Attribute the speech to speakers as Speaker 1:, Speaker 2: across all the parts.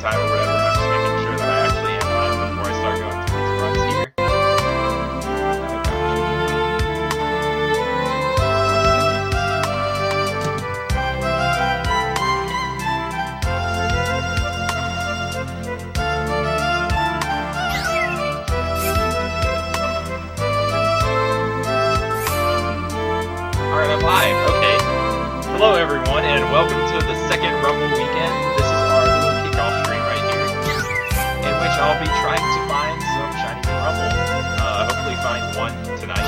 Speaker 1: time or whatever. I'm just making sure that I actually am live before I start going through these runs here. Alright, I'm live. Okay. Hello everyone, and welcome to the second Rumble weekend. This is our little kickoff stream right here, in which I'll be trying to find some shinies in Rumble. Hopefully find one tonight.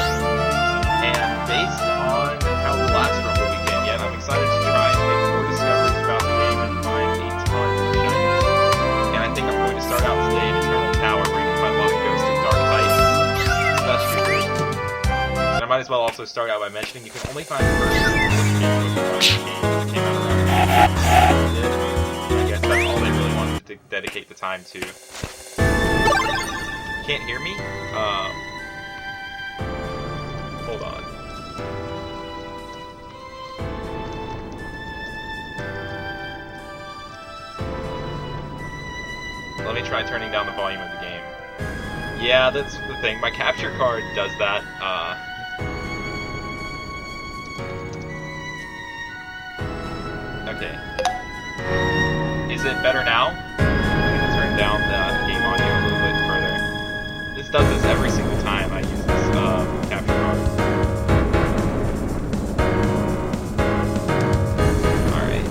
Speaker 1: And based on how the last Rumble weekend went, I'm excited to try and make more discoveries about the game and find a ton of shinies. And I think I'm going to start out today in Eternal Tower, where you can find a lot of Ghost and Dark types. So that should be great. And I might as well also start out by mentioning you can only find the first game came out around. I guess that's all they really wanted to dedicate the time to. Can't hear me? Hold on. Let me try turning down the volume of the game. Yeah, that's the thing. My capture card does that. Okay. Is it better now? I'm gonna turn down the game audio a little bit further. This does this every single time I use this capture card. Alright.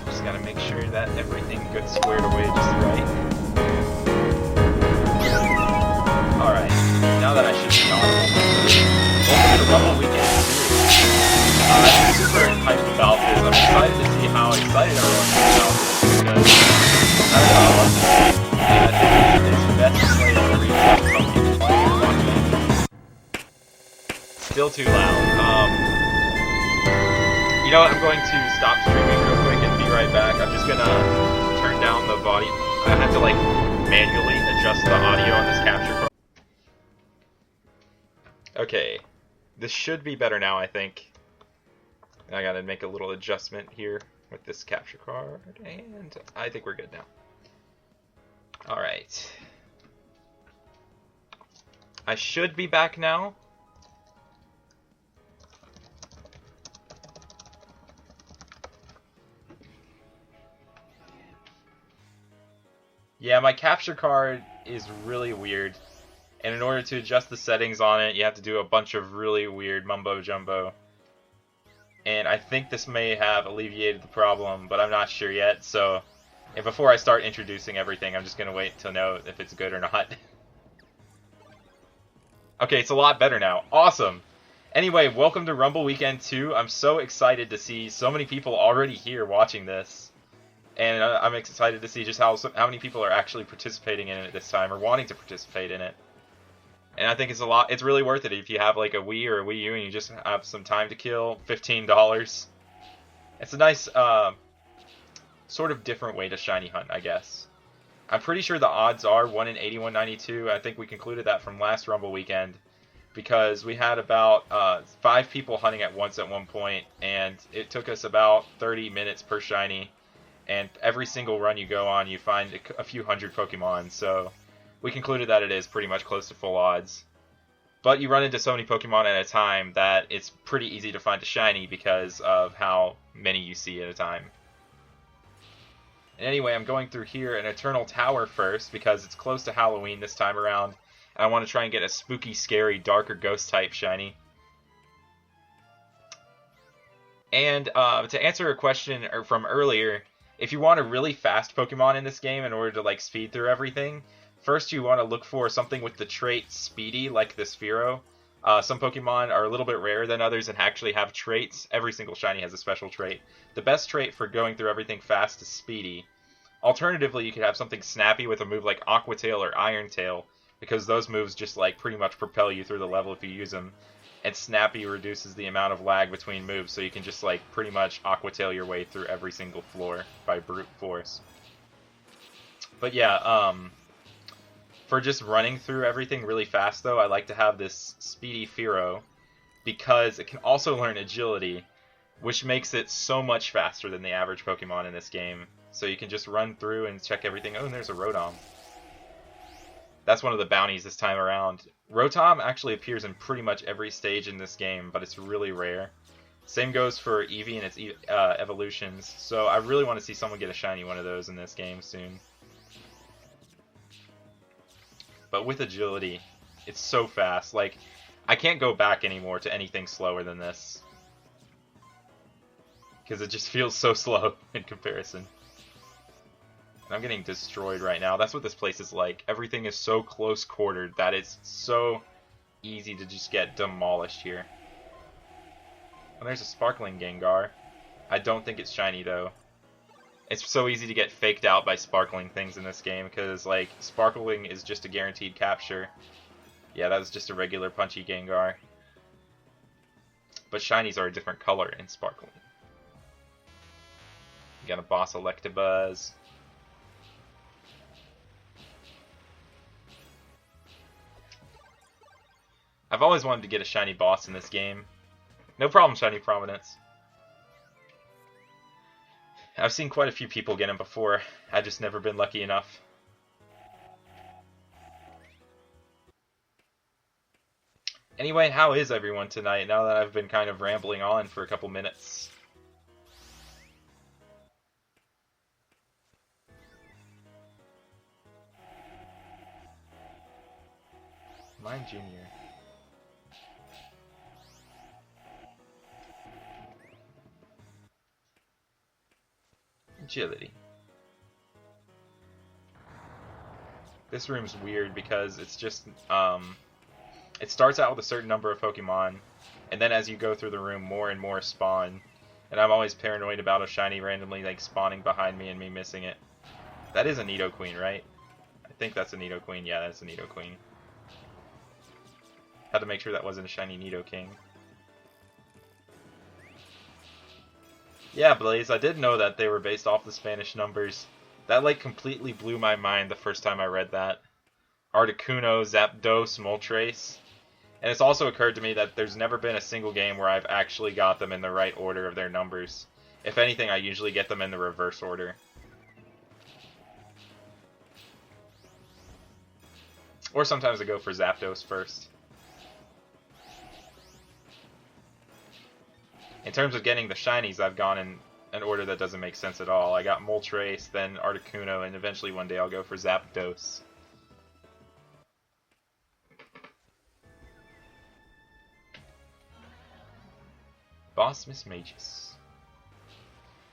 Speaker 1: Just gotta make sure that everything gets squared away just right. Alright, now that I should be audible. Welcome to Rumble Weekend 2. I'm super hyped about this. I'm excited to see how excited everyone is about this, because I don't know, I love this game. And I think it's best to play every time some people playing and watching. Still too loud. You know what, I'm going to stop streaming real quick and be right back. I'm just gonna turn down the volume. I have to like manually adjust the audio on this capture card. Okay, this should be better now, I think. I gotta make a little adjustment here with this capture card, and I think we're good now. Alright. I should be back now. Yeah, my capture card is really weird, and in order to adjust the settings on it, you have to do a bunch of really weird mumbo-jumbo. And I think this may have alleviated the problem, but I'm not sure yet, so and before I start introducing everything, I'm just going to wait to know if it's good or not. Okay, it's a lot better now. Awesome! Anyway, welcome to Rumble Weekend 2. I'm so excited to see so many people already here watching this. And I'm excited to see just how many people are actually participating in it this time, or wanting to participate in it. And I think it's really worth it if you have like a Wii or a Wii U and you just have some time to kill. $15. It's a nice, sort of different way to shiny hunt, I guess. I'm pretty sure the odds are 1 in 8192. I think we concluded that from last Rumble weekend, because we had about 5 people hunting at once at one point, and it took us about 30 minutes per shiny. And every single run you go on, you find a few hundred Pokemon, so we concluded that it is pretty much close to full odds. But you run into so many Pokemon at a time that it's pretty easy to find a shiny because of how many you see at a time. And anyway, I'm going through here in Eternal Tower first, because it's close to Halloween this time around, and I want to try and get a spooky, scary, dark or ghost type shiny. And to answer a question from earlier, if you want a really fast Pokemon in this game in order to like speed through everything, first you want to look for something with the trait Speedy, like this Fearow. Some Pokemon are a little bit rarer than others and actually have traits. Every single shiny has a special trait. The best trait for going through everything fast is Speedy. Alternatively, you could have something snappy with a move like Aqua Tail or Iron Tail, because those moves just like pretty much propel you through the level if you use them. And Snappy reduces the amount of lag between moves, so you can just like pretty much Aqua Tail your way through every single floor by brute force. But yeah, For just running through everything really fast, though, I like to have this speedy Fearow, because it can also learn agility, which makes it so much faster than the average Pokemon in this game. So you can just run through and check everything. Oh, and there's a Rotom. That's one of the bounties this time around. Rotom actually appears in pretty much every stage in this game, but it's really rare. Same goes for Eevee and its evolutions, so I really want to see someone get a shiny one of those in this game soon. But with agility, it's so fast. Like, I can't go back anymore to anything slower than this, because it just feels so slow in comparison. And I'm getting destroyed right now. That's what this place is like. Everything is so close-quartered that it's so easy to just get demolished here. Oh, there's a Sparkling Gengar. I don't think it's shiny, though. It's so easy to get faked out by sparkling things in this game, because, like, sparkling is just a guaranteed capture. Yeah, that was just a regular punchy Gengar. But shinies are a different color in sparkling. You got a boss Electabuzz. I've always wanted to get a shiny boss in this game. No problem, Shiny Prominence. I've seen quite a few people get him before. I've just never been lucky enough. Anyway, how is everyone tonight, now that I've been kind of rambling on for a couple minutes? Mine Junior. Agility. This room's weird because it's just, it starts out with a certain number of Pokemon, and then as you go through the room, more and more spawn. And I'm always paranoid about a shiny randomly, like, spawning behind me and me missing it. That is a Nidoqueen, right? I think that's a Nidoqueen. Yeah, that's a Nidoqueen. Had to make sure that wasn't a shiny Nidoking. Yeah, Blaze, I did know that they were based off the Spanish numbers. That, like, completely blew my mind the first time I read that. Articuno, Zapdos, Moltres. And it's also occurred to me that there's never been a single game where I've actually got them in the right order of their numbers. If anything, I usually get them in the reverse order. Or sometimes I go for Zapdos first. In terms of getting the shinies, I've gone in an order that doesn't make sense at all. I got Moltres, then Articuno, and eventually one day I'll go for Zapdos. Boss Mismagius.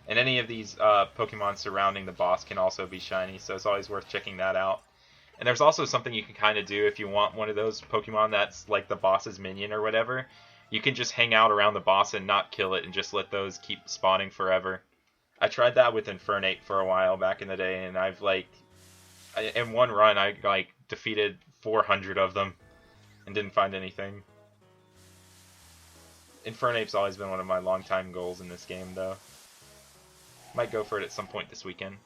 Speaker 1: And any of these Pokemon surrounding the boss can also be shiny, so it's always worth checking that out. And there's also something you can kind of do if you want one of those Pokemon that's like the boss's minion or whatever. You can just hang out around the boss and not kill it and just let those keep spawning forever. I tried that with Infernape for a while back in the day, and I've in one run I defeated 400 of them and didn't find anything. Infernape's always been one of my long-time goals in this game, though. Might go for it at some point this weekend.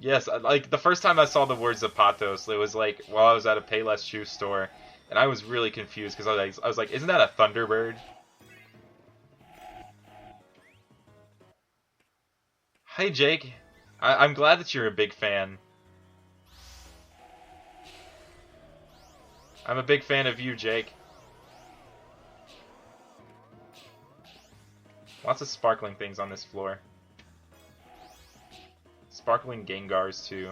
Speaker 1: Yes, like, the first time I saw the word Zapatos, it was like, while I was at a Payless shoe store, and I was really confused, because I was like, isn't that a Thunderbird? Hi, Jake. I'm glad that you're a big fan. I'm a big fan of you, Jake. Lots of sparkling things on this floor. Sparkling Gengars, too.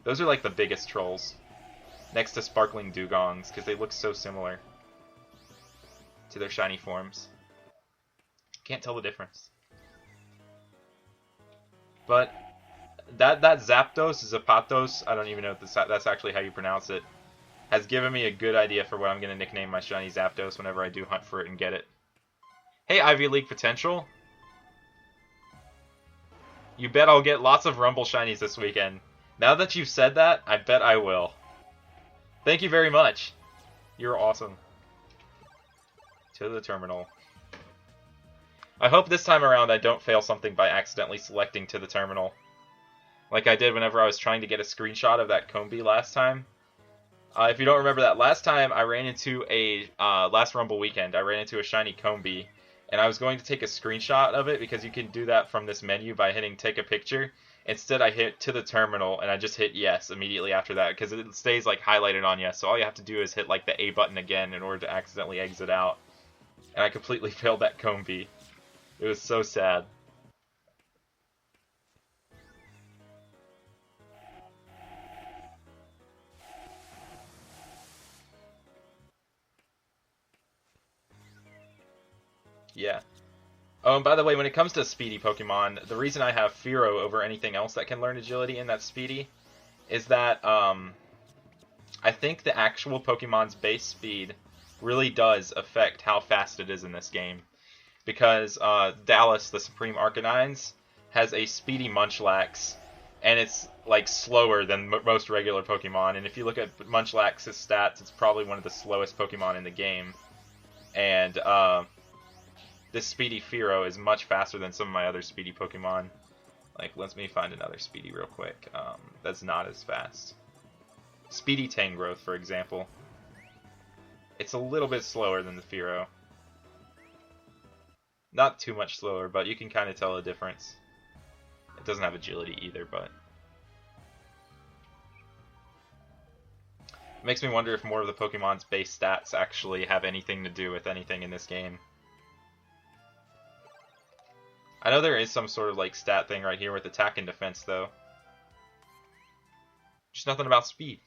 Speaker 1: Those are like the biggest trolls. Next to sparkling Dugongs, because they look so similar to their shiny forms. Can't tell the difference. But that Zapdos, Zapatos, I don't even know if that's actually how you pronounce it, has given me a good idea for what I'm going to nickname my shiny Zapdos whenever I do hunt for it and get it. Hey, Ivy League Potential. You bet I'll get lots of Rumble shinies this weekend. Now that you've said that, I bet I will. Thank you very much. You're awesome. To the terminal. I hope this time around I don't fail something by accidentally selecting to the terminal. like I did whenever I was trying to get a screenshot of that Combi last time. If you don't remember that, last time I ran into a, last Rumble weekend, I ran into a shiny Combi, and I was going to take a screenshot of it because you can do that from this menu by hitting take a picture. Instead, I hit to the terminal, and I just hit yes immediately after that because it stays like highlighted on yes. So all you have to do is hit like the A button again in order to accidentally exit out. And I completely failed that Combi. It was so sad. Yeah. Oh, and by the way, when it comes to speedy Pokemon, the reason I have Fearow over anything else that can learn agility and that's speedy is that I think the actual Pokemon's base speed really does affect how fast it is in this game. Because Dallas, the Supreme Arcanines, has a speedy Munchlax, and it's like slower than most regular Pokemon. And if you look at Munchlax's stats, it's probably one of the slowest Pokemon in the game. And this speedy Fearow is much faster than some of my other speedy Pokemon. Like, let me find another speedy real quick. That's not as fast. Speedy Tangrowth, for example. It's a little bit slower than the Fearow. Not too much slower, but you can kind of tell a difference. It doesn't have agility either, but... It makes me wonder if more of the Pokemon's base stats actually have anything to do with anything in this game. I know there is some sort of like stat thing right here with attack and defense, though. Just nothing about speed.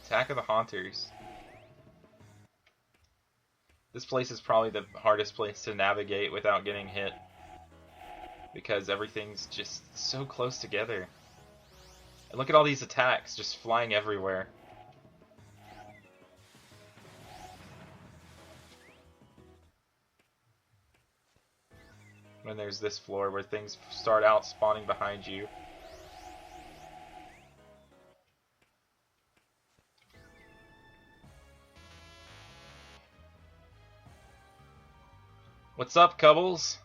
Speaker 1: Attack of the Haunters. This place is probably the hardest place to navigate without getting hit. Because everything's just so close together. And look at all these attacks just flying everywhere. And there's this floor where things start out spawning behind you. What's up, Cubbles?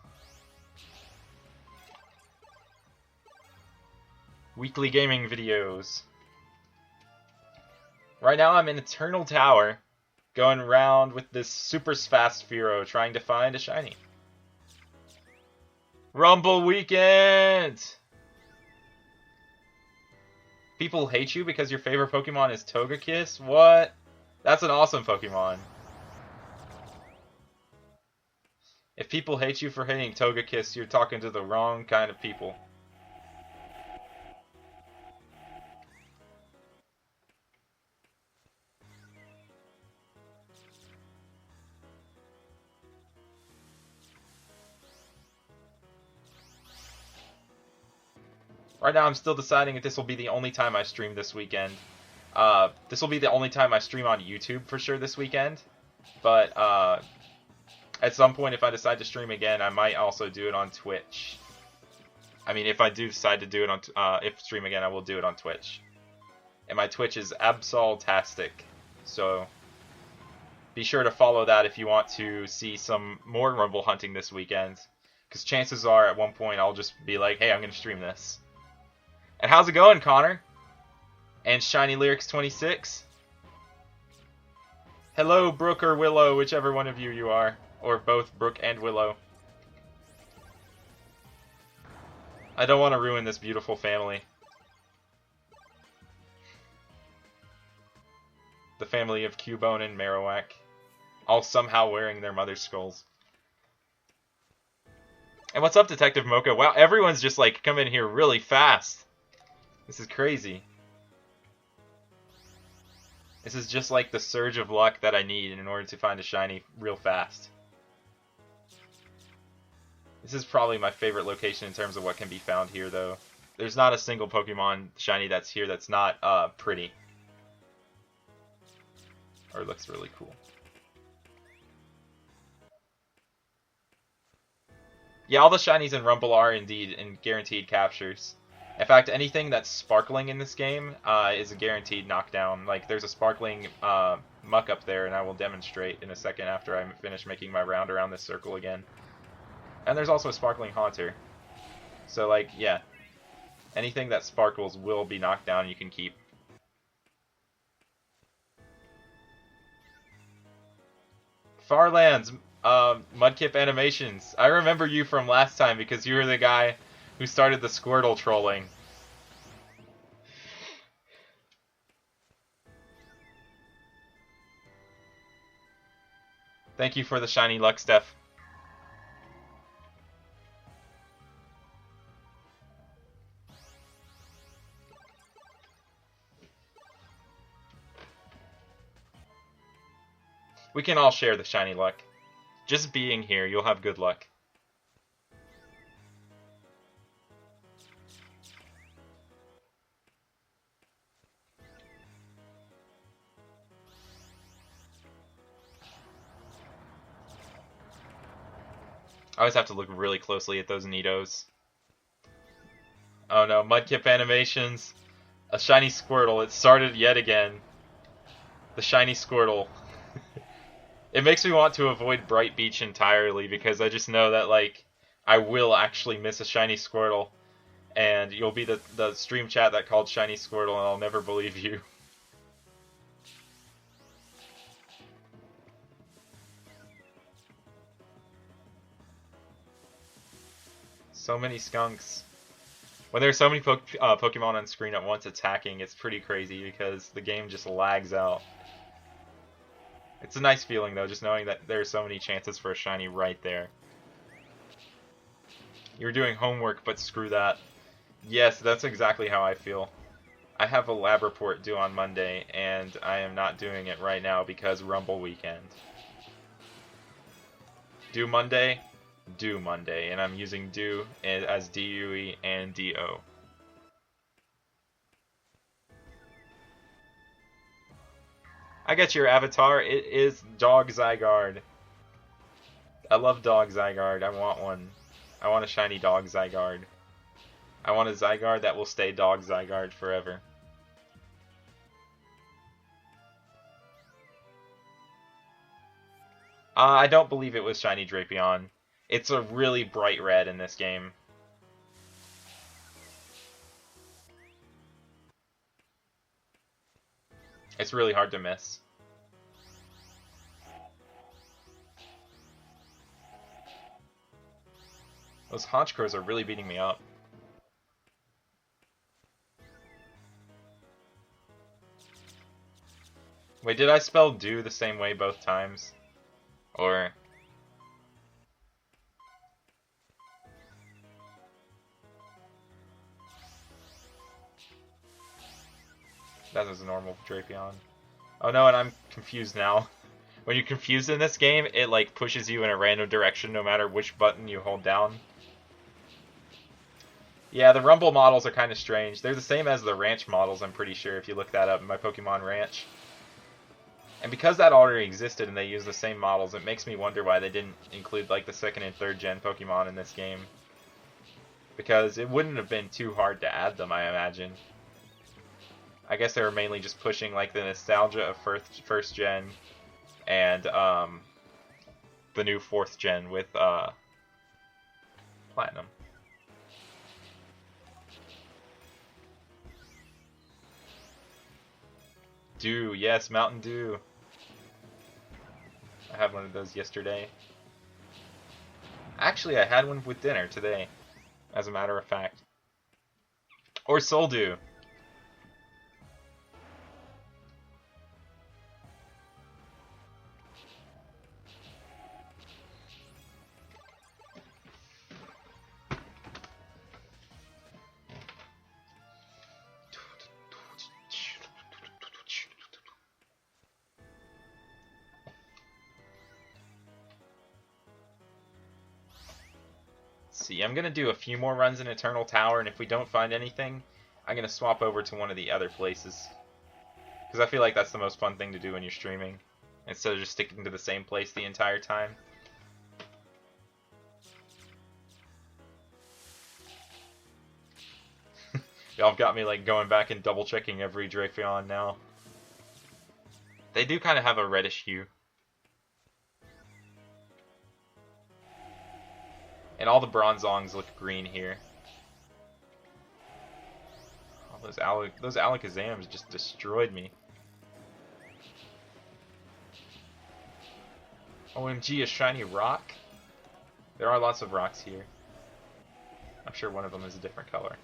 Speaker 1: Weekly gaming videos. Right now I'm in Eternal Tower, going around with this super fast Fearow, trying to find a shiny. Rumble Weekend! People hate you because your favorite Pokemon is Togekiss? What? That's an awesome Pokemon. If people hate you for hating Togekiss, you're talking to the wrong kind of people. Right now I'm still deciding if this will be the only time I stream this weekend. This will be the only time I stream on YouTube for sure this weekend. But at some point, if I decide to stream again, I might also do it on Twitch. I mean, if I do decide to do it on, if stream again, I will do it on Twitch. And my Twitch is Absoltastic, so be sure to follow that if you want to see some more Rumble hunting this weekend. Because chances are, at one point, I'll just be like, hey, I'm going to stream this. And how's it going, Connor? And Shiny Lyrics 26? Hello, Brooke or Willow, whichever one of you are. Or both Brooke and Willow. I don't want to ruin this beautiful family. The family of Cubone and Marowak. All somehow wearing their mother's skulls. And what's up, Detective Mocha? Wow, everyone's just like come in here really fast. This is crazy. This is just like the surge of luck that I need in order to find a shiny real fast. This is probably my favorite location in terms of what can be found here, though. There's not a single Pokemon shiny that's here that's not pretty. or looks really cool. Yeah, all the shinies in Rumble are indeed in guaranteed captures. In fact, anything that's sparkling in this game is a guaranteed knockdown. Like, there's a sparkling muck up there, and I will demonstrate in a second after I finish making my round around this circle again. And there's also a sparkling haunter. So, like, yeah. Anything that sparkles will be knocked down and you can keep. Farlands, Mudkip Animations. I remember you from last time because you were the guy who started the Squirtle trolling. Thank you for the shiny luck, Steph. We can all share the shiny luck. Just being here, you'll have good luck. I always have to look really closely at those Nidos. Oh no, Mudkip Animations. A shiny Squirtle. It started yet again. The shiny Squirtle. It makes me want to avoid Bright Beach entirely because I just know that, like, I will actually miss a shiny Squirtle. And you'll be the stream chat that called shiny Squirtle and I'll never believe you. So many skunks. When there's so many Pokemon on screen at once attacking, it's pretty crazy because the game just lags out. It's a nice feeling, though, just knowing that there's so many chances for a shiny right there. You're doing homework, but screw that. Yes, that's exactly how I feel. I have a lab report due on Monday, and I am not doing it right now because Rumble weekend. Due Monday? Due Monday, and I'm using due as DUE and DO. I get your avatar. It is Dog Zygarde. I love Dog Zygarde. I want one. I want a shiny Dog Zygarde. I want a Zygarde that will stay Dog Zygarde forever. I don't believe it was shiny Drapion. It's a really bright red in this game. It's really hard to miss. Those Honchkrows are really beating me up. Wait, did I spell do the same way both times? Or... that was a normal Drapion. Oh no, and I'm confused now. When you're confused in this game, it like pushes you in a random direction no matter which button you hold down. Yeah, the Rumble models are kind of strange. They're the same as the Ranch models, I'm pretty sure, if you look that up in My Pokemon Ranch. And because that already existed and they use the same models, it makes me wonder why they didn't include like the 2nd and 3rd gen Pokemon in this game. Because it wouldn't have been too hard to add them, I imagine. I guess they were mainly just pushing like the nostalgia of first gen and the new 4th gen with Platinum. Dew, yes, Mountain Dew. I had one of those yesterday. Actually, I had one with dinner today, as a matter of fact. Or Soul Dew. See, I'm going to do a few more runs in Eternal Tower, and if we don't find anything, I'm going to swap over to one of the other places. Because Because I feel like that's the most fun thing to do when you're streaming, instead of just sticking to the same place the entire time. Y'all have got me like going back and double checking every Drayfion now. They do kind of have a reddish hue. And all the Bronzongs look green here. All those Alakazams just destroyed me. OMG, a shiny rock? There are lots of rocks here. I'm sure one of them is a different color.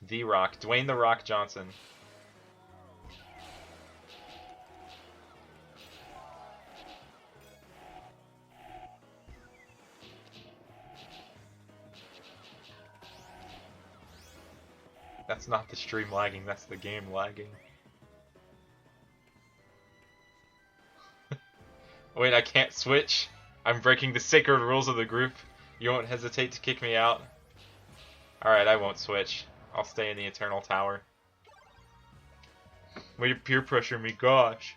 Speaker 1: The Rock. Dwayne The Rock Johnson. That's not the stream lagging, that's the game lagging. Wait, I can't switch? I'm breaking the sacred rules of the group. You won't hesitate to kick me out? Alright, I won't switch. I'll stay in the Eternal Tower. Way to peer pressure me, gosh.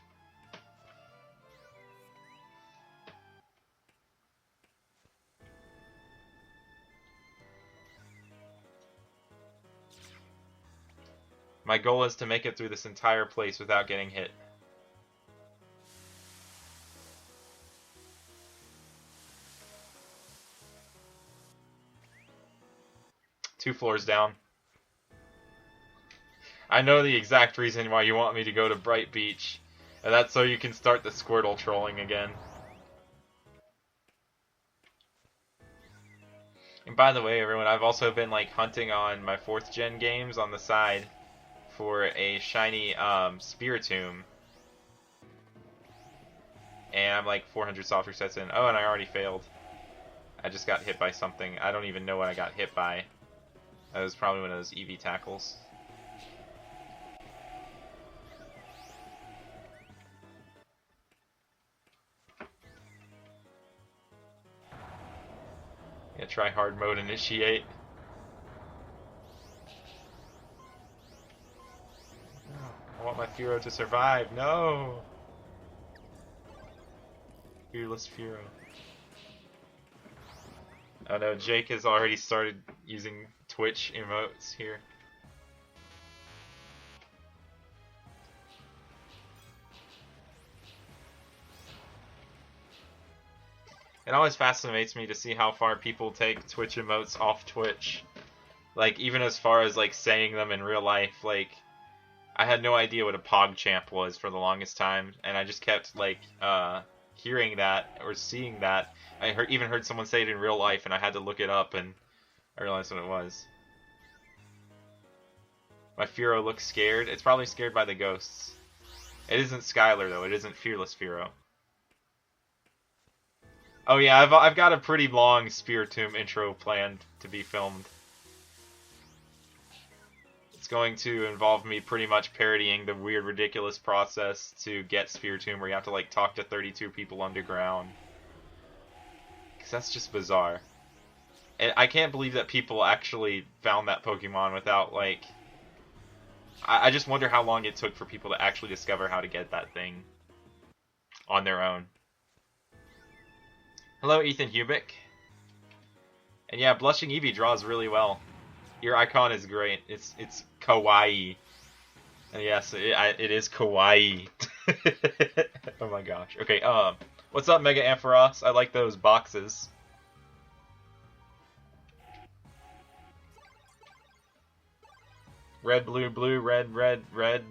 Speaker 1: My goal is to make it through this entire place without getting hit. Two floors down. I know the exact reason why you want me to go to Bright Beach, and that's so you can start the Squirtle trolling again. And by the way, everyone, I've also been like hunting on my 4th gen games on the side for a shiny Spiritomb. And I'm like 400 soft resets in. Oh, and I already failed. I just got hit by something. I don't even know what I got hit by. That was probably one of those EV tackles. Yeah, try hard mode initiate. I want my Furo to survive. No! Fearless Furo. Oh no, Jake has already started using Twitch emotes here. It always fascinates me to see how far people take Twitch emotes off Twitch. Like, even as far as, like, saying them in real life. Like, I had no idea what a PogChamp was for the longest time, and I just kept, like, hearing that, or seeing that. I even heard someone say it in real life, and I had to look it up, and I realized what it was. My Furo looks scared. It's probably scared by the ghosts. It isn't Skylar, though. It isn't Fearless Furo. Oh yeah, I've got a pretty long Spiritomb intro planned to be filmed. It's going to involve me pretty much parodying the weird, ridiculous process to get Spiritomb, where you have to like talk to 32 people underground. Because that's just bizarre. And I can't believe that people actually found that Pokemon without like... I just wonder how long it took for people to actually discover how to get that thing on their own. Hello, Ethan Hubick. And yeah, Blushing Eevee draws really well. Your icon is great. It's kawaii. And yes, it is kawaii. Oh my gosh. Okay, what's up, Mega Ampharos? I like those boxes. Red, blue, blue, red, red, red.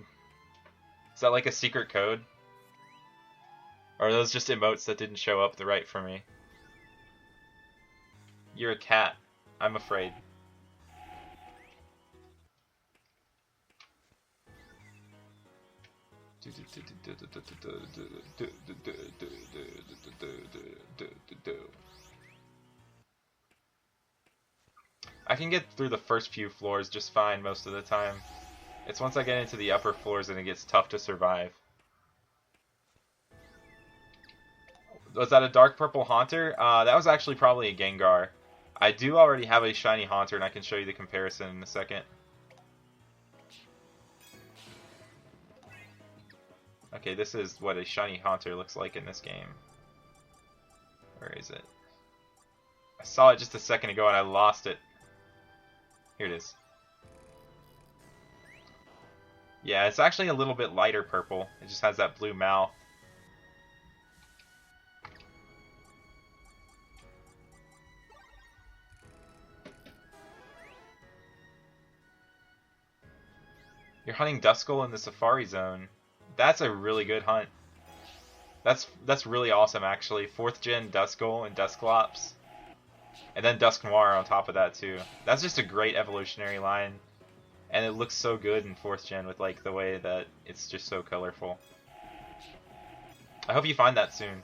Speaker 1: Is that like a secret code? Or are those just emotes that didn't show up the right for me? You're a cat. I'm afraid. I can get through the first few floors just fine most of the time. It's once I get into the upper floors that it gets tough to survive. Was that a dark purple Haunter? That was actually probably a Gengar. I do already have a shiny Haunter, and I can show you the comparison in a second. Okay, this is what a shiny Haunter looks like in this game. Where is it? I saw it just a second ago and I lost it. Here it is. Yeah, it's actually a little bit lighter purple. It just has that blue mouth. You're hunting Duskull in the Safari Zone. That's a really good hunt. That's really awesome, actually. 4th gen Duskull and Dusclops. And then Dusk Noir on top of that, too. That's just a great evolutionary line. And it looks so good in 4th gen with like the way that it's just so colorful. I hope you find that soon.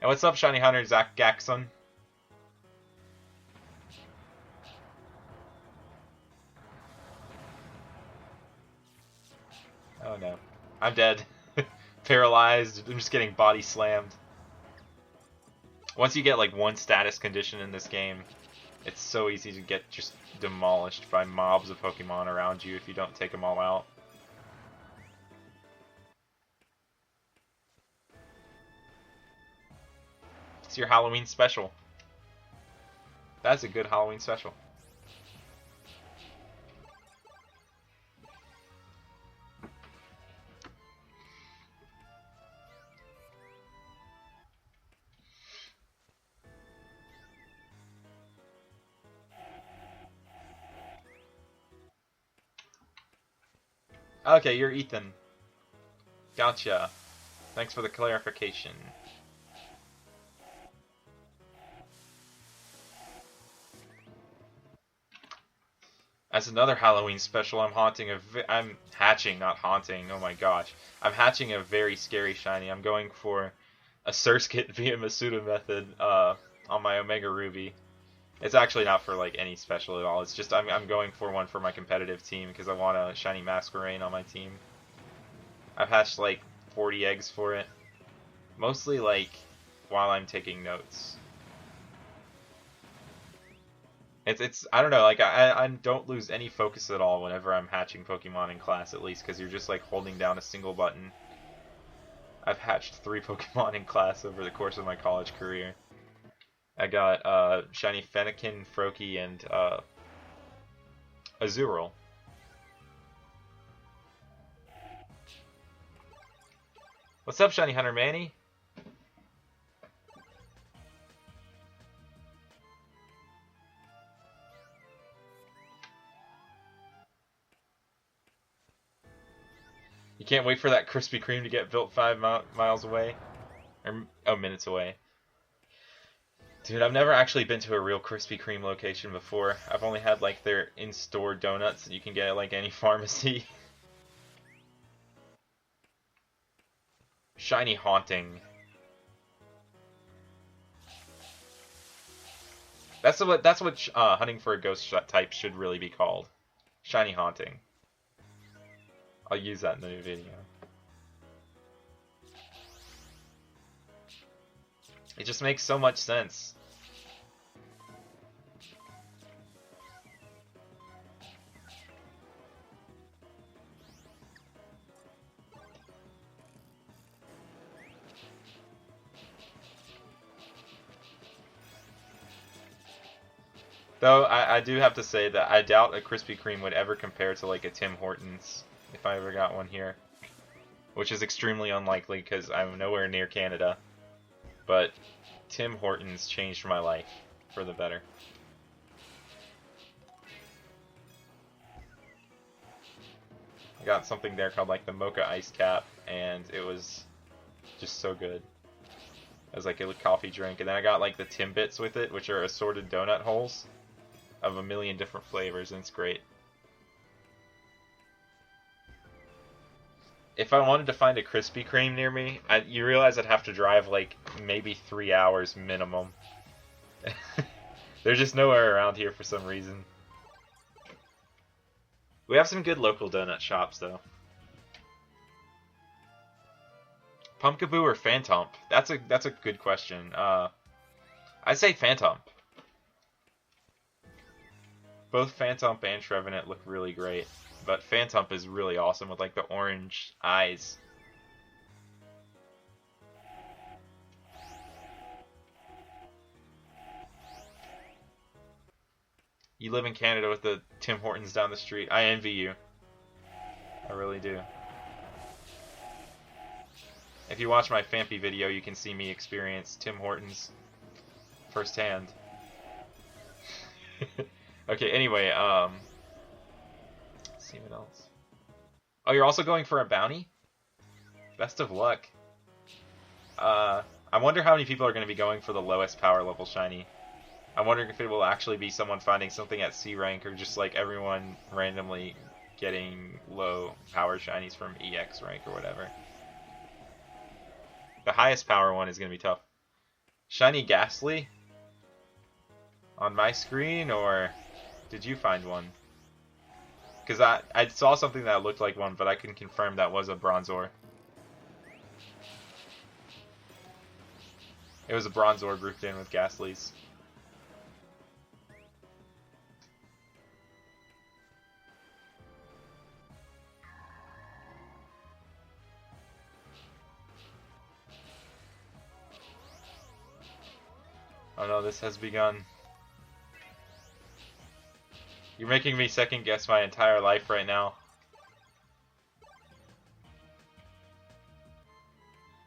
Speaker 1: And what's up, Shiny Hunter Zach Gaxon? Oh no. I'm dead. Paralyzed. I'm just getting body slammed. Once you get like one status condition in this game, it's so easy to get just demolished by mobs of Pokemon around you if you don't take them all out. It's your Halloween special. That's a good Halloween special. Okay, you're Ethan. Gotcha. Thanks for the clarification. As another Halloween special, I'm hatching, not haunting. Oh my gosh. I'm hatching a very scary shiny. I'm going for a Surskit via Masuda method on my Omega Ruby. It's actually not for like any special at all. It's just I'm going for one for my competitive team because I want a shiny Masquerain on my team. I've hatched like 40 eggs for it. Mostly like while I'm taking notes. It's I don't know, like I don't lose any focus at all whenever I'm hatching Pokemon in class, at least, because you're just like holding down a single button. I've hatched 3 Pokemon in class over the course of my college career. I got shiny Fennekin, Froakie, and Azurill. What's up, Shiny Hunter Manny? You can't wait for that Krispy Kreme to get built 5 miles away. Or, oh, minutes away. Dude, I've never actually been to a real Krispy Kreme location before. I've only had like their in-store donuts that you can get at like any pharmacy. Shiny Haunting. That's what hunting for a ghost type should really be called. Shiny Haunting. I'll use that in the new video. It just makes so much sense. Though, I do have to say that I doubt a Krispy Kreme would ever compare to like a Tim Hortons, if I ever got one here. Which is extremely unlikely because I'm nowhere near Canada. But Tim Hortons changed my life for the better. I got something there called like the Mocha Ice Cap, and it was just so good. It was like a coffee drink, and then I got like the Timbits with it, which are assorted donut holes of a million different flavors, and it's great. If I wanted to find a Krispy Kreme near me, you realize I'd have to drive like maybe 3 hours minimum. They're just nowhere around here for some reason. We have some good local donut shops though. Pumpkaboo or Phantomp? That's a good question. I'd say Phantom. Both Phantom and Trevenant look really great, but Phantom is really awesome with like the orange eyes. You live in Canada with the Tim Hortons down the street. I envy you. I really do. If you watch my Fampy video, you can see me experience Tim Hortons firsthand. Okay, anyway, let's see what else. Oh, you're also going for a bounty? Best of luck. I wonder how many people are going to be going for the lowest power level shiny. I'm wondering if it will actually be someone finding something at C rank or just like everyone randomly getting low power shinies from EX rank or whatever. The highest power one is going to be tough. Shiny Ghastly? On my screen, or did you find one? Because I saw something that looked like one, but I can confirm that was a Bronzor. It was a Bronzor grouped in with Ghastlies. Oh no, this has begun. You're making me second guess my entire life right now.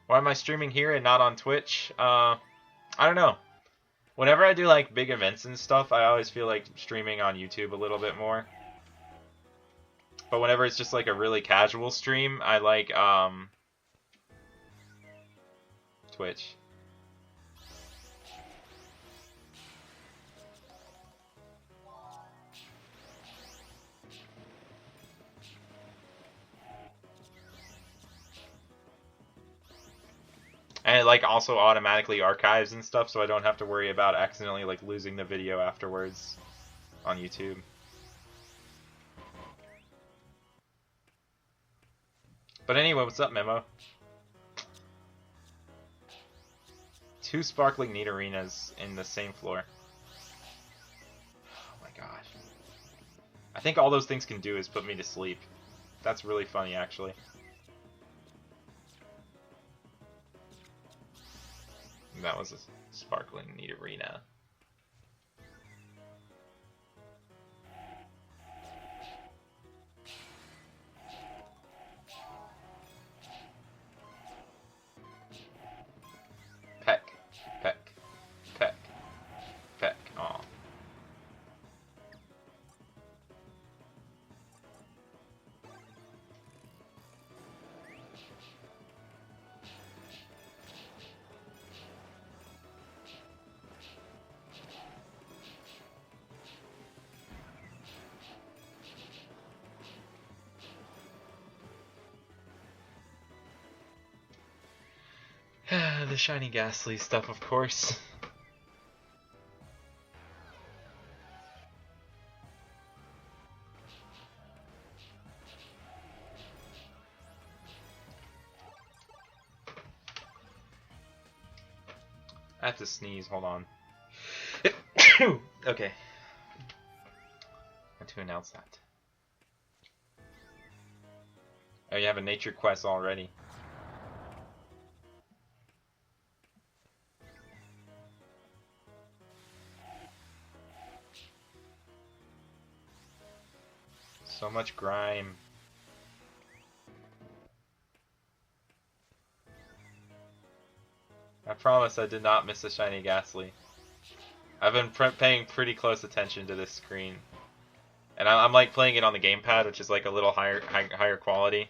Speaker 1: Why am I streaming here and not on Twitch? I don't know. Whenever I do like big events and stuff, I always feel like streaming on YouTube a little bit more. But whenever it's just like a really casual stream, I like Twitch. And it like also automatically archives and stuff, so I don't have to worry about accidentally like losing the video afterwards on YouTube. But anyway, what's up, Memo? 2 sparkling neat arenas in the same floor. Oh my gosh. I think all those things can do is put me to sleep. That's really funny, actually. That was a sparkling neat arena. Peck, peck, peck, peck. Aw. The shiny Ghastly stuff, of course. I have to sneeze, hold on. Okay. I have to announce that. Oh, you have a nature quest already. So much grime. I promise I did not miss a shiny Ghastly. I've been paying pretty close attention to this screen. And I'm like playing it on the gamepad, which is like a little higher quality.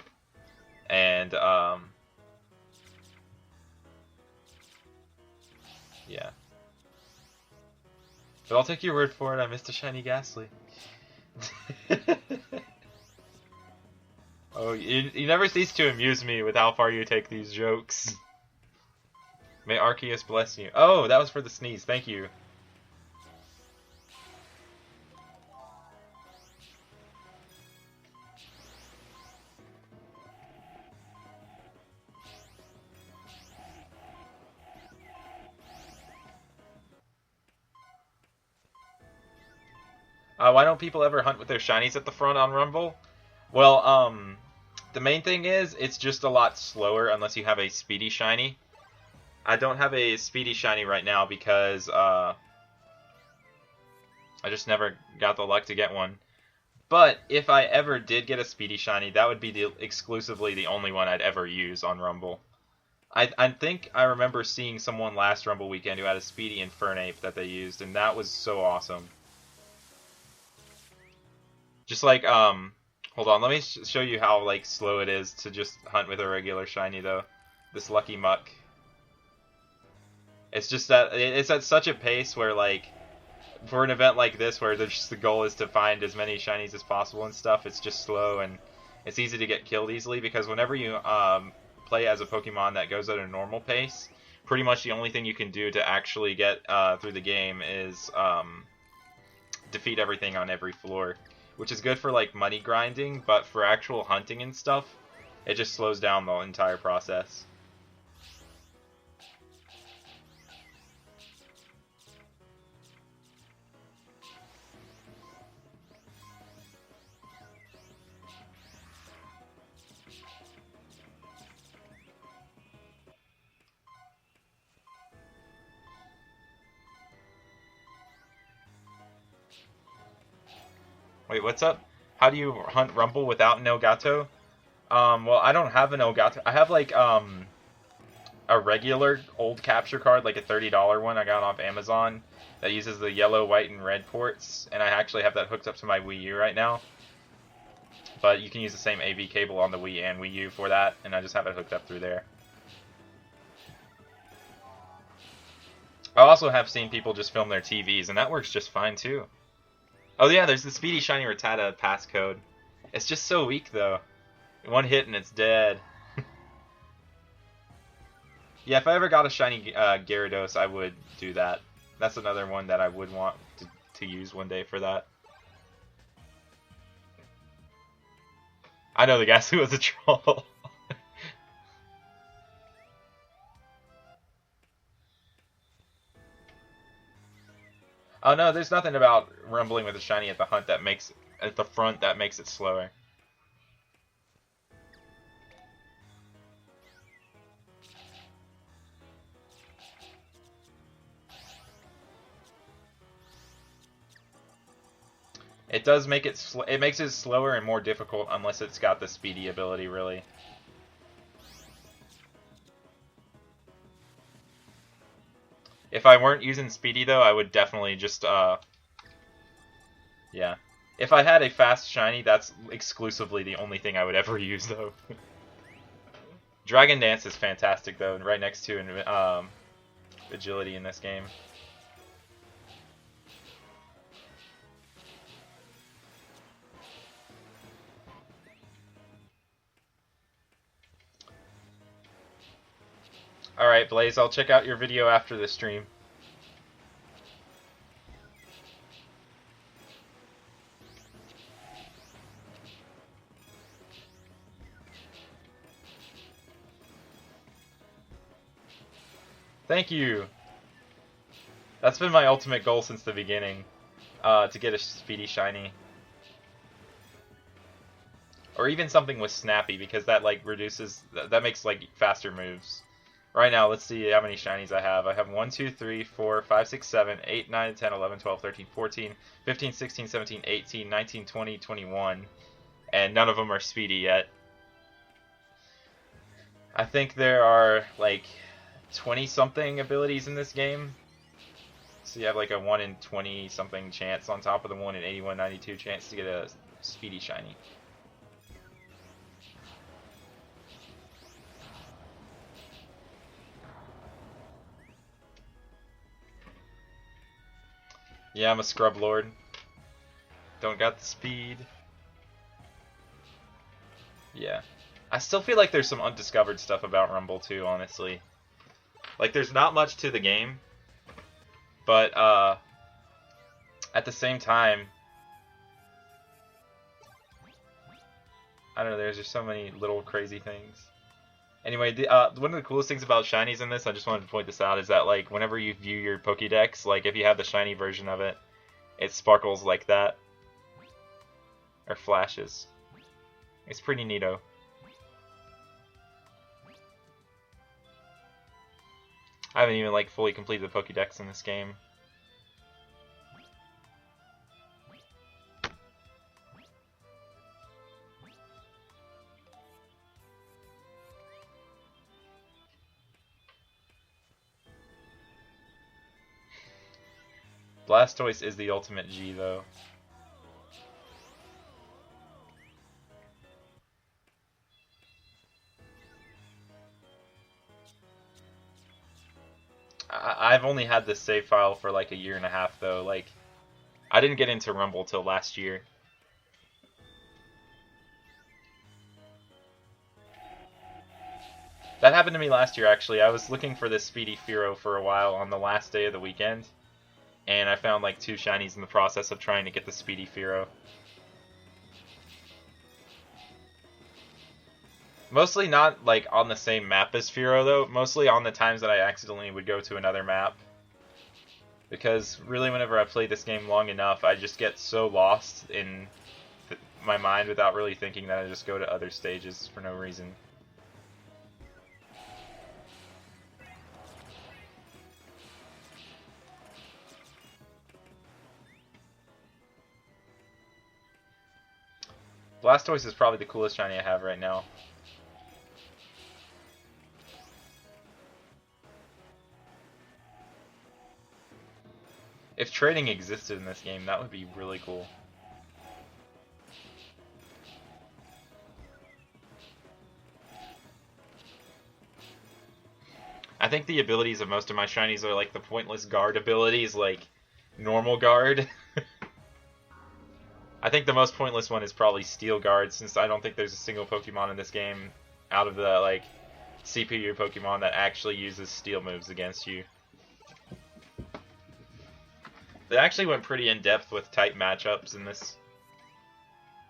Speaker 1: And yeah. But I'll take your word for it, I missed a shiny Ghastly. Oh, you never cease to amuse me with how far you take these jokes. May Arceus bless you. Oh, that was for the sneeze. Thank you. Why don't people ever hunt with their shinies at the front on Rumble? Well, the main thing is it's just a lot slower unless you have a speedy shiny. I don't have a speedy shiny right now because I just never got the luck to get one. But if I ever did get a speedy shiny, that would be exclusively the only one I'd ever use on Rumble. I think I remember seeing someone last Rumble weekend who had a speedy Infernape that they used, and that was so awesome. Just like, hold on, let me show you how, like, slow it is to just hunt with a regular shiny, though. This Lucky Muck. It's just that, it's at such a pace where, like, for an event like this, where the goal is to find as many shinies as possible and stuff, it's just slow, and it's easy to get killed easily, because whenever you, play as a Pokemon that goes at a normal pace, pretty much the only thing you can do to actually get, through the game is, defeat everything on every floor. Which is good for, like, money grinding, but for actual hunting and stuff, it just slows down the entire process. Wait, what's up? How do you hunt Rumble without an Elgato? Well, I don't have an Elgato. I have, like, a regular old capture card, like a $30 one I got off Amazon that uses the yellow, white, and red ports, and I actually have that hooked up to my Wii U right now. But you can use the same AV cable on the Wii and Wii U for that, and I just have it hooked up through there. I also have seen people just film their TVs, and that works just fine, too. Oh yeah, there's the Speedy Shiny Rattata passcode. It's just so weak, though. One hit and it's dead. Yeah, if I ever got a shiny Gyarados, I would do that. That's another one that I would want to use one day for that. I know the guy who was a troll. Oh no, there's nothing about rumbling with a shiny at the front that makes it slower. It does make it it makes it slower and more difficult unless it's got the speedy ability, really. If I weren't using speedy, though, I would definitely just, yeah. If I had a fast shiny, that's exclusively the only thing I would ever use, though. Dragon Dance is fantastic, though, and right next to agility in this game. Alright, Blaze, I'll check out your video after the stream. Thank you! That's been my ultimate goal since the beginning, to get a Speedy Shiny. Or even something with Snappy, because that, like, reduces, that makes, like, faster moves. Right now, let's see how many shinies I have. I have 1, 2, 3, 4, 5, 6, 7, 8, 9, 10, 11, 12, 13, 14, 15, 16, 17, 18, 19, 20, 21. And none of them are speedy yet. I think there are, like, 20-something abilities in this game. So you have, like, a 1 in 20-something chance on top of the 1 in 8192 chance to get a speedy shiny. Yeah, I'm a scrub lord. Don't got the speed. Yeah. I still feel like there's some undiscovered stuff about Rumble too, honestly. Like, there's not much to the game. But, at the same time, I don't know, there's just so many little crazy things. Anyway, one of the coolest things about shinies in this, I just wanted to point this out, is that, like, whenever you view your Pokédex, like, if you have the shiny version of it, it sparkles like that. Or flashes. It's pretty neato. I haven't even like fully completed the Pokédex in this game. Blastoise is the ultimate G though. I've only had this save file for like a year and a half though. Like, I didn't get into Rumble till last year. That happened to me last year actually. I was looking for this Speedy Fearow for a while on the last day of the weekend. And I found like 2 shinies in the process of trying to get the Speedy Fearow. Mostly not like on the same map as Fearow though. Mostly on the times that I accidentally would go to another map. Because really whenever I play this game long enough, I just get so lost in my mind without really thinking that I just go to other stages for no reason. Blastoise is probably the coolest shiny I have right now. If trading existed in this game, that would be really cool. I think the abilities of most of my shinies are like the pointless guard abilities, like normal guard. I think the most pointless one is probably Steel Guard, since I don't think there's a single Pokemon in this game out of the like CPU Pokemon that actually uses steel moves against you. They actually went pretty in-depth with type matchups in this.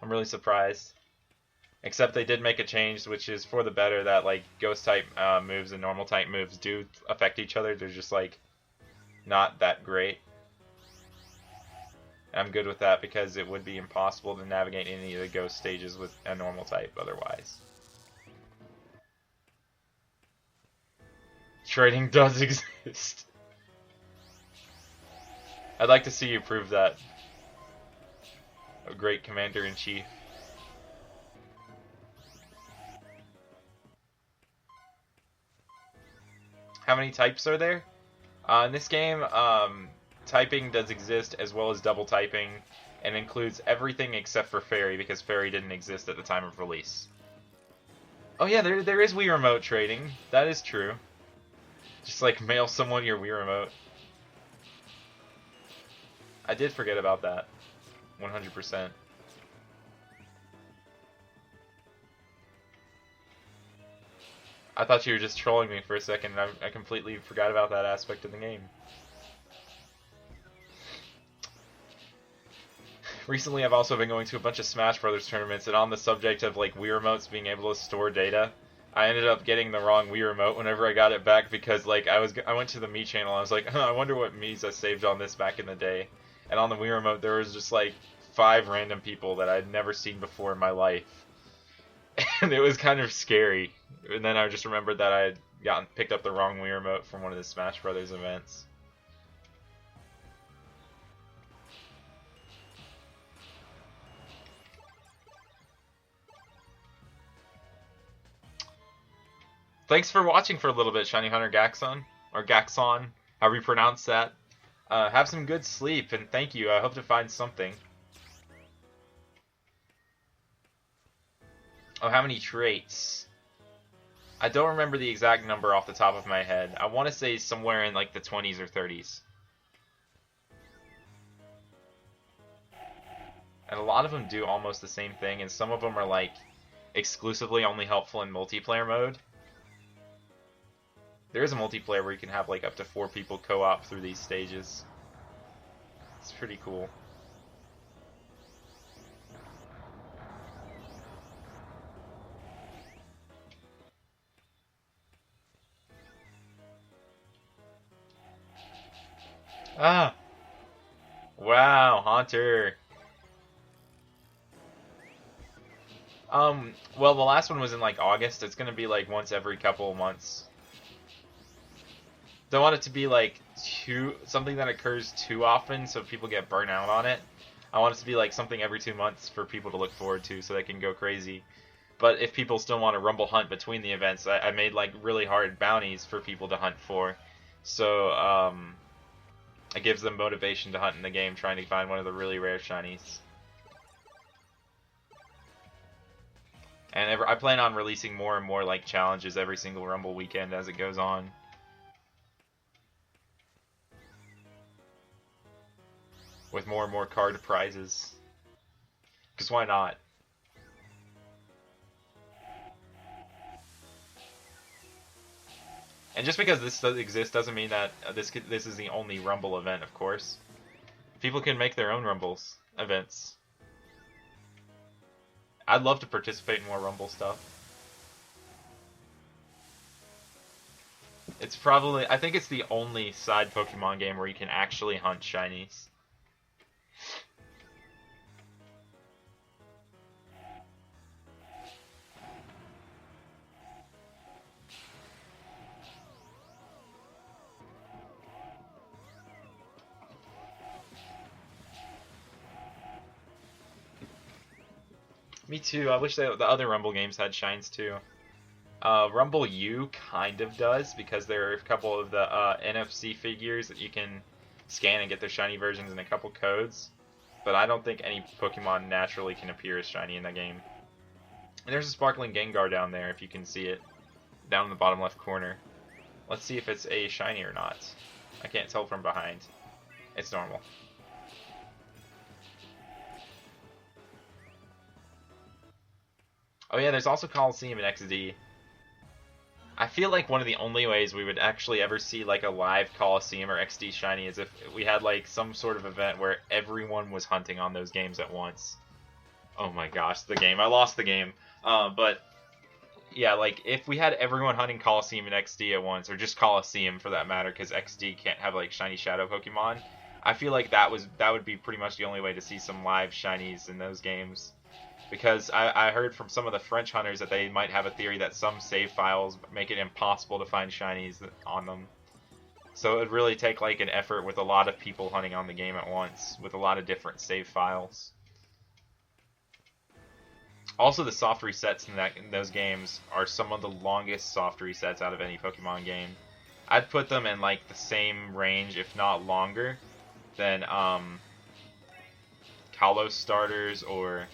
Speaker 1: I'm really surprised. Except they did make a change, which is for the better, that like ghost type moves and normal type moves do affect each other. They're just like not that great. I'm good with that because it would be impossible to navigate any of the ghost stages with a normal type otherwise. Trading does exist. I'd like to see you prove that. A great commander-in-chief. How many types are there? In this game, typing does exist as well as double typing, and includes everything except for Fairy, because Fairy didn't exist at the time of release. Oh yeah, there is Wii Remote trading. That is true. Just like mail someone your Wii Remote. I did forget about that. 100%. I thought you were just trolling me for a second, and I completely forgot about that aspect of the game. Recently, I've also been going to a bunch of Smash Brothers tournaments, and on the subject of like Wii Remotes being able to store data, I ended up getting the wrong Wii Remote whenever I got it back because like I went to the Mii channel, and I was like, I wonder what Mii's I saved on this back in the day, and on the Wii Remote there was just like 5 random people that I'd never seen before in my life, and it was kind of scary. And then I just remembered that I had picked up the wrong Wii Remote from one of the Smash Brothers events. Thanks for watching for a little bit, Shiny Hunter Gaxon, or Gaxon, however you pronounce that. Have some good sleep, and thank you. I hope to find something. Oh, how many traits? I don't remember the exact number off the top of my head. I want to say somewhere in like the 20s or 30s. And a lot of them do almost the same thing, and some of them are like exclusively only helpful in multiplayer mode. There is a multiplayer where you can have like up to 4 people co-op through these stages. It's pretty cool. Ah! Wow, Haunter! Well, the last one was in like August. It's gonna be like once every couple of months. Don't want it to be like something that occurs too often, so people get burnt out on it. I want it to be like something every 2 months for people to look forward to, so they can go crazy. But if people still want to rumble hunt between the events, I made like really hard bounties for people to hunt for. So it gives them motivation to hunt in the game, trying to find one of the really rare shinies. And I plan on releasing more and more like challenges every single Rumble weekend as it goes on. With more and more card prizes. Because why not? And just because this does exist doesn't mean that this is the only Rumble event, of course. People can make their own Rumbles events. I'd love to participate in more Rumble stuff. It's probably, I think it's the only side Pokemon game where you can actually hunt shinies. Me too. I wish the other Rumble games had shines too. Rumble U kind of does, because there are a couple of the NFC figures that you can scan and get their shiny versions and a couple codes. But I don't think any Pokemon naturally can appear as shiny in that game. And there's a sparkling Gengar down there, if you can see it. Down in the bottom left corner. Let's see if it's a shiny or not. I can't tell from behind. It's normal. Oh yeah, there's also Coliseum in XD. I feel like one of the only ways we would actually ever see like a live Coliseum or XD shiny is if we had like some sort of event where everyone was hunting on those games at once. Oh my gosh, the game. I lost the game. But yeah, like if we had everyone hunting Coliseum and XD at once, or just Coliseum for that matter, because XD can't have like shiny shadow Pokemon, I feel like that would be pretty much the only way to see some live shinies in those games. Because I heard from some of the French hunters that they might have a theory that some save files make it impossible to find shinies on them. So it would really take like an effort with a lot of people hunting on the game at once, with a lot of different save files. Also, the soft resets in those games are some of the longest soft resets out of any Pokemon game. I'd put them in like the same range, if not longer, than Kalos starters or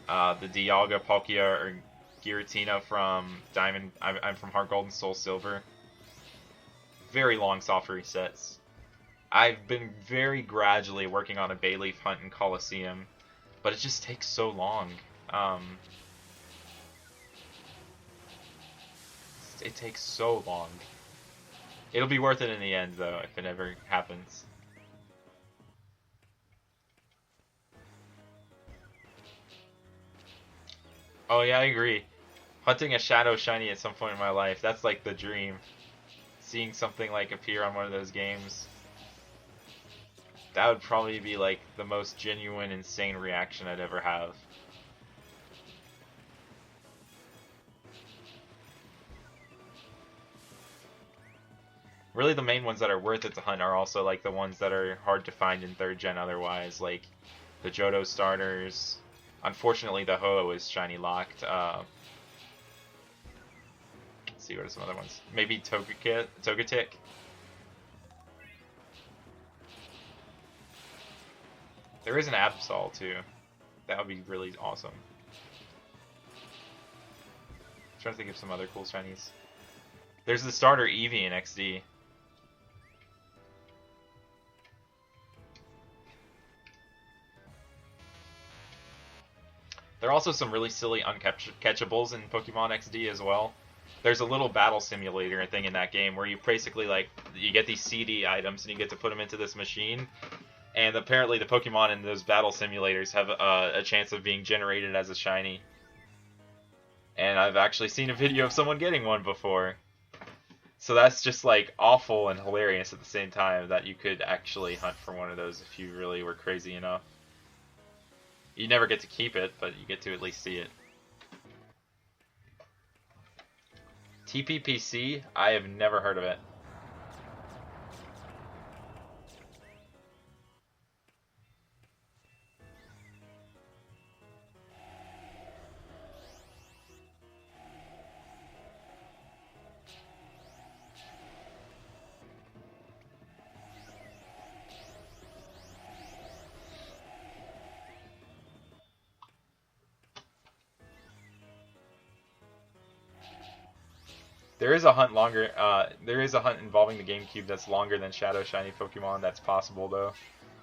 Speaker 1: the Dialga, Palkia, or Giratina from Diamond. I'm from Heart Gold and Soul Silver. Very long soft resets. I've been very gradually working on a Bayleaf hunt in Coliseum, but it just takes so long. It takes so long. It'll be worth it in the end, though, if it ever happens. Oh yeah, I agree. Hunting a Shadow Shiny at some point in my life, that's like the dream. Seeing something like appear on one of those games. That would probably be like the most genuine, insane reaction I'd ever have. Really, the main ones that are worth it to hunt are also like the ones that are hard to find in 3rd gen otherwise, like the Johto starters. Unfortunately, the Ho-Oh is shiny locked. Let's see, what are some other ones? Maybe Togetic. There is an Absol too. That would be really awesome. I'm trying to think of some other cool shinies. There's the starter Eevee in XD. There are also some really silly uncatchables in Pokemon XD as well. There's a little battle simulator thing in that game where you basically like you get these CD items and you get to put them into this machine, and apparently the Pokemon in those battle simulators have a chance of being generated as a shiny. And I've actually seen a video of someone getting one before. So that's just like awful and hilarious at the same time that you could actually hunt for one of those if you really were crazy enough. You never get to keep it, but you get to at least see it. TPPC? I have never heard of it. There is a hunt longer. There is a hunt involving the GameCube that's longer than Shadow Shiny Pokemon. That's possible though,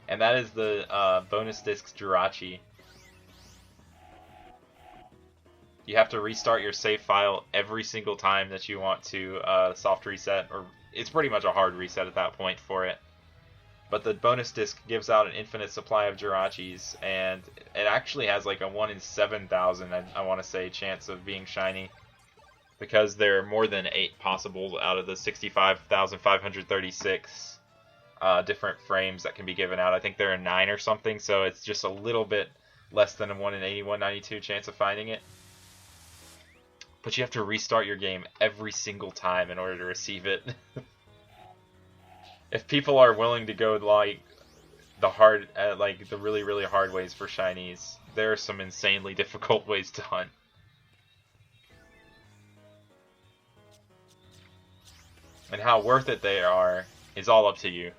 Speaker 1: and that is the bonus disc Jirachi. You have to restart your save file every single time that you want to soft reset, or it's pretty much a hard reset at that point for it. But the bonus disc gives out an infinite supply of Jirachis, and it actually has like a 1 in 7,000, I want to say, chance of being shiny. Because there are more than 8 possible out of the 65,536 different frames that can be given out. I think there are 9 or something, so it's just a little bit less than a 1 in 8192 chance of finding it. But you have to restart your game every single time in order to receive it. If people are willing to go like the hard, like the really, really hard ways for shinies, there are some insanely difficult ways to hunt. And how worth it they are is all up to you.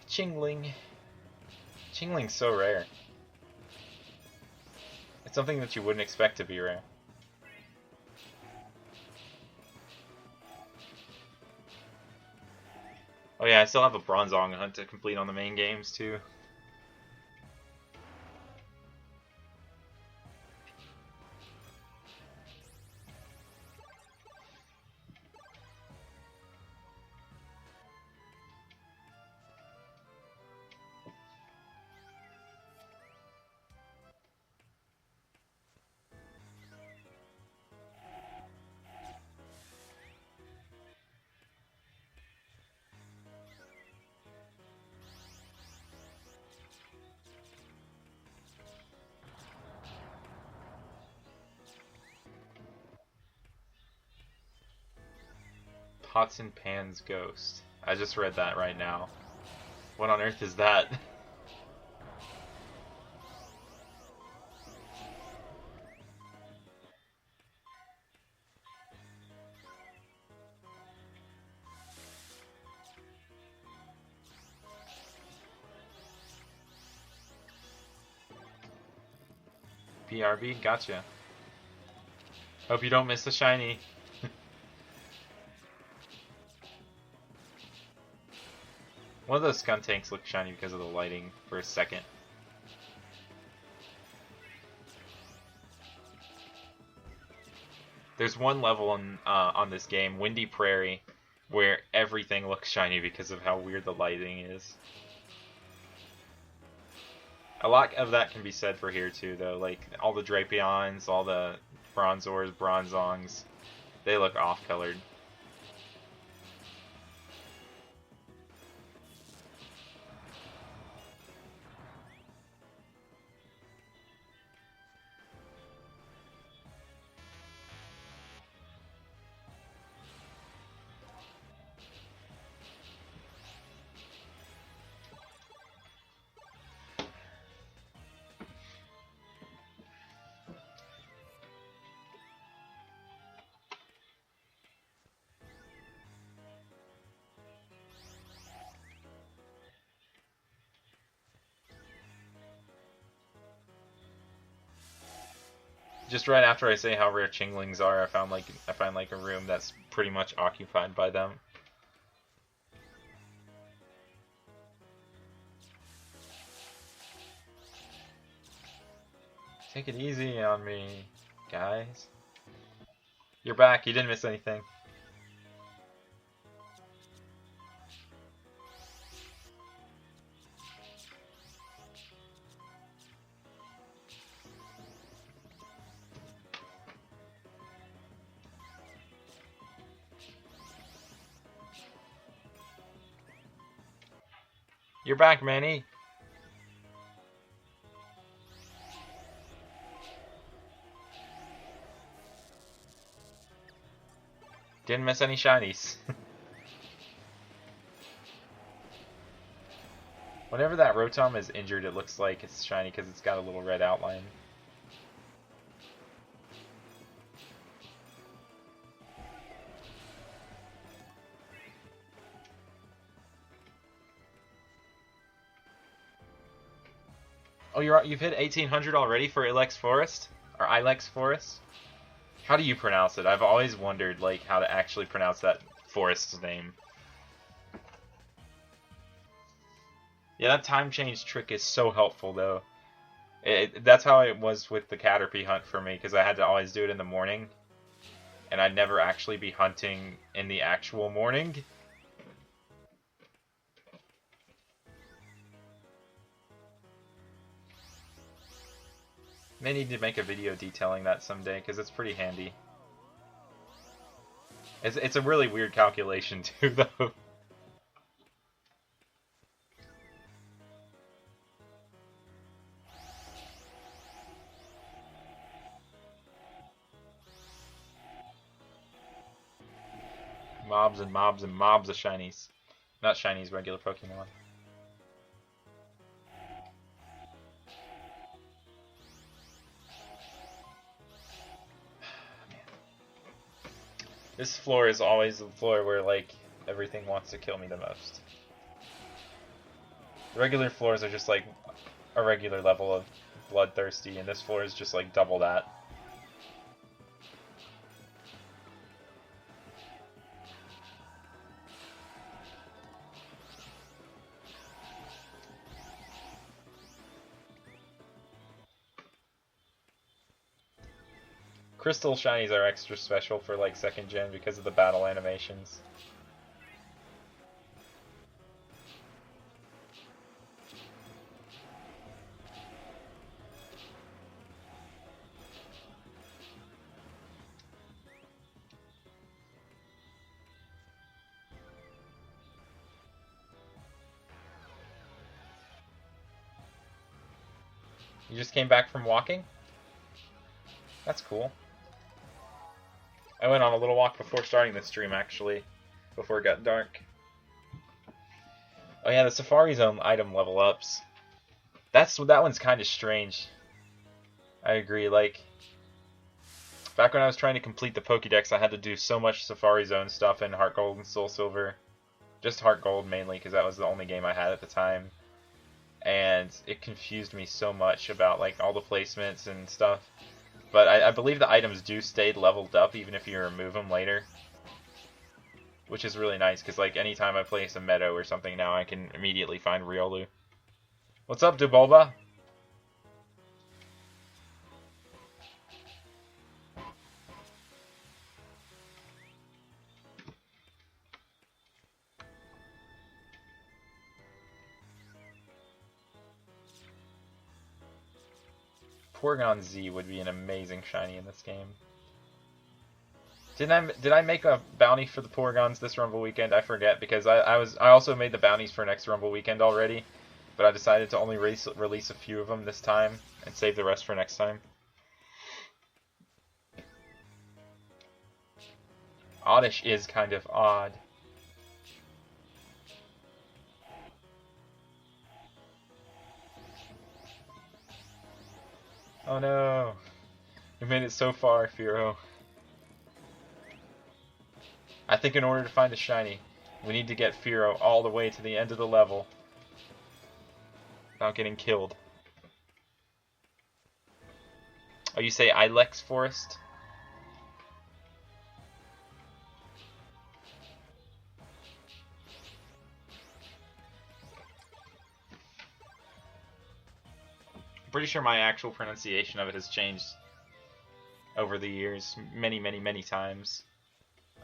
Speaker 1: Chingling. Chingling's so rare. It's something that you wouldn't expect to be rare. Oh yeah, I still have a Bronzong hunt to complete on the main games too. Pots and Pans Ghost. I just read that right now. What on earth is that? BRB? Gotcha. Hope you don't miss the shiny. One of those Skuntanks looked shiny because of the lighting for a second. There's one level on this game, Windy Prairie, where everything looks shiny because of how weird the lighting is. A lot of that can be said for here too, though. Like all the Drapions, all the Bronzors, Bronzongs, they look off-colored. Just right after I say how rare Chinglings are, I find like a room that's pretty much occupied by them. Take it easy on me, guys. You're back. You didn't miss anything. You're back, Manny. Didn't miss any shinies. Whenever that Rotom is injured, it looks like it's shiny because it's got a little red outline. Oh, you've hit 1800 already for Ilex Forest? Or Ilex Forest? How do you pronounce it? I've always wondered like how to actually pronounce that forest's name. Yeah, that time change trick is so helpful though. That's how it was with the Caterpie hunt for me, because I had to always do it in the morning. And I'd never actually be hunting in the actual morning. May need to make a video detailing that someday, because it's pretty handy. It's a really weird calculation too, though. Mobs and mobs and mobs of shinies. Not shinies, regular Pokemon. This floor is always the floor where, like, everything wants to kill me the most. The regular floors are just, like, a regular level of bloodthirsty, and this floor is just, like, double that. Crystal shinies are extra special for, like, 2nd gen because of the battle animations. You just came back from walking? That's cool. I went on a little walk before starting this stream, actually, before it got dark. Oh yeah, the Safari Zone item level ups. That one's kind of strange. I agree. Like, back when I was trying to complete the Pokédex, I had to do so much Safari Zone stuff in Heart Gold and Soul Silver. Just Heart Gold mainly, because that was the only game I had at the time. And it confused me so much about, like, all the placements and stuff. But I believe the items do stay leveled up even if you remove them later. Which is really nice, because like anytime I place a Meadow or something now, I can immediately find Riolu. What's up, Dubulba? Porygon Z would be an amazing shiny in this game. Did I make a bounty for the Porygons this Rumble weekend? I forget, because I also made the bounties for next Rumble weekend already, but I decided to only release a few of them this time and save the rest for next time. Oddish is kind of odd. Oh no! We made it so far, Firo. I think in order to find a shiny, we need to get Firo all the way to the end of the level without getting killed. Oh, you say Ilex Forest? pretty sure my actual pronunciation of it has changed over the years many, many, many times.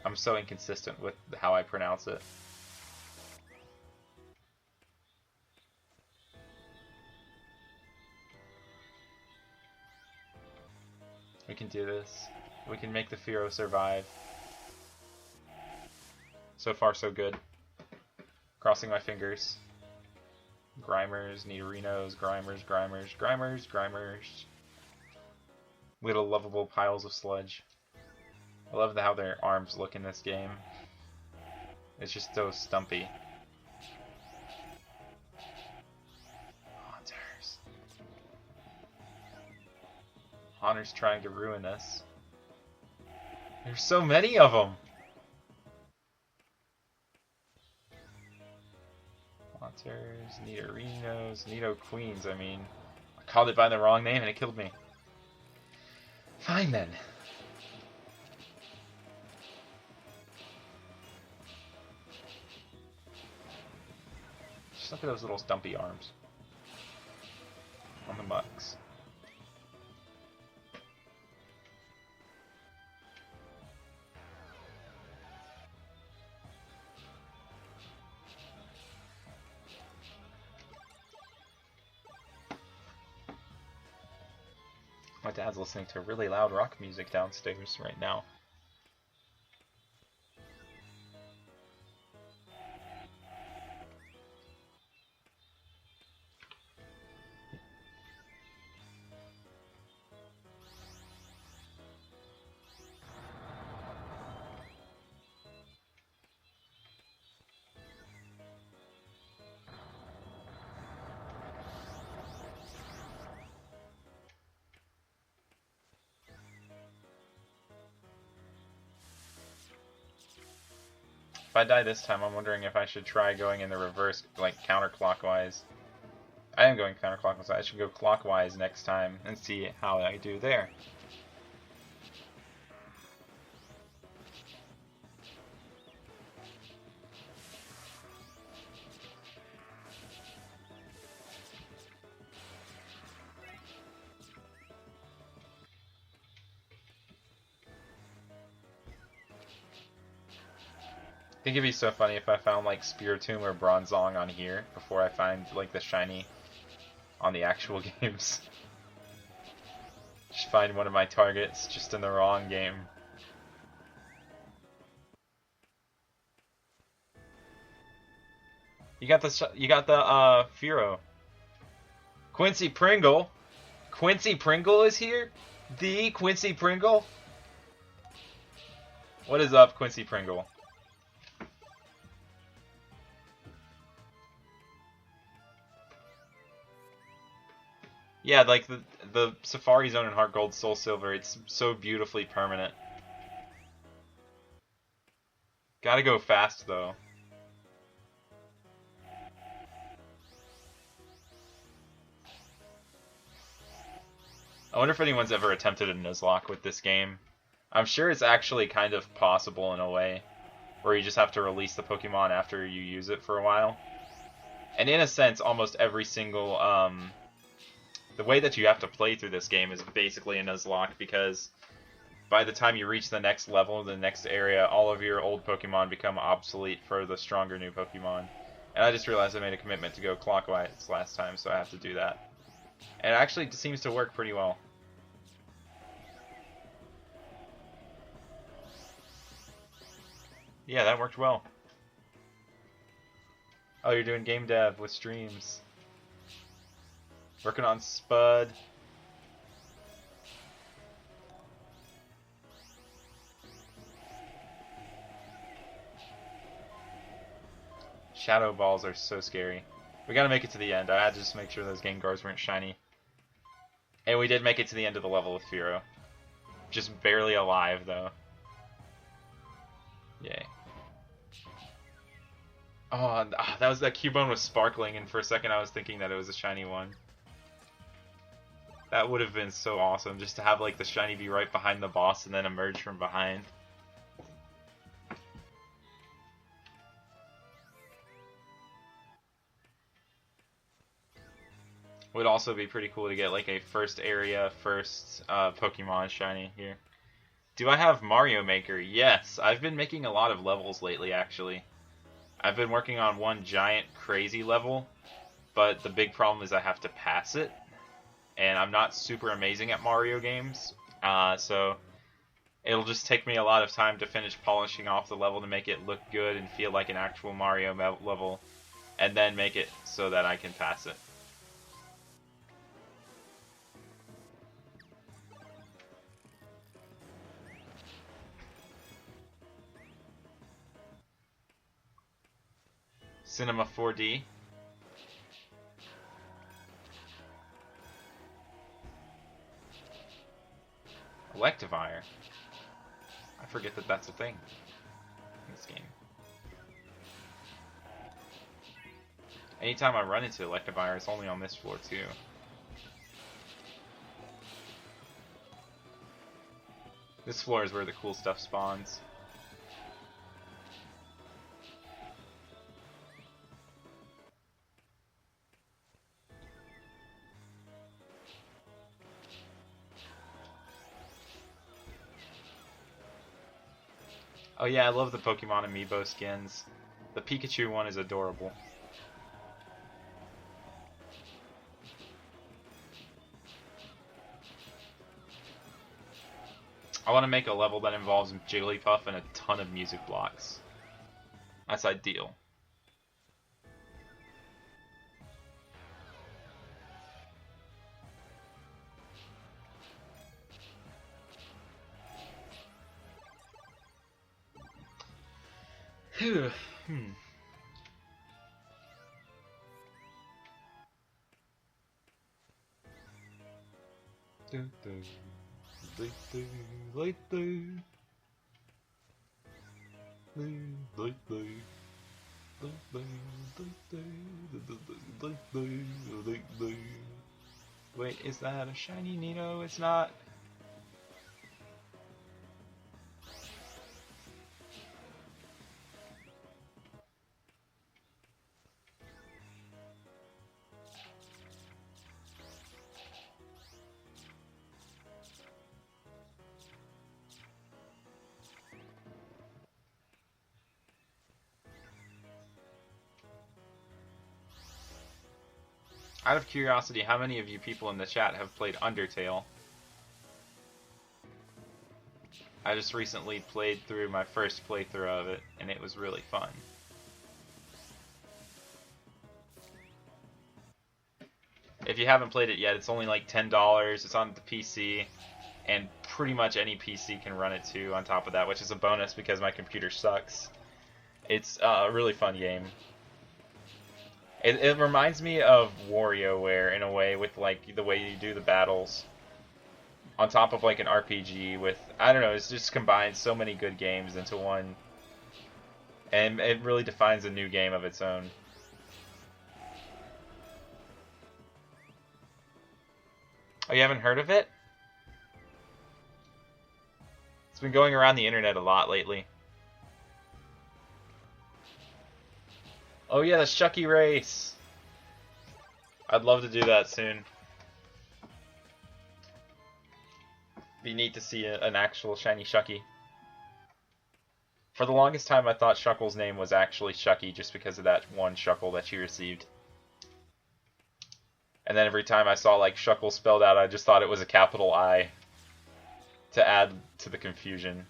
Speaker 1: I'm so inconsistent with how I pronounce it. We can do this. We can make the Firo survive. So far, so good. Crossing my fingers. Grimers, Nidorinos, Grimers, Grimers, Grimers, Grimers. Little lovable piles of sludge. I love how their arms look in this game. It's just so stumpy. Haunters. Haunters trying to ruin us. There's so many of them! Haunters, Nidorinos, Nido Queens, I mean. I called it by the wrong name and it killed me. Fine then. Just look at those little stumpy arms. On the mucks. My dad's listening to really loud rock music downstairs right now. If I die this time, I'm wondering if I should try going in the reverse, like counterclockwise. I am going counterclockwise. I should go clockwise next time and see how I do there. I think it'd be so funny if I found like Spiritomb or Bronzong on here before I find like the shiny on the actual games. Just find one of my targets just in the wrong game. You got the Firo. Quincy Pringle. Quincy Pringle is here? The Quincy Pringle? What is up, Quincy Pringle? Yeah, like the Safari Zone in Heart Gold Soul Silver, it's so beautifully permanent. Gotta go fast though. I wonder if anyone's ever attempted a Nuzlocke with this game. I'm sure it's actually kind of possible in a way, where you just have to release the Pokemon after you use it for a while. And in a sense, almost every single the way that you have to play through this game is basically a Nuzlocke, because by the time you reach the next level, the next area, all of your old Pokemon become obsolete for the stronger new Pokemon. And I just realized I made a commitment to go clockwise last time, so I have to do that. And it actually seems to work pretty well. Yeah, that worked well. Oh, you're doing game dev with streams. Working on Spud. Shadow balls are so scary. We gotta make it to the end. I had to just make sure those Gengars weren't shiny. And we did make it to the end of the level with Firo. Just barely alive, though. Yay. Oh, that Cubone was sparkling, and for a second I was thinking that it was a shiny one. That would have been so awesome, just to have like the shiny be right behind the boss and then emerge from behind. Would also be pretty cool to get like a first area, first Pokemon shiny here. Do I have Mario Maker? Yes, I've been making a lot of levels lately actually. I've been working on one giant crazy level, but the big problem is I have to pass it. And I'm not super amazing at Mario games, so it'll just take me a lot of time to finish polishing off the level to make it look good and feel like an actual Mario level, and then make it so that I can pass it. Cinema 4D. Electivire. I forget that that's a thing in this game. Anytime I run into Electivire, it's only on this floor too. This floor is where the cool stuff spawns. Oh yeah, I love the Pokemon Amiibo skins. The Pikachu one is adorable. I want to make a level that involves Jigglypuff and a ton of music blocks. That's ideal. Wait, is that a shiny Nino? It's not. Out of curiosity, how many of you people in the chat have played Undertale? I just recently played through my first playthrough of it, and it was really fun. If you haven't played it yet, it's only like $10. It's on the PC, and pretty much any PC can run it too on top of that, which is a bonus because my computer sucks. It's a really fun game. It reminds me of WarioWare in a way, with like the way you do the battles on top of like an RPG with, I don't know, it's just combines so many good games into one, and it really defines a new game of its own. Oh, you haven't heard of it? It's been going around the internet a lot lately. Oh yeah, the Shucky race! I'd love to do that soon. Be neat to see an actual shiny Shucky. For the longest time I thought Shuckle's name was actually Shucky just because of that one Shuckle that she received. And then every time I saw like Shuckle spelled out, I just thought it was a capital I, to add to the confusion.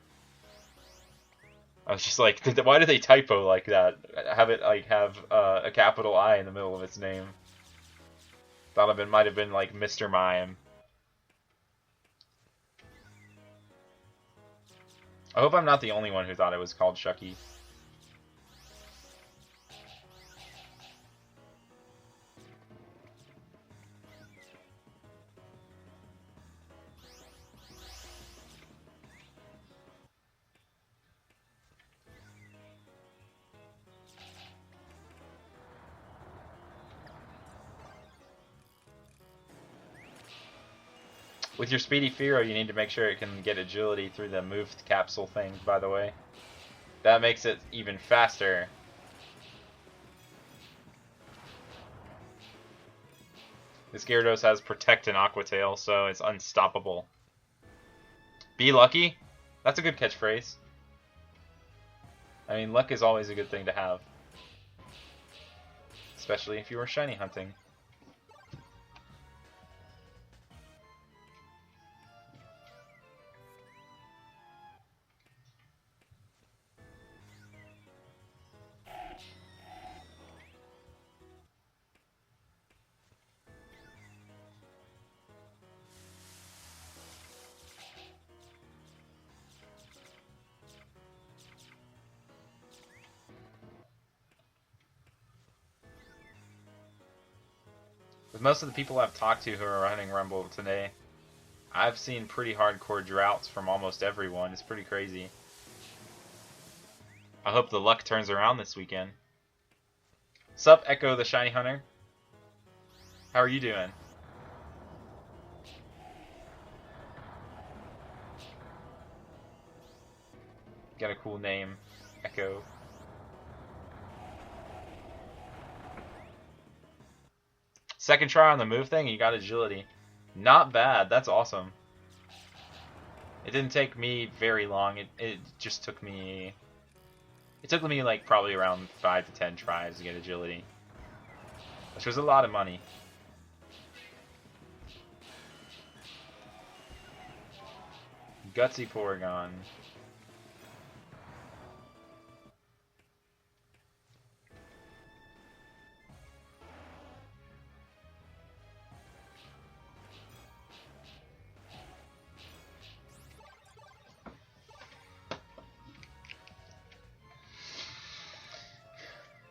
Speaker 1: I was just like, why do they typo like that? Have it like have a capital I in the middle of its name. Thought it might have been like Mr. Mime. I hope I'm not the only one who thought it was called Shucky. With your Speedy Fearow, you need to make sure it can get agility through the moved capsule thing, by the way. That makes it even faster. This Gyarados has Protect and Aqua Tail, so it's unstoppable. Be lucky? That's a good catchphrase. I mean, luck is always a good thing to have. Especially if you were shiny hunting. With most of the people I've talked to who are running Rumble today, I've seen pretty hardcore droughts from almost everyone. It's pretty crazy. I hope the luck turns around this weekend. Sup, Echo the Shiny Hunter? How are you doing? Got a cool name, Echo. Second try on the move thing, you got agility. Not bad, that's awesome. It didn't take me very long, it just took me... It took me like probably around 5 to 10 tries to get agility. Which was a lot of money. Gutsy Porygon.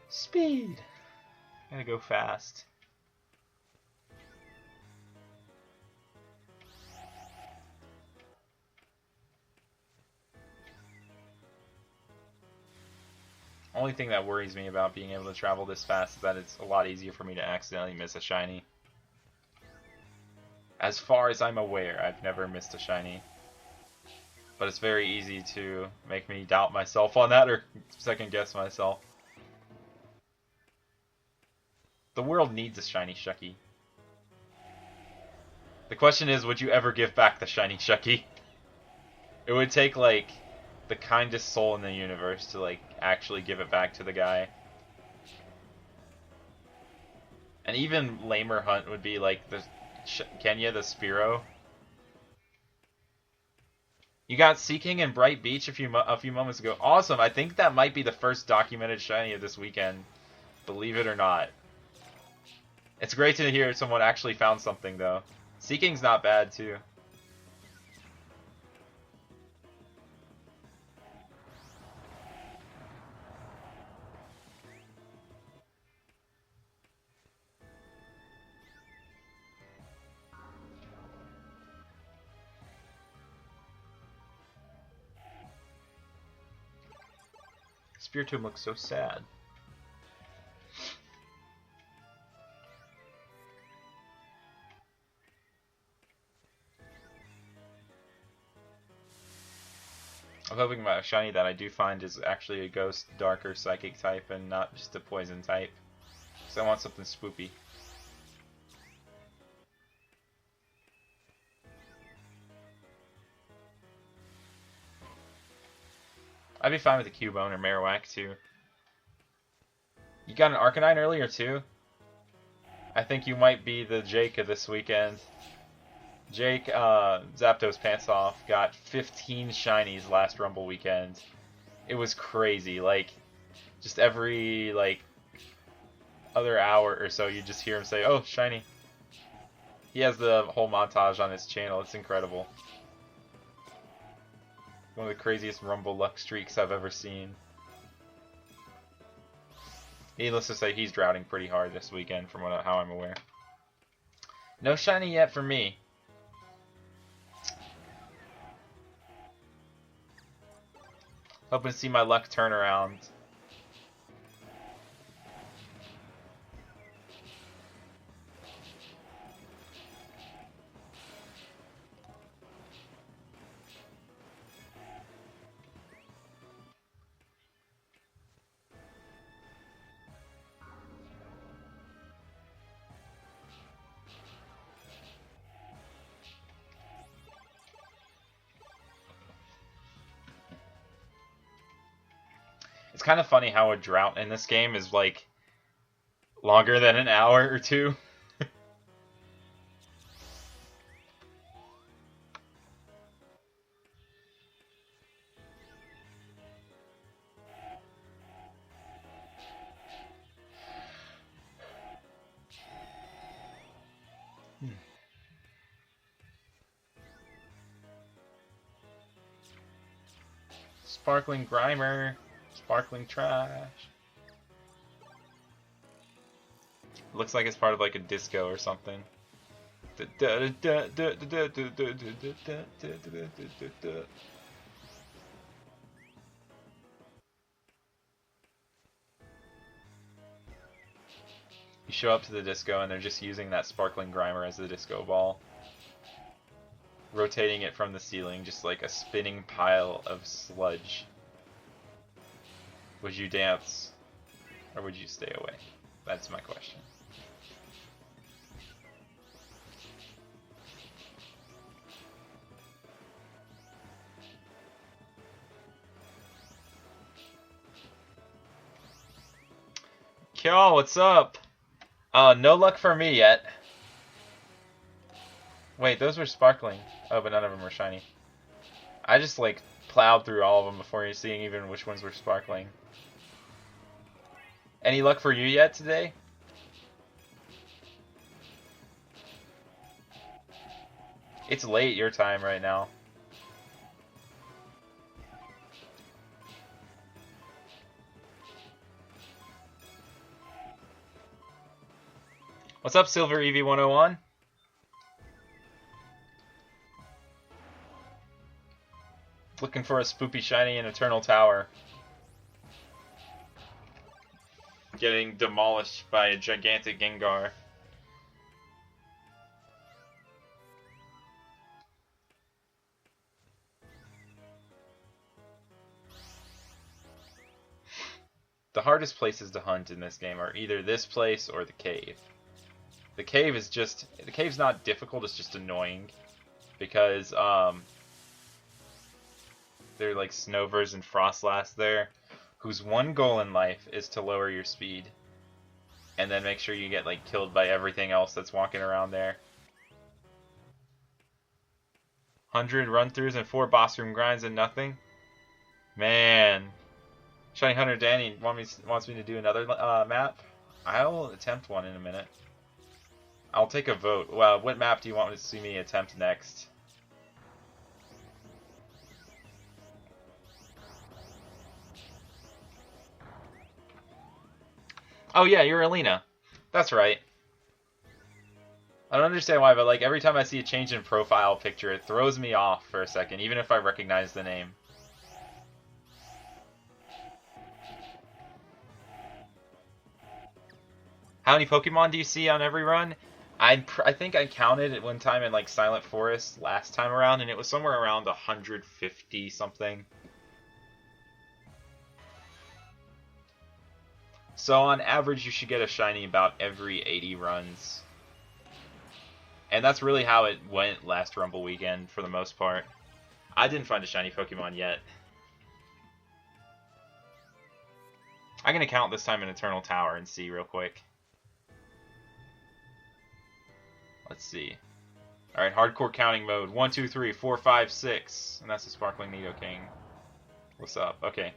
Speaker 1: Speed! Gotta go fast. Only thing that worries me about being able to travel this fast is that it's a lot easier for me to accidentally miss a shiny. As far as I'm aware, I've never missed a shiny. But it's very easy to make me doubt myself on that or second guess myself. The world needs a shiny Shucky. The question is, would you ever give back the shiny Shucky? It would take, like, the kindest soul in the universe to, like, actually give it back to the guy. And even lamer hunt would be, like, the Kenya the Spearow. You got Seeking and Bright Beach a few moments ago. Awesome! I think that might be the first documented shiny of this weekend. Believe it or not. It's great to hear someone actually found something, though. Seeking's not bad, too. Spiritomb looks so sad. I'm hoping my shiny that I do find is actually a ghost, dark, or psychic type and not just a poison type. So I want something spoopy. I'd be fine with a Cubone or Marowak too. You got an Arcanine earlier too? I think you might be the Jake of this weekend. Jake, Zapdos Pants Off, got 15 shinies last Rumble weekend. It was crazy. Like, just every, like, other hour or so, you just hear him say, "Oh, shiny." He has the whole montage on his channel. It's incredible. One of the craziest Rumble luck streaks I've ever seen. Needless to say, he's droughting pretty hard this weekend from how I'm aware. No shiny yet for me. Hoping to see my luck turn around. It's kind of funny how a drought in this game is like longer than an hour or two. Sparkling Grimer. Sparkling Trash. Looks like it's part of like a disco or something. You show up to the disco and they're just using that Sparkling Grimer as the disco ball. Rotating it from the ceiling, just like a spinning pile of sludge. Would you dance, or would you stay away? That's my question. Kyo, what's up? No luck for me yet. Wait, those were sparkling. Oh, but none of them were shiny. I just like plowed through all of them before seeing even which ones were sparkling. Any luck for you yet today? It's late your time right now. What's up, Silver EV101? Looking for a spoopy shiny in Eternal Tower. Getting demolished by a gigantic Gengar. The hardest places to hunt in this game are either this place or the cave. The cave's not difficult, it's just annoying. Because, they're like Snovers and Frostlass there, whose one goal in life is to lower your speed. And then make sure you get like killed by everything else that's walking around there. 100 run-throughs and 4 boss room grinds and nothing? Man. Shiny Hunter Danny wants me to do another map? I'll attempt one in a minute. I'll take a vote. Well, what map do you want to see me attempt next? Oh yeah, you're Alina. That's right. I don't understand why, but like every time I see a change in profile picture, it throws me off for a second, even if I recognize the name. How many Pokemon do you see on every run? I think I counted it one time in like Silent Forest last time around, and it was somewhere around 150 something. So on average, you should get a shiny about every 80 runs. And that's really how it went last Rumble weekend, for the most part. I didn't find a shiny Pokemon yet. I'm going to count this time in Eternal Tower and see real quick. Let's see. Alright, hardcore counting mode. 1, 2, 3, 4, 5, 6. And that's the Sparkling Nidoking. What's up? Okay.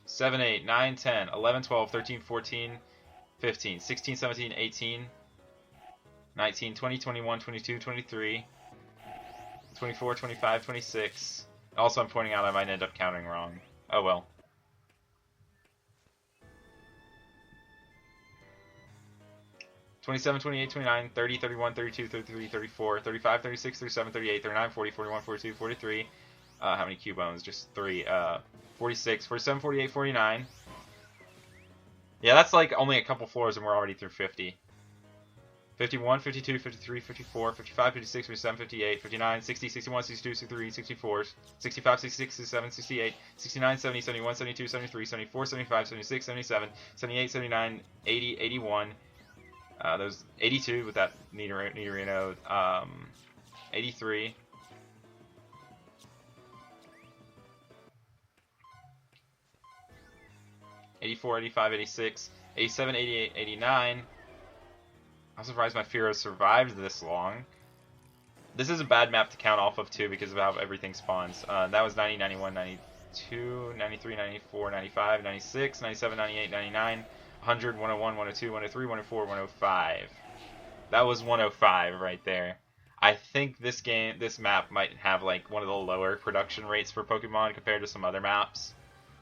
Speaker 1: 7, 8, 9, 10, 11, 12, 13, 14, 15, 16, 17, 18, 19, 20, 21, 22, 23, 24, 25, 26. Also, I'm pointing out I might end up counting wrong. Oh well. (27, 28, 29, 30, 31, 32, 33, 34, 35, 36, 37, 38, 39, 40, 41, 42, 43. How many Cubones? Just 3. 46, 47, 48, 49. Yeah, that's like only a couple floors and we're already through 50. 51, 52, 53, 54, 55, 56, 57, 58, 59, 60, 61, 62, 63, 64, 65, 66, 67, 68, 69, 70, 71, 72, 73, 74, 75, 76, 77, 78, 79, 80, 81. There's 82 with that Nidorino. 83. 84, 85, 86, 87, 88, 89. I'm surprised my Firo survived this long. This is a bad map to count off of too because of how everything spawns. That was 90, 91, 92, 93, 94, 95, 96, 97, 98, 99, 100, 101, 102, 103, 104, 105. That was 105 right there. I think this map might have like one of the lower production rates for Pokemon compared to some other maps.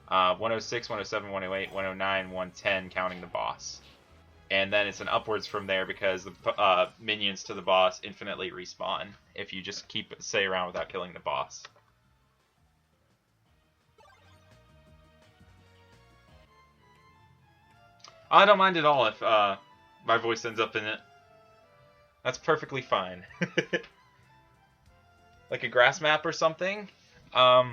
Speaker 1: 106, 107, 108, 109, 110 counting the boss. And then it's an upwards from there because the minions to the boss infinitely respawn if you just stay around without killing the boss. I don't mind at all if my voice ends up in it. That's perfectly fine. Like a grass map or something. That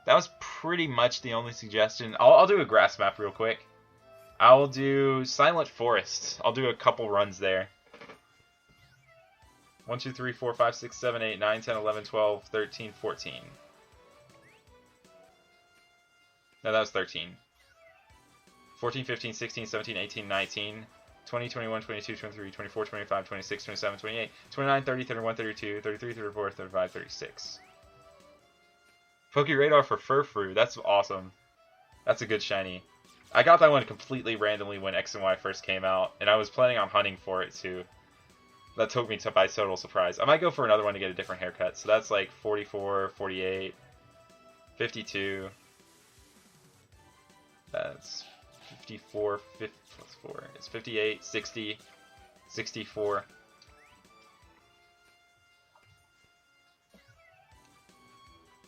Speaker 1: was pretty much the only suggestion. I'll do a grass map real quick. I'll do Silent Forest. I'll do a couple runs there. 1, 2, 3, 4, 5, 6, 7, 8, 9, 10, 11, 12, 13, 14. No, that was 13. 14, 15, 16, 17, 18, 19, 20, 21, 22, 23, 24, 25, 26, 27, 28, 29, 30, 31, 32, 33, 34, 35, 36. Pokeradar for Furfrou. That's awesome. That's a good shiny. I got that one completely randomly when X and Y first came out, and I was planning on hunting for it too. That took me by total surprise. I might go for another one to get a different haircut. So that's like 44, 48, 52. That's 54, 50 plus 4. It's 58, 60, 64.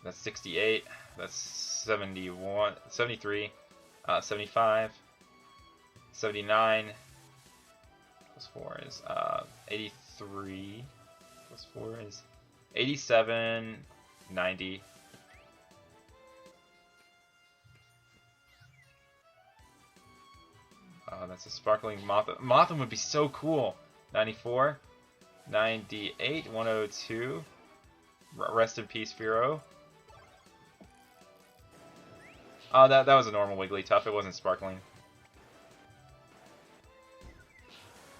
Speaker 1: That's 68. That's 71, 73. 75, 79, plus 4 is 83, plus 4 is 87, 90. That's a sparkling Mothim. Mothim would be so cool. 94, 98, 102. Rest in peace, Firo. Oh, that was a normal Wigglytuff. It wasn't sparkling.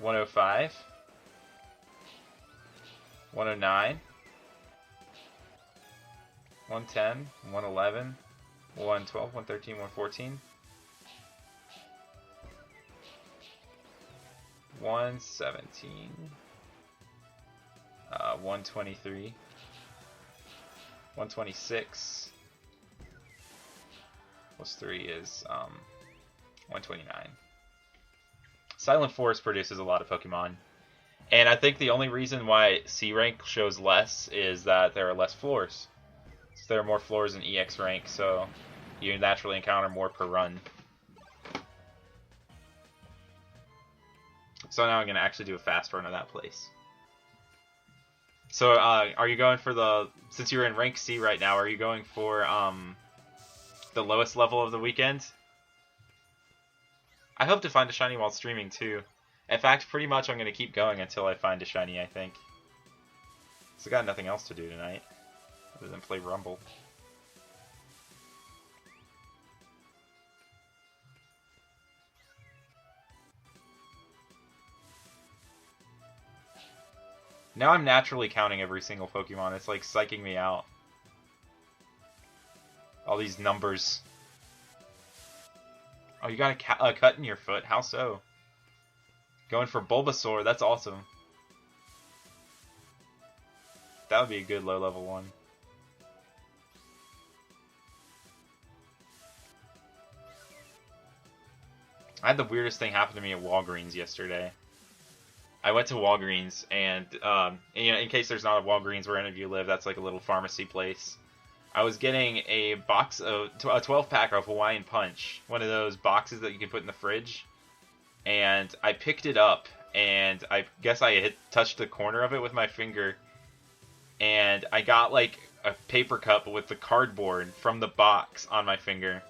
Speaker 1: 105. 109. 110. 111. 112. 113. 114. 117. 123. 126. Plus 3 is 129. Silent Forest produces a lot of Pokemon. And I think the only reason why C rank shows less is that there are less floors. So there are more floors in EX rank, so you naturally encounter more per run. So now I'm going to actually do a fast run of that place. So are you going for the... Since you're in rank C right now, are you going for... the lowest level of the weekend? I hope to find a shiny while streaming too. In fact, pretty much I'm going to keep going until I find a shiny, I think. So I got nothing else to do tonight other than play Rumble. Now I'm naturally counting every single Pokemon. It's like psyching me out. All these numbers. Oh, you got a cut in your foot? How so? Going for Bulbasaur, that's awesome. That would be a good low-level one. I had the weirdest thing happen to me at Walgreens yesterday. I went to Walgreens, and you know, in case there's not a Walgreens where any of you live, that's like a little pharmacy place. I was getting a box of a 12-pack of Hawaiian Punch, one of those boxes that you can put in the fridge. And I picked it up, and I guess I had touched the corner of it with my finger, and I got like a paper cup with the cardboard from the box on my finger.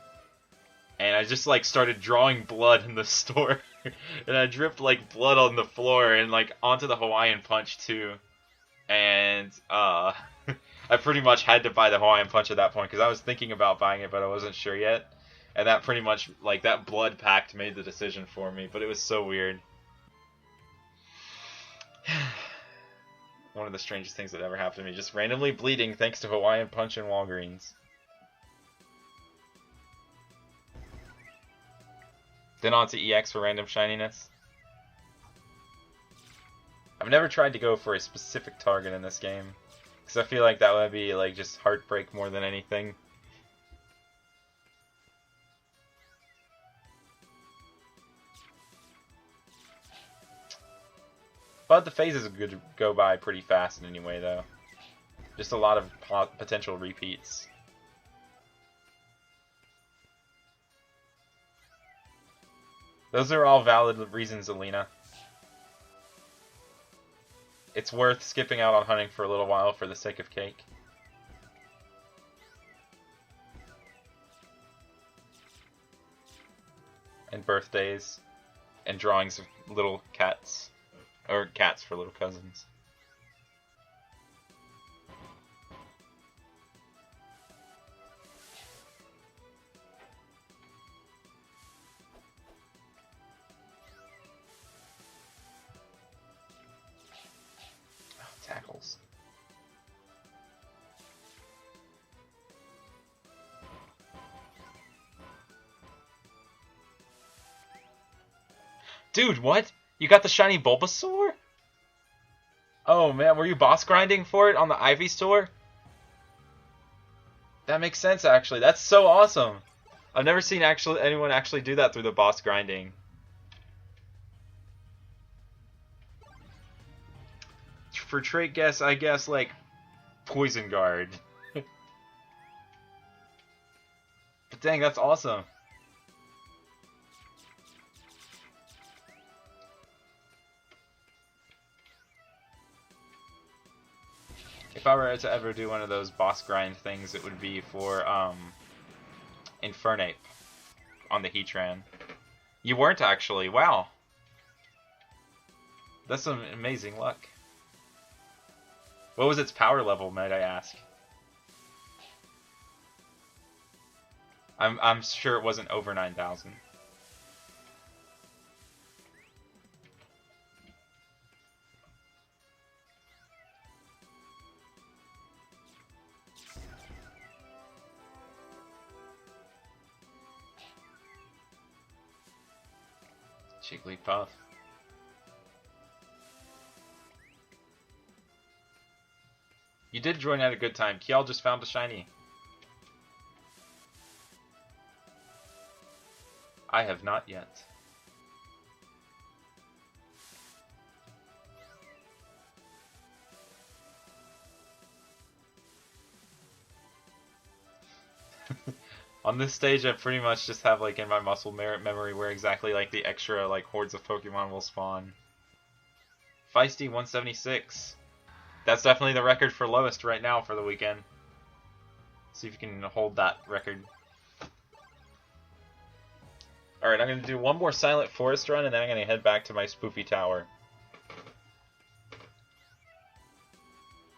Speaker 1: And I just like started drawing blood in the store, and I dripped like blood on the floor and like onto the Hawaiian Punch too. And I pretty much had to buy the Hawaiian Punch at that point because I was thinking about buying it, but I wasn't sure yet. And that pretty much, like, that blood pact made the decision for me, but it was so weird. One of the strangest things that ever happened to me, just randomly bleeding thanks to Hawaiian Punch and Walgreens. Then on to EX for random shininess. I've never tried to go for a specific target in this game, because I feel like that would be like just heartbreak more than anything. But the phases could go by pretty fast in any way, though. Just a lot of potential repeats. Those are all valid reasons, Alina. It's worth skipping out on hunting for a little while for the sake of cake. And birthdays. And drawings of little cats. Or cats for little cousins. Oh, tackles. Dude, what? You got the shiny Bulbasaur? Oh man, were you boss grinding for it on the Ivysaur? That makes sense, actually. That's so awesome. I've never seen anyone actually do that through the boss grinding. For trait guess, I guess like Poison Guard. But dang, that's awesome. If I were to ever do one of those boss grind things, it would be for Infernape on the Heatran. You weren't actually. Wow. That's some amazing luck. What was its power level, might I ask? I'm sure it wasn't over 9,000. Jigglypuff. You did join at a good time. Kiel just found a shiny. I have not yet. On this stage, I pretty much just have like in my muscle memory where exactly like the extra like hordes of Pokemon will spawn. Feisty 176. That's definitely the record for lowest right now for the weekend. See if you can hold that record. Alright, I'm going to do one more Silent Forest run and then I'm going to head back to my spoopy tower.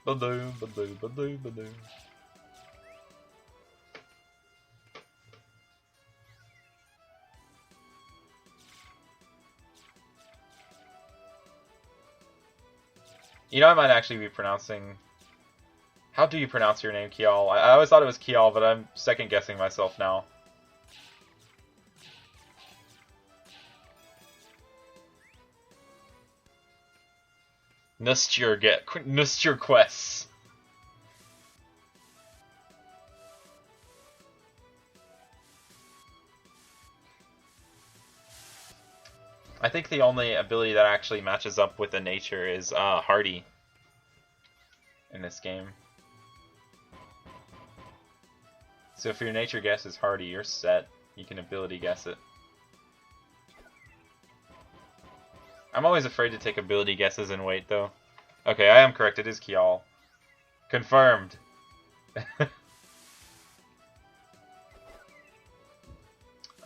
Speaker 1: Ba-doo, ba-doo, ba-doo, ba-doo. You know, I might actually be pronouncing... How do you pronounce your name, Kial? I always thought it was Kial, but I'm second-guessing myself now. Nusturquess. I think the only ability that actually matches up with the nature is Hardy in this game. So if your nature guess is Hardy, you're set. You can ability guess it. I'm always afraid to take ability guesses and wait, though. Okay, I am correct. It is Kial. Confirmed. I'm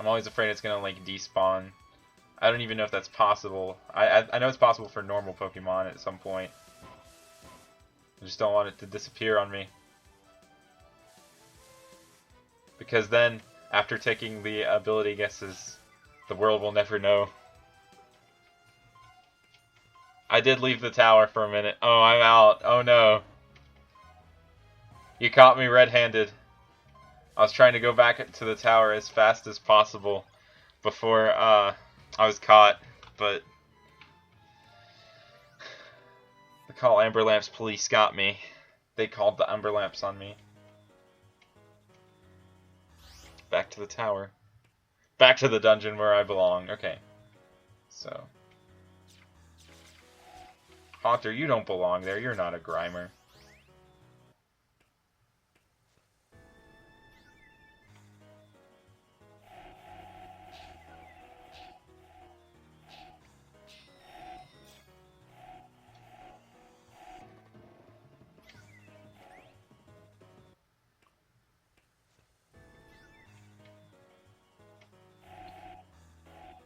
Speaker 1: always afraid it's gonna like despawn. I don't even know if that's possible. I know it's possible for normal Pokemon at some point. I just don't want it to disappear on me. Because then After taking the ability guesses, the world will never know. I did leave the tower for a minute. Oh, I'm out. Oh no. You caught me red-handed. I was trying to go back to the tower as fast as possible before I was caught, but the Call Amber Lamps police got me. They called the Amber Lamps on me. Back to the tower. Back to the dungeon where I belong. Okay. So. Haunter, you don't belong there. You're not a Grimer.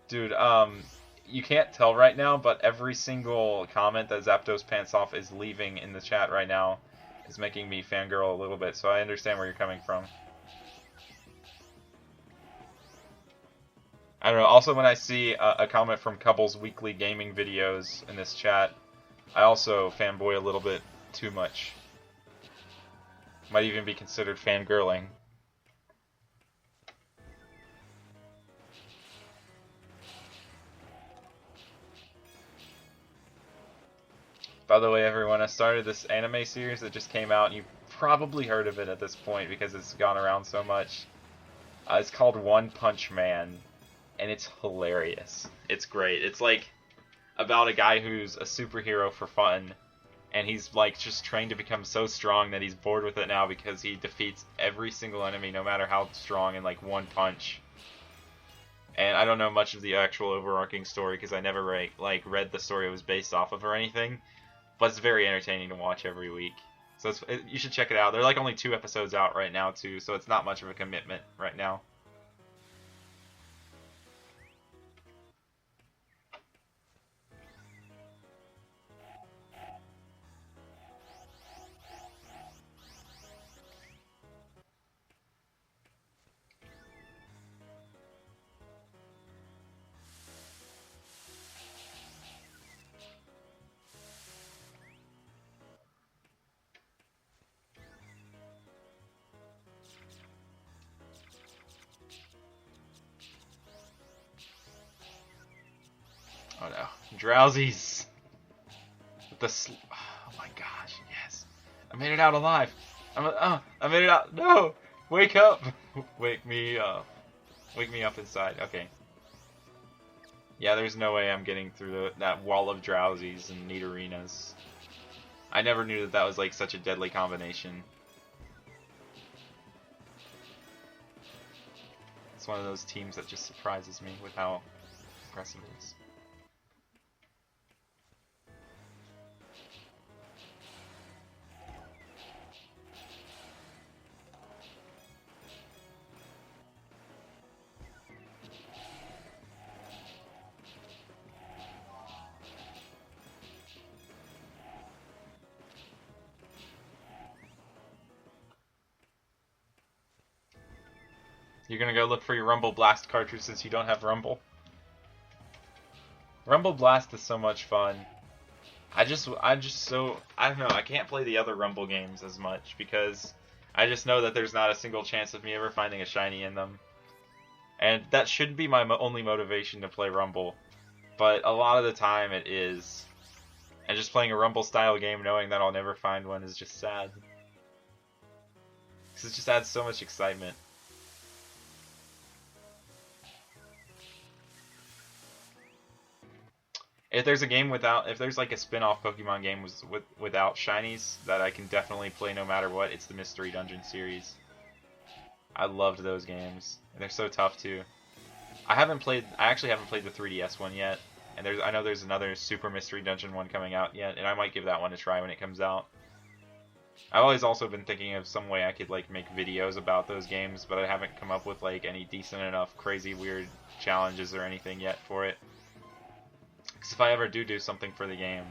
Speaker 1: Dude, you can't tell right now, but every single comment that Zapdos Pants Off is leaving in the chat right now is making me fangirl a little bit, so I understand where you're coming from. I don't know, also when I see a comment from Couple's weekly gaming videos in this chat, I also fanboy a little bit too much. Might even be considered fangirling. By the way, everyone, I started this anime series that just came out, and you've probably heard of it at this point because it's gone around so much. It's called One Punch Man, and it's hilarious. It's great. It's like about a guy who's a superhero for fun, and he's like just trained to become so strong that he's bored with it now because he defeats every single enemy, no matter how strong, in like one punch. And I don't know much of the actual overarching story because I never read the story it was based off of or anything. But it's very entertaining to watch every week. So you should check it out. There are like only 2 episodes out right now too, so it's not much of a commitment right now. Oh no. Drowsies! Oh my gosh, yes. I made it out alive! I made it out! No! Wake up! Wake me up. Wake me up inside. Okay. Yeah, there's no way I'm getting through that wall of Drowsies and Nidorinas. I never knew that was like such a deadly combination. It's one of those teams that just surprises me with how impressive it is. You're gonna go look for your Rumble Blast cartridge since you don't have Rumble. Rumble Blast is so much fun. I don't know, I can't play the other Rumble games as much because I just know that there's not a single chance of me ever finding a shiny in them. And that should be my only motivation to play Rumble. But a lot of the time it is. And just playing a Rumble style game knowing that I'll never find one is just sad. Because it just adds so much excitement. If there's a game if there's like a spin-off Pokemon game without shinies that I can definitely play no matter what, it's the Mystery Dungeon series. I loved those games. And they're so tough too. I actually haven't played the 3DS one yet, and I know there's another Super Mystery Dungeon one coming out yet, and I might give that one a try when it comes out. I've always also been thinking of some way I could like make videos about those games, but I haven't come up with like any decent enough crazy weird challenges or anything yet for it. Because if I ever do something for the game,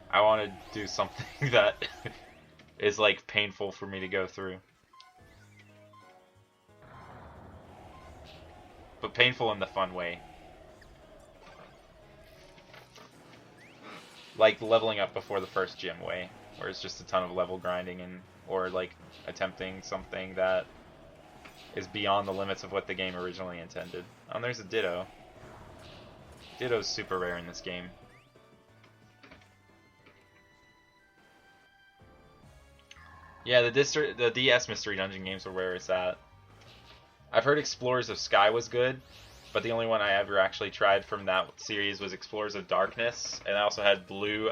Speaker 1: I want to do something that is like painful for me to go through. but painful in the fun way. Like leveling up before the first gym way, where it's just a ton of level grinding and or like attempting something that is beyond the limits of what the game originally intended. Oh, and there's a Ditto. Ditto's super rare in this game. Yeah, the DS Mystery Dungeon games are where it's at. I've heard Explorers of Sky was good, but the only one I ever actually tried from that series was Explorers of Darkness, and I also had Blue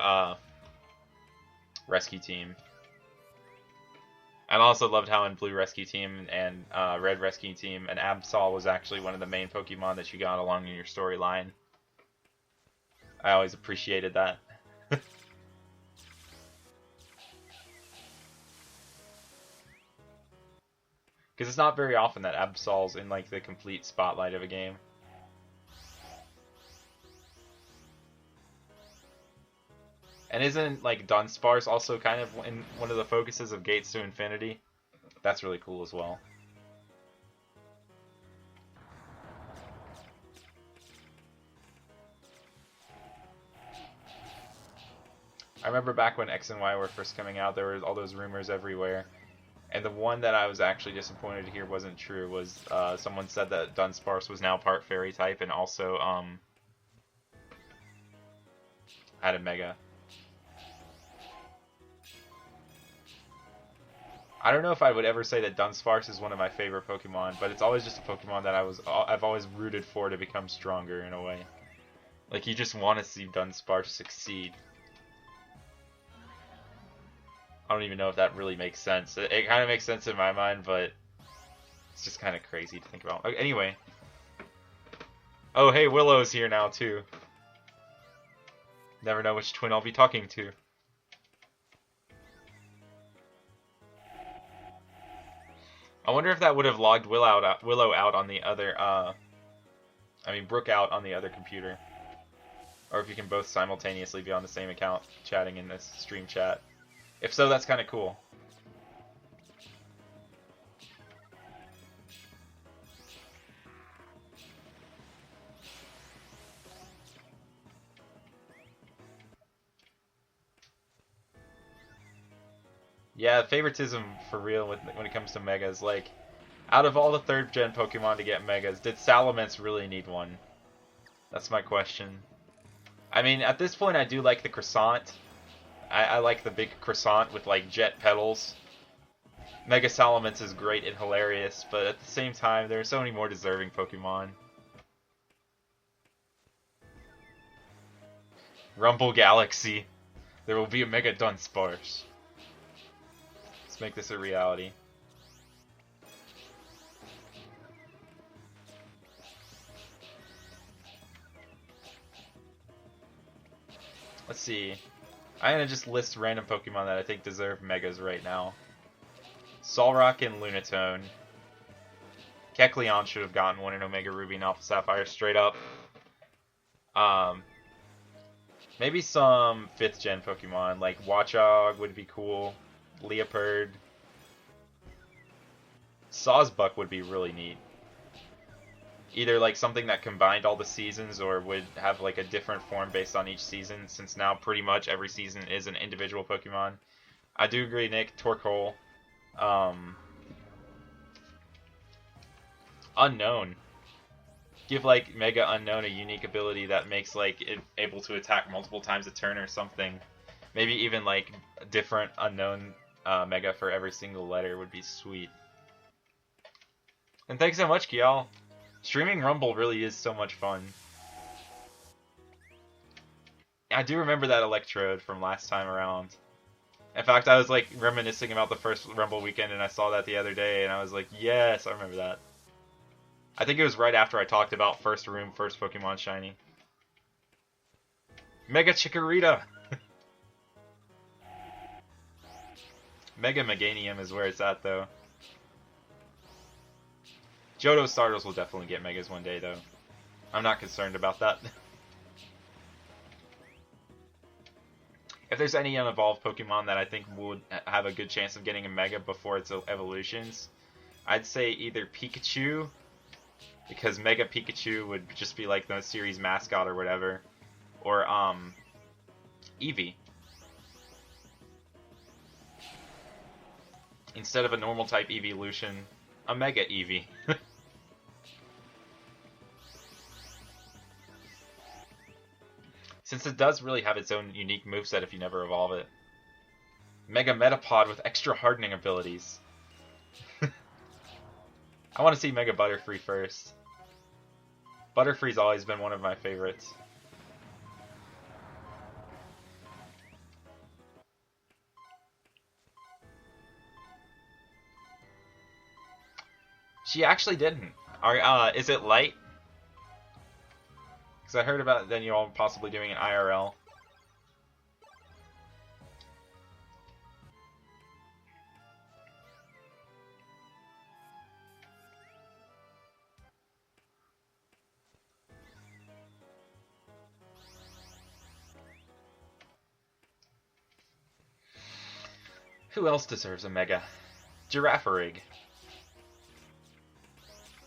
Speaker 1: Rescue Team. I also loved how in Blue Rescue Team and Red Rescue Team, and Absol was actually one of the main Pokemon that you got along in your storyline. I always appreciated that. Because it's not very often that Absol's in like the complete spotlight of a game. And isn't like Dunsparce also kind of in one of the focuses of Gates to Infinity? That's really cool as well. I remember back when X and Y were first coming out, there were all those rumors everywhere. And the one that I was actually disappointed to hear wasn't true was someone said that Dunsparce was now part Fairy type and also had a Mega. I don't know if I would ever say that Dunsparce is one of my favorite Pokemon, but it's always just a Pokemon that I've always rooted for to become stronger in a way. Like you just want to see Dunsparce succeed. I don't even know if that really makes sense. It kind of makes sense in my mind, but it's just kind of crazy to think about. Okay, anyway. Oh, hey, Willow's here now, too. Never know which twin I'll be talking to. I wonder if that would have logged Willow out on the other, Brooke out on the other computer. Or if you can both simultaneously be on the same account chatting in this stream chat. If so, that's kind of cool. Yeah, favoritism for real when it comes to Megas. Like, out of all the 3rd gen Pokemon to get Megas, did Salamence really need one? That's my question. I mean, at this point I do like the Croissant. I like the big croissant with like jet petals. Mega Salamence is great and hilarious, but at the same time, there are so many more deserving Pokemon. Rumble Galaxy. There will be a Mega Dunsparce. Let's make this a reality. Let's see. I'm gonna just list random Pokemon that I think deserve Megas right now. Solrock and Lunatone. Kecleon should have gotten one in Omega Ruby and Alpha Sapphire straight up. Maybe some 5th gen Pokemon, like Watchog would be cool. Leopard. Sawsbuck would be really neat. Either like something that combined all the seasons or would have like a different form based on each season, since now pretty much every season is an individual Pokemon. I do agree, Nick. Torkoal. Unknown. Give like Mega Unknown a unique ability that makes like it able to attack multiple times a turn or something. Maybe even like a different Unknown Mega for every single letter would be sweet. And thanks so much, Kial. Streaming Rumble really is so much fun. I do remember that Electrode from last time around. In fact, I was like reminiscing about the first Rumble weekend and I saw that the other day and I was like, yes, I remember that. I think it was right after I talked about first room, first Pokemon Shiny. Mega Chikorita! Mega Meganium is where it's at though. Johto Stardust will definitely get Megas one day, though. I'm not concerned about that. If there's any unevolved Pokemon that I think would have a good chance of getting a Mega before its evolutions, I'd say either Pikachu because Mega Pikachu would just be like the series mascot or whatever, or Eevee. Instead of a normal type evolution, a Mega Eevee. Since it does really have its own unique moveset if you never evolve it. Mega Metapod with extra hardening abilities. I want to see Mega Butterfree first. Butterfree's always been one of my favorites. She actually didn't. Is it light? Because I heard about then you all possibly doing an IRL. Who else deserves a Mega? Girafarig.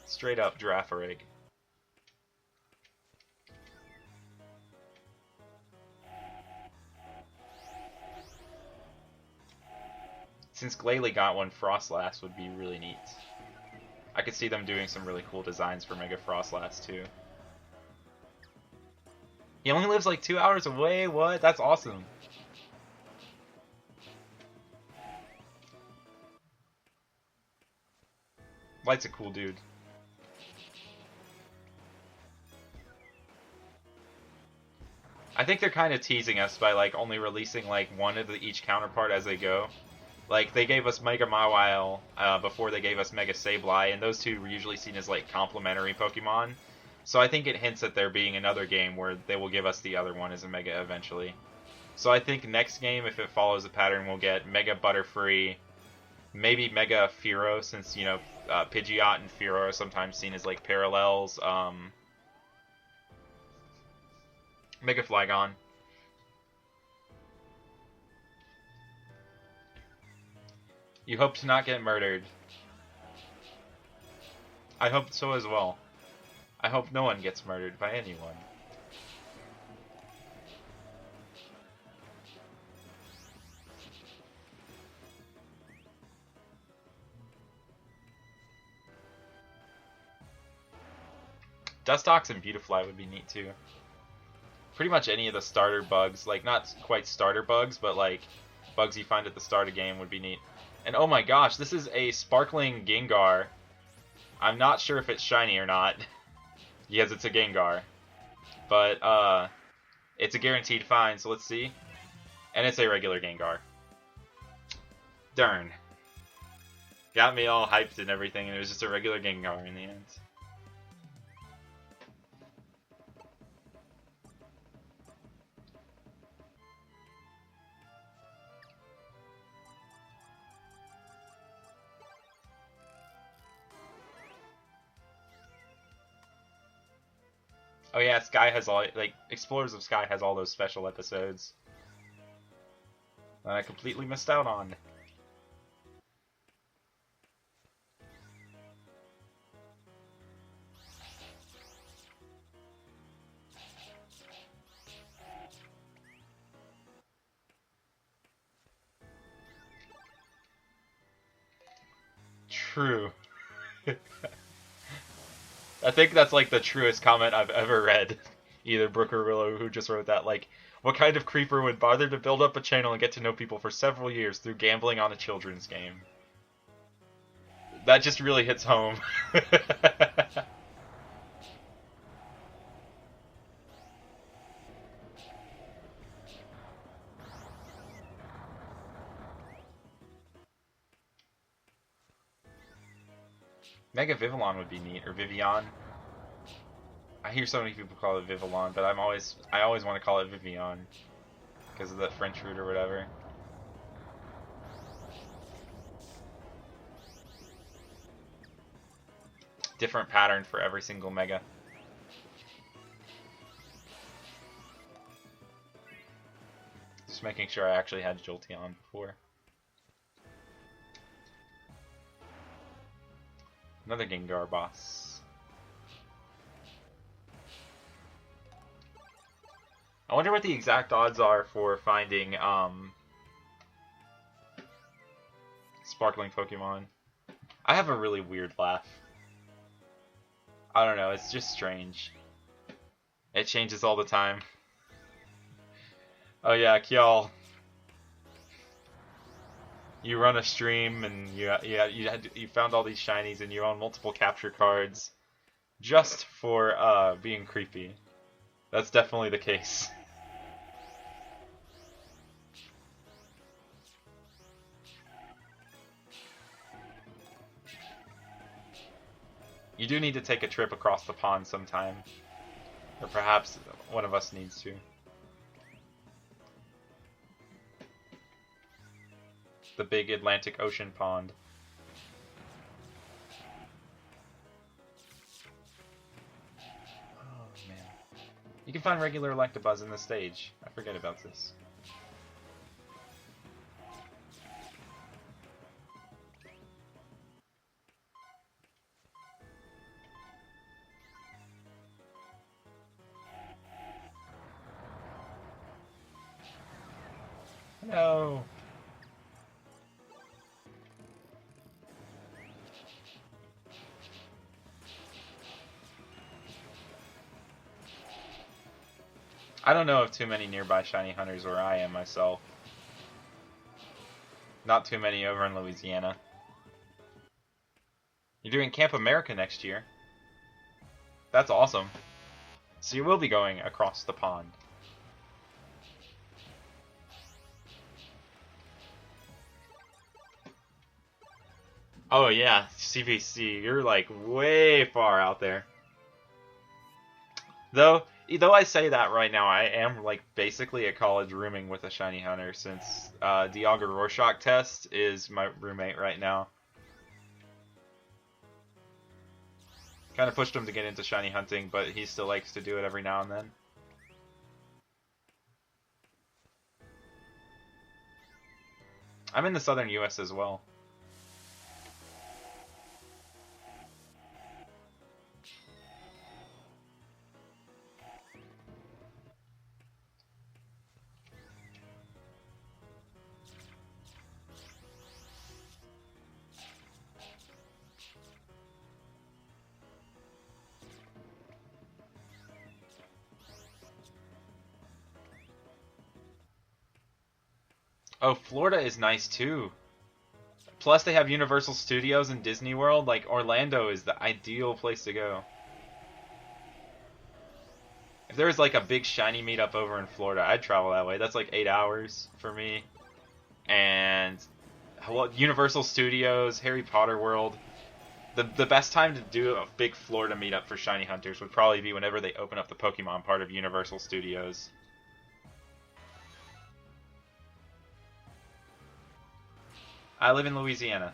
Speaker 1: Straight up Girafarig. Since Glalie got one, Frostlass would be really neat. I could see them doing some really cool designs for Mega Frostlass too. He only lives like 2 hours away? What? That's awesome. Light's a cool dude. I think they're kind of teasing us by like only releasing like one of each counterpart as they go. Like they gave us Mega Mawile before they gave us Mega Sableye, and those two were usually seen as like complementary Pokemon. So I think it hints at there being another game where they will give us the other one as a Mega eventually. So I think next game, if it follows the pattern, we'll get Mega Butterfree, maybe Mega Fearow, since you know Pidgeot and Fearow are sometimes seen as like parallels. Mega Flygon. You hope to not get murdered. I hope so as well. I hope no one gets murdered by anyone. Dustox and Beautifly would be neat too. Pretty much any of the starter bugs, like not quite starter bugs, but like bugs you find at the start of the game would be neat. And oh my gosh, this is a sparkling Gengar. I'm not sure if it's shiny or not. Yes, it's a Gengar. But it's a guaranteed find, so let's see. And it's a regular Gengar. Darn. Got me all hyped and everything, and it was just a regular Gengar in the end. Oh yeah, Sky has all, like, Explorers of Sky has all those special episodes that I completely missed out on. True. I think that's like the truest comment I've ever read. Either Brooke or Willow who just wrote that, like, what kind of creeper would bother to build up a channel and get to know people for several years through gambling on a children's game? That just really hits home. Mega Vivillon would be neat, or Vivian. I hear so many people call it Vivillon, but I always want to call it Vivian because of the French root or whatever. Different pattern for every single Mega. Just making sure I actually had Jolteon before. Another Gengar boss. I wonder what the exact odds are for finding sparkling Pokemon. I have a really weird laugh. I don't know, it's just strange. It changes all the time. Oh yeah, Kjall. You run a stream and you found all these shinies and you own multiple capture cards just for being creepy. That's definitely the case. You do need to take a trip across the pond sometime. Or perhaps one of us needs to. The big Atlantic Ocean pond. Oh man. You can find regular Electabuzz in the stage. I forget about this. No. I don't know of too many nearby shiny hunters where I am myself. Not too many over in Louisiana. You're doing Camp America next year. That's awesome. So you will be going across the pond. Oh yeah, CVC. You're like way far out there. Though I say that right now, I am like basically at college rooming with a shiny hunter since Dialga Rorschach test is my roommate right now. Kind of pushed him to get into shiny hunting, but he still likes to do it every now and then. I'm in the southern US as well. Oh, Florida is nice too. Plus they have Universal Studios and Disney World. Like, Orlando is the ideal place to go. If there was like a big shiny meetup over in Florida, I'd travel that way. That's like 8 hours for me. And Universal Studios, Harry Potter World. The best time to do a big Florida meetup for shiny hunters would probably be whenever they open up the Pokemon part of Universal Studios. I live in Louisiana.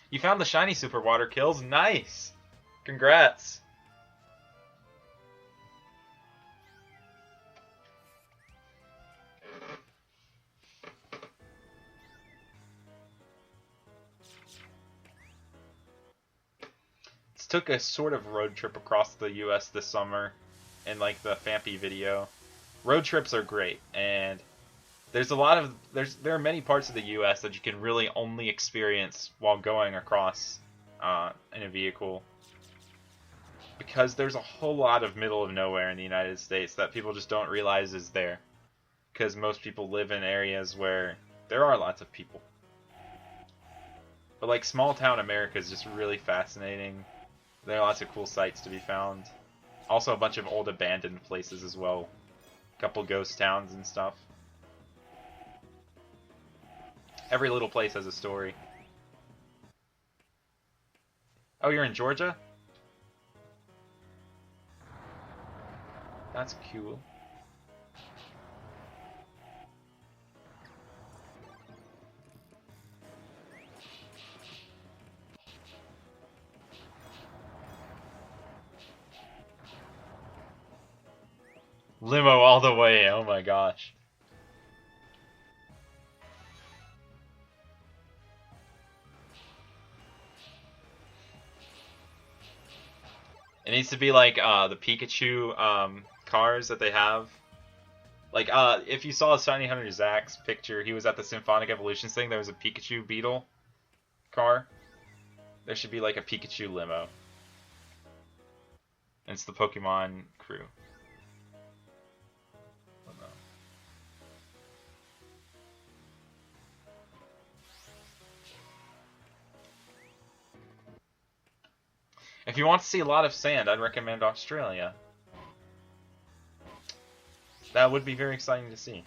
Speaker 1: You found the shiny Super Water Kills? Nice! Congrats! Took a sort of road trip across the US this summer in like the Fampy video. Road trips are great, and there's a lot of there are many parts of the US that you can really only experience while going across in a vehicle, because there's a whole lot of middle of nowhere in the United States that people just don't realize is there, because most people live in areas where there are lots of people. But like small town America is just really fascinating. There are lots of cool sites to be found. Also a bunch of old abandoned places as well. A couple ghost towns and stuff. Every little place has a story. Oh, you're in Georgia? That's cool. Limo all the way, oh my gosh. It needs to be like the Pikachu cars that they have. Like if you saw Shiny Hunter Zach's picture, he was at the Symphonic Evolutions thing. There was a Pikachu Beetle car. There should be like a Pikachu limo. And it's the Pokemon crew. If you want to see a lot of sand, I'd recommend Australia. That would be very exciting to see.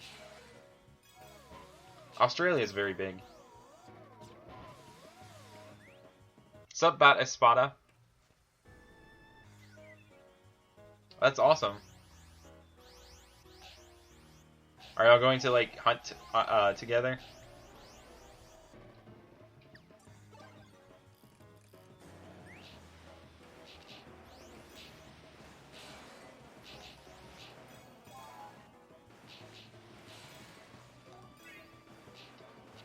Speaker 1: Australia is very big. Sup, Bat Espada? That's awesome. Are y'all going to like hunt together?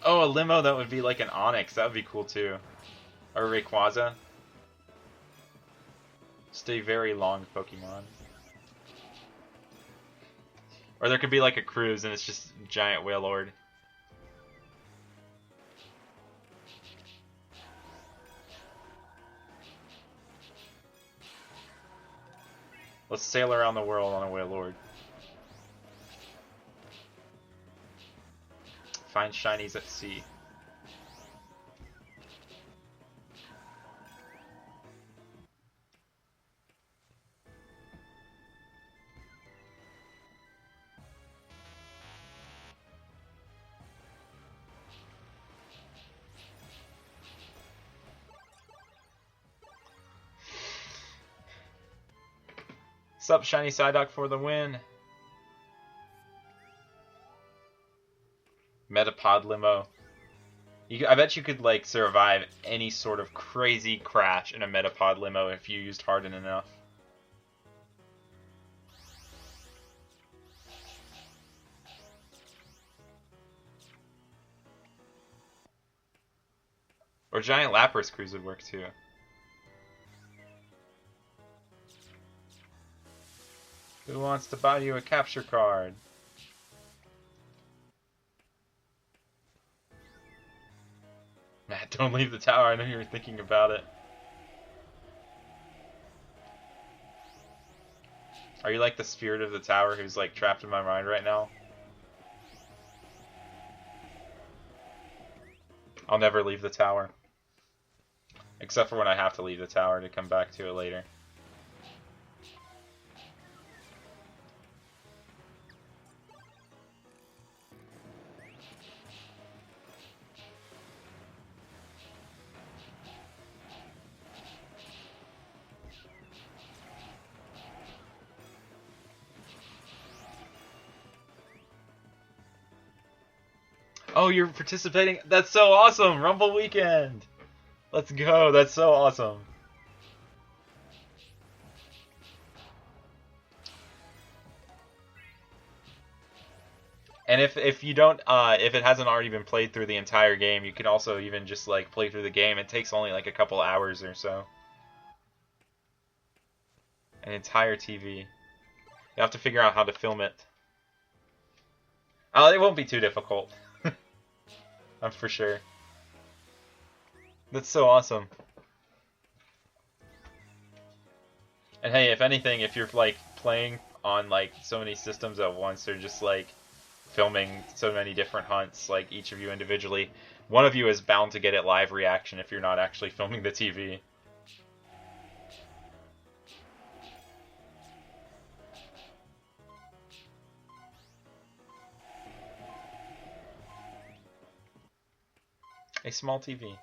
Speaker 1: Oh, a limo that would be like an Onix. That would be cool too. Or Rayquaza. Stay very long Pokemon. Or there could be like a cruise and it's just giant Wailord. Let's sail around the world on a Wailord. Find shinies at sea. Sup, Shiny Psyduck for the win. Metapod limo. I bet you could like survive any sort of crazy crash in a Metapod limo if you used Harden enough. Or Giant Lapras cruise would work too. Who wants to buy you a capture card? Matt, don't leave the tower. I know you were thinking about it. Are you like the spirit of the tower who's like trapped in my mind right now? I'll never leave the tower. Except for when I have to leave the tower to come back to it later. Oh, you're participating? That's so awesome! Rumble Weekend! Let's go, that's so awesome. And if you don't, if it hasn't already been played through the entire game, you can also even just like play through the game. It takes only like a couple hours or so. An entire TV. You have to figure out how to film it. It won't be too difficult. I'm for sure. That's so awesome. And hey, if anything, if you're like playing on like so many systems at once, or just like filming so many different hunts, like each of you individually, one of you is bound to get it live reaction if you're not actually filming the TV. A small TV.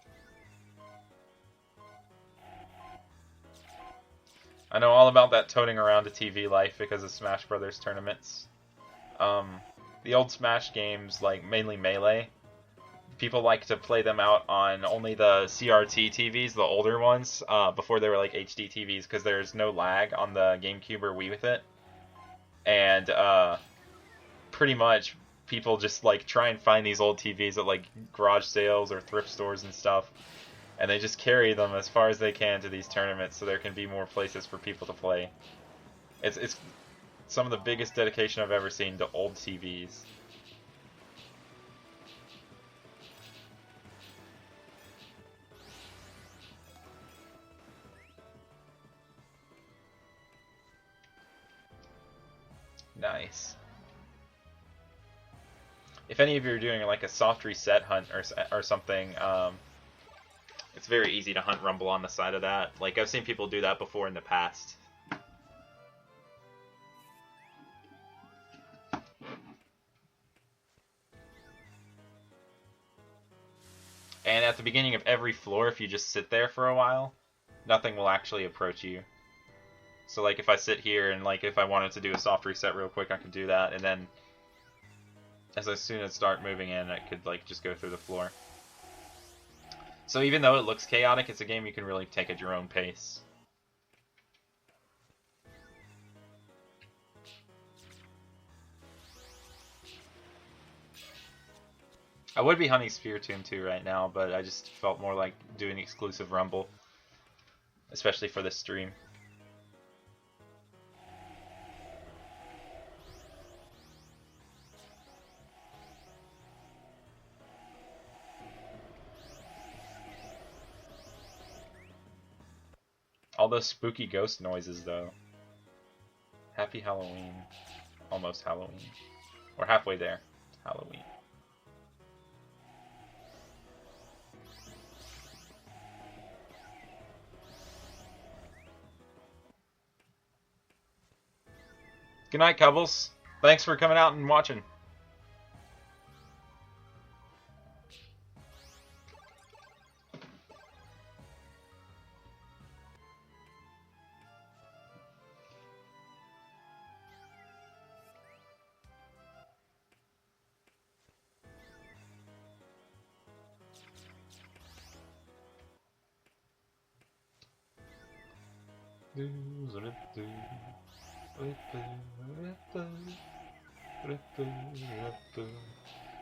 Speaker 1: I know all about that toting around a TV life because of Smash Brothers tournaments. The old Smash games, like mainly Melee, people like to play them out on only the CRT TVs, the older ones, before they were like HD TVs, because there's no lag on the GameCube or Wii with it. And pretty much people just like try and find these old TVs at like garage sales or thrift stores and stuff. And they just carry them as far as they can to these tournaments so there can be more places for people to play. It's some of the biggest dedication I've ever seen to old TVs. Nice. If any of you are doing like a soft reset hunt or something, it's very easy to hunt Rumble on the side of that. Like, I've seen people do that before in the past. And at the beginning of every floor, if you just sit there for a while, nothing will actually approach you. So like if I sit here and like if I wanted to do a soft reset real quick, I could do that, and then as soon as I start moving in, I could like just go through the floor. So even though it looks chaotic, it's a game you can really take at your own pace. I would be hunting Sphere Tomb 2 right now, but I just felt more like doing exclusive Rumble, especially for this stream. All those spooky ghost noises, though. Happy Halloween. Almost Halloween. We're halfway there. Halloween. Good night, Cubbles. Thanks for coming out and watching.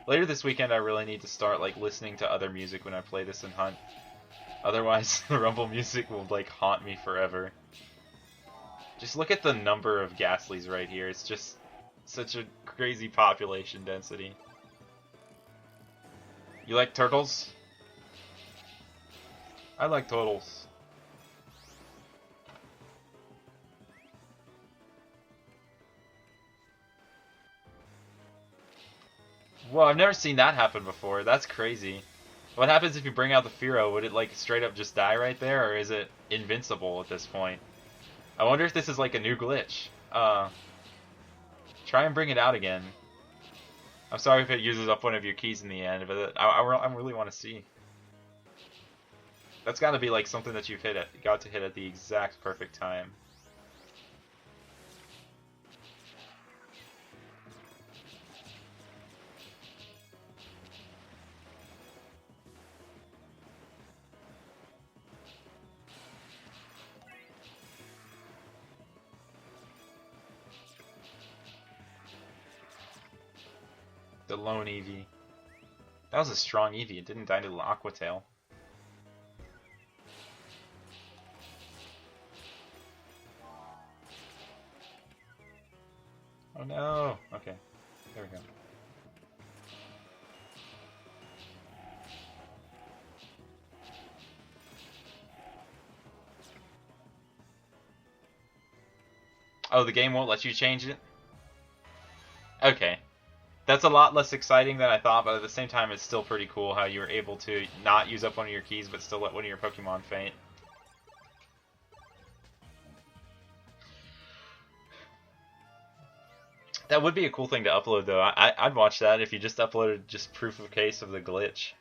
Speaker 1: Later this weekend, I really need to start like listening to other music when I play this in Hunt. Otherwise, the Rumble music will like haunt me forever. Just look at the number of Ghastlies right here. It's just such a crazy population density. You like turtles? I like turtles. Whoa, I've never seen that happen before. That's crazy. What happens if you bring out the Firo? Would it like straight up just die right there, or is it invincible at this point? I wonder if this is like a new glitch. Try and bring it out again. I'm sorry if it uses up one of your keys in the end, but I really want to see. That's got to be like something that you've got to hit at the exact perfect time. The lone Eevee. That was a strong Eevee. It didn't die to the Aqua Tail. Oh no! Okay. There we go. Oh, the game won't let you change it? Okay. That's a lot less exciting than I thought, but at the same time, it's still pretty cool how you were able to not use up one of your keys, but still let one of your Pokemon faint. That would be a cool thing to upload, though. I'd watch that if you just uploaded just proof of case of the glitch.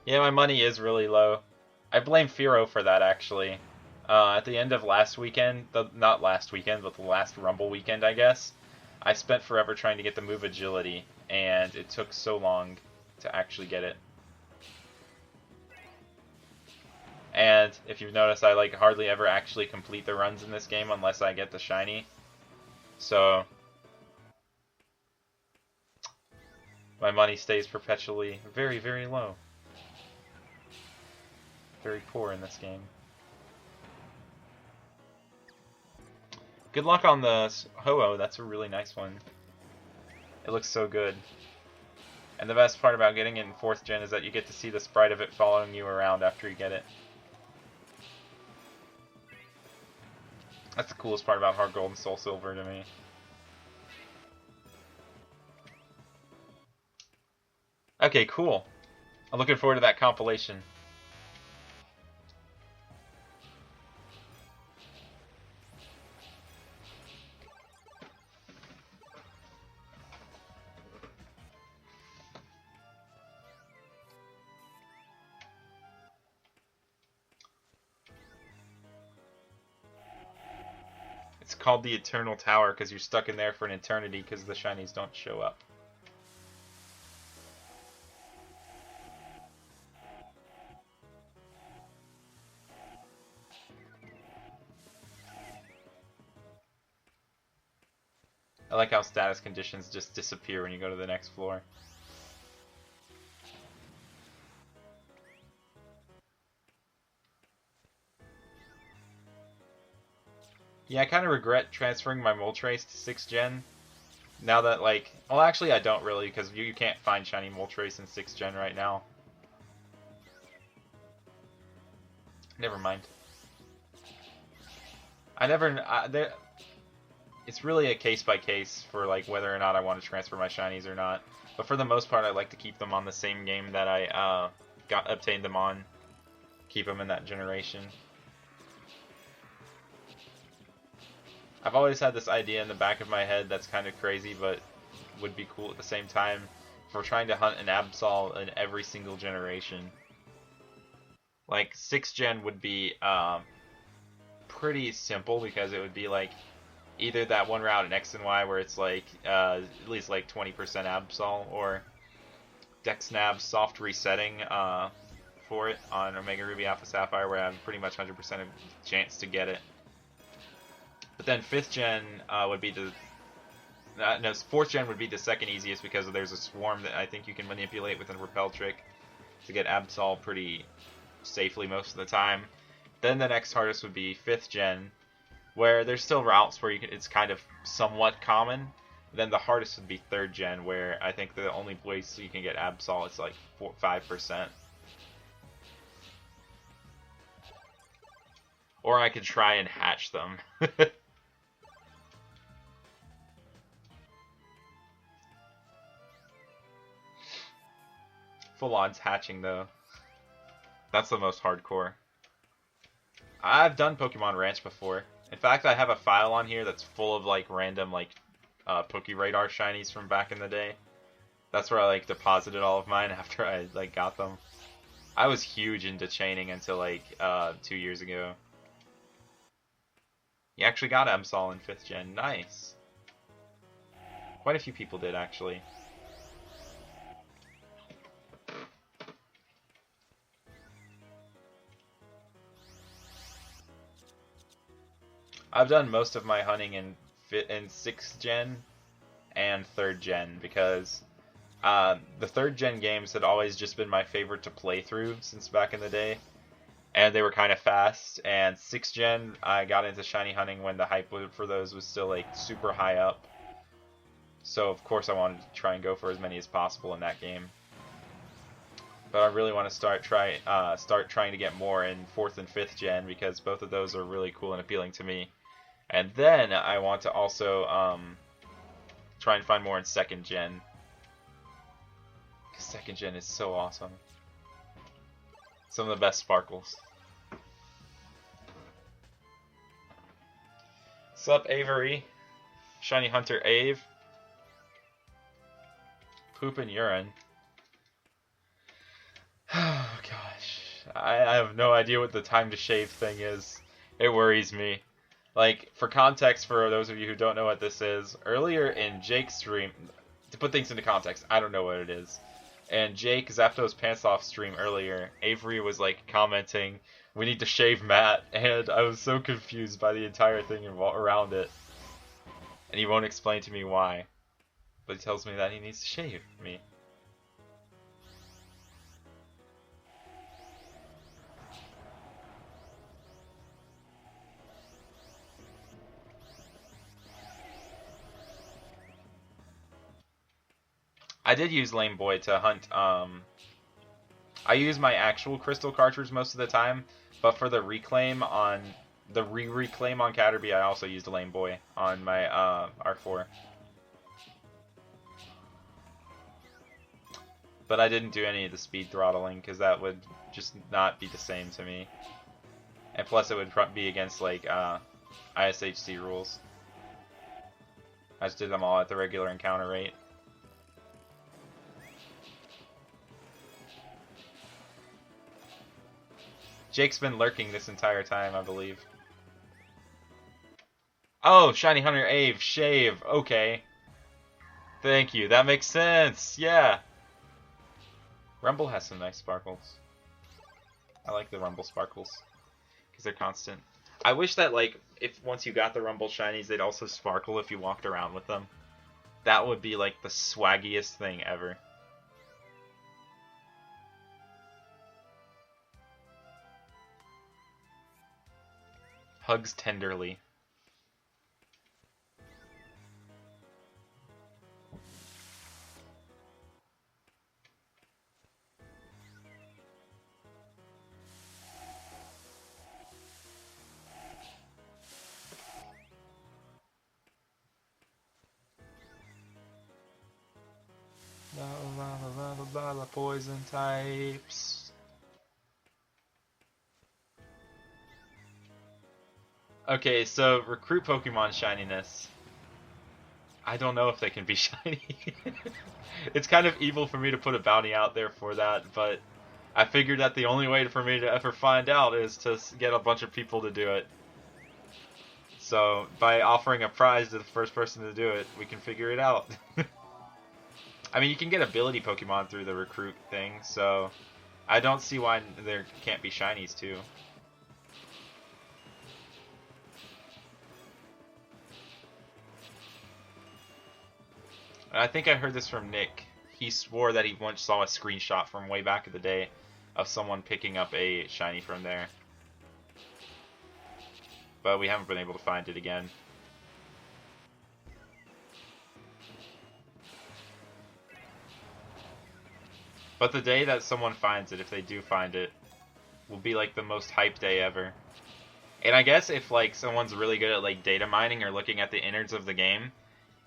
Speaker 1: Yeah, my money is really low. I blame Firo for that, actually. At the end of last weekend, not last weekend, but the last Rumble weekend, I guess, I spent forever trying to get the move Agility, and it took so long to actually get it. And if you've noticed, I like hardly ever actually complete the runs in this game unless I get the shiny. So my money stays perpetually very, very low. Very poor in this game. Good luck on the Ho-Oh, that's a really nice one. It looks so good. And the best part about getting it in 4th gen is that you get to see the sprite of it following you around after you get it. That's the coolest part about Heart Gold and Soul Silver to me. Okay, cool. I'm looking forward to that compilation. It's called the Eternal Tower because you're stuck in there for an eternity because the shinies don't show up. I like how status conditions just disappear when you go to the next floor. Yeah, I kind of regret transferring my Moltres to 6th gen. Now that, like... Well, actually, I don't really, because you can't find shiny Moltres in 6th gen right now. Never mind. It's really a case-by-case for, like, whether or not I want to transfer my shinies or not. But for the most part, I like to keep them on the same game that I obtained them on. Keep them in that generation. I've always had this idea in the back of my head that's kind of crazy, but would be cool at the same time. For trying to hunt an Absol in every single generation. Like, 6th gen would be pretty simple because it would be like either that one route in X and Y where it's like at least like 20% Absol, or Dexnab soft resetting for it on Omega Ruby Alpha Sapphire where I have pretty much 100% of chance to get it. But then 5th gen would be the... no, 4th gen would be the second easiest because there's a swarm that I think you can manipulate with a repel trick to get Absol pretty safely most of the time. Then the next hardest would be 5th gen, where there's still routes where it's kind of somewhat common. Then the hardest would be 3rd gen, where I think the only place you can get Absol is like 5%. Or I could try and hatch them. Full-on's hatching, though. That's the most hardcore. I've done Pokemon Ranch before. In fact, I have a file on here that's full of, like, random, like, Pokeradar shinies from back in the day. That's where I, like, deposited all of mine after I, like, got them. I was huge into chaining until, like, 2 years ago. You actually got Absol in 5th gen. Nice. Quite a few people did, actually. I've done most of my hunting in 6th gen and 3rd gen because the 3rd gen games had always just been my favorite to play through since back in the day, and they were kind of fast. And 6th gen, I got into shiny hunting when the hype for those was still like super high up, so of course I wanted to try and go for as many as possible in that game. But I really want to start trying to get more in 4th and 5th gen because both of those are really cool and appealing to me. And then I want to also try and find more in 2nd gen. 2nd gen is so awesome. Some of the best sparkles. Sup, Avery? Shiny Hunter Ave? Poop and urine. Oh gosh. I have no idea what the time to shave thing is. It worries me. Like, for context, for those of you who don't know what this is, earlier in Jake's stream, to put things into context, I don't know what it is. And Jake Zapdos Pants Off stream earlier, Avery was like commenting, "We need to shave Matt," and I was so confused by the entire thing around it. And he won't explain to me why, but he tells me that he needs to shave me. I did use Lame Boy to hunt, I use my actual crystal cartridge most of the time, but for the reclaim on, the reclaim on Caterpie, I also used Lame Boy on my, R4. But I didn't do any of the speed throttling, because that would just not be the same to me. And plus it would be against, like, ISHC rules. I just did them all at the regular encounter rate. Jake's been lurking this entire time, I believe. Oh, Shiny Hunter Ave, shave, okay. Thank you, that makes sense, yeah. Rumble has some nice sparkles. I like the Rumble sparkles, because they're constant. I wish that, like, if once you got the Rumble shinies, they'd also sparkle if you walked around with them. That would be, like, the swaggiest thing ever. Hugs tenderly. La poison types. Okay, so recruit Pokemon shininess. I don't know if they can be shiny. It's kind of evil for me to put a bounty out there for that, but I figured that the only way for me to ever find out is to get a bunch of people to do it. So, by offering a prize to the first person to do it, we can figure it out. I mean, you can get ability Pokemon through the recruit thing, so I don't see why there can't be shinies too. And I think I heard this from Nick. He swore that he once saw a screenshot from way back in the day of someone picking up a shiny from there. But we haven't been able to find it again. But the day that someone finds it, if they do find it, will be like the most hype day ever. And I guess if like someone's really good at like data mining or looking at the innards of the game,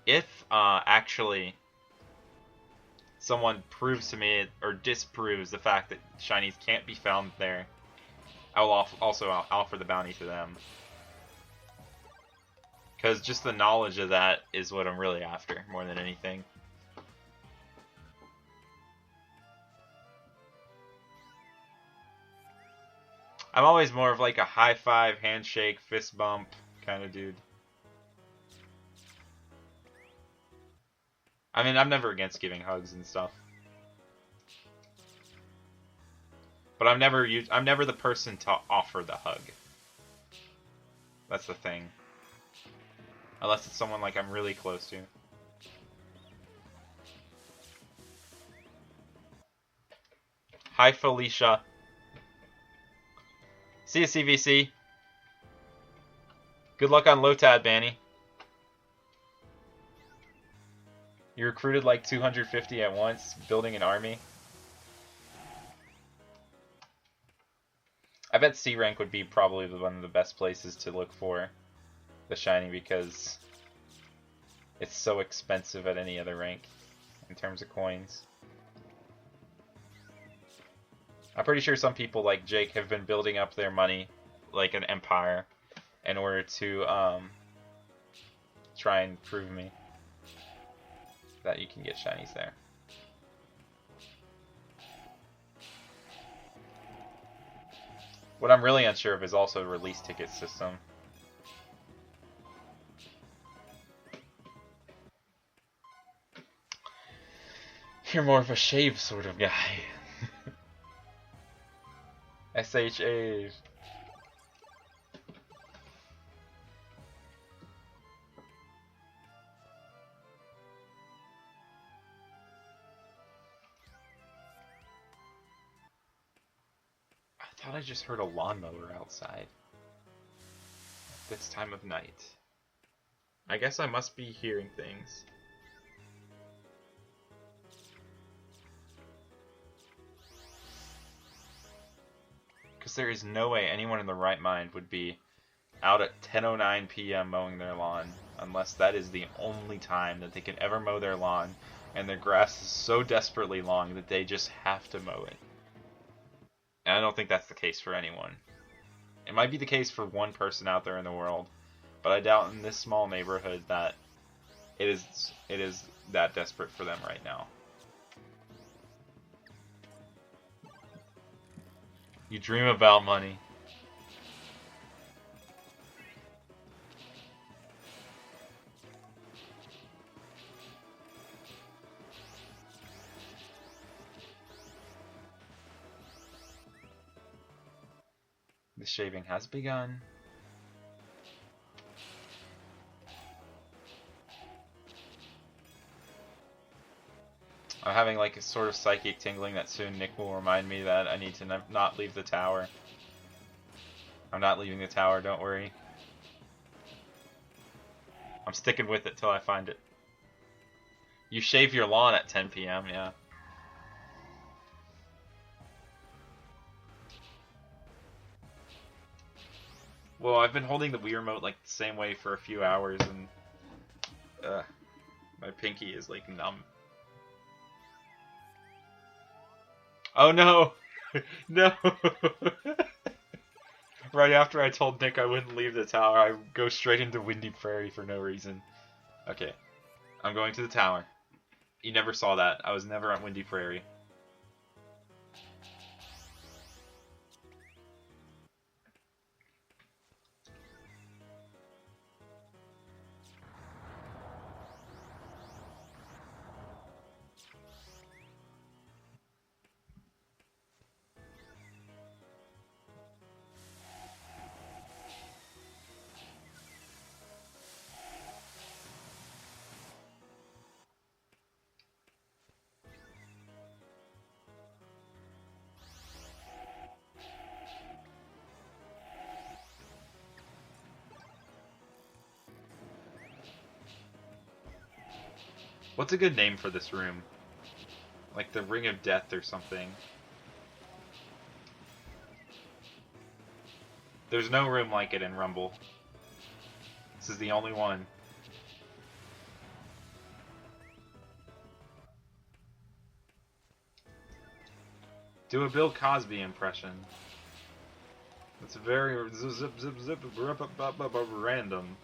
Speaker 1: if actually someone proves to me or disproves the fact that shinies can't be found there, I will also offer the bounty to them. Because just the knowledge of that is what I'm really after, more than anything. I'm always more of like a high five, handshake, fist bump kind of dude. I mean, I'm never against giving hugs and stuff. But I'm never the person to offer the hug. That's the thing. Unless it's someone like I'm really close to. Hi, Felicia. See you, CVC. Good luck on Lotad, Banny. You recruited like 250 at once, building an army. I bet C rank would be probably one of the best places to look for the shiny because it's so expensive at any other rank in terms of coins. I'm pretty sure some people like Jake have been building up their money like an empire in order to try and prove me that you can get shinies there. What I'm really unsure of is also a release ticket system. You're more of a shave sort of guy. SHA. I thought I just heard a lawnmower outside. This time of night. I guess I must be hearing things. Because there is no way anyone in the right mind would be out at 10:09 p.m. mowing their lawn, unless that is the only time that they can ever mow their lawn, and their grass is so desperately long that they just have to mow it. And I don't think that's the case for anyone. It might be the case for one person out there in the world, but I doubt in this small neighborhood that it is that desperate for them right now. You dream about money. The shaving has begun. I'm having like a sort of psychic tingling that soon Nick will remind me that I need to not leave the tower. I'm not leaving the tower, don't worry. I'm sticking with it till I find it. You shave your lawn at 10 p.m., yeah. Well, I've been holding the Wii remote like the same way for a few hours, and my pinky is like numb. Oh no! No! Right after I told Nick I wouldn't leave the tower, I go straight into Windy Prairie for no reason. Okay. I'm going to the tower. You never saw that. I was never at Windy Prairie. What's a good name for this room? Like the Ring of Death or something. There's no room like it in Rumble. This is the only one. Do a Bill Cosby impression. It's very zip zip zip random.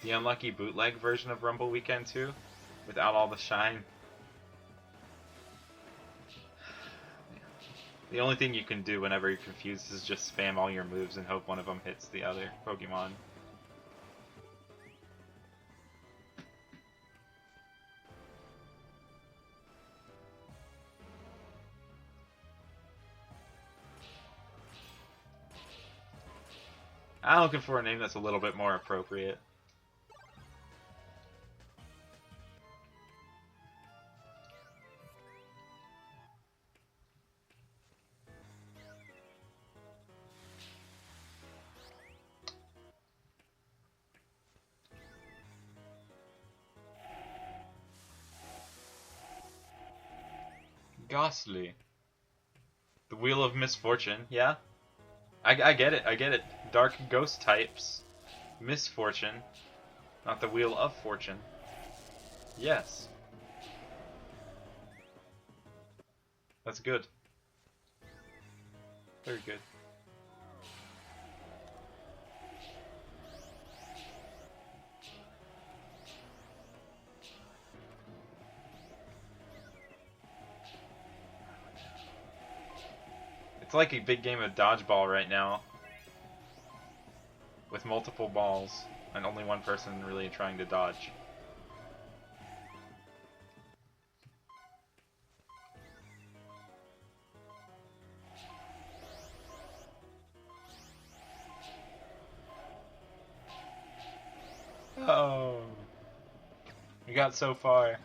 Speaker 1: The unlucky bootleg version of Rumble Weekend 2, without all the shine. The only thing you can do whenever you're confused is just spam all your moves and hope one of them hits the other Pokemon. I'm looking for a name that's a little bit more appropriate. Ghastly. The Wheel of Misfortune, yeah? I get it, I get it. Dark ghost types. Misfortune. Not the Wheel of Fortune. Yes. That's good. Very good. It's like a big game of dodgeball right now. With multiple balls, and only one person really trying to dodge. Oh, we got so far.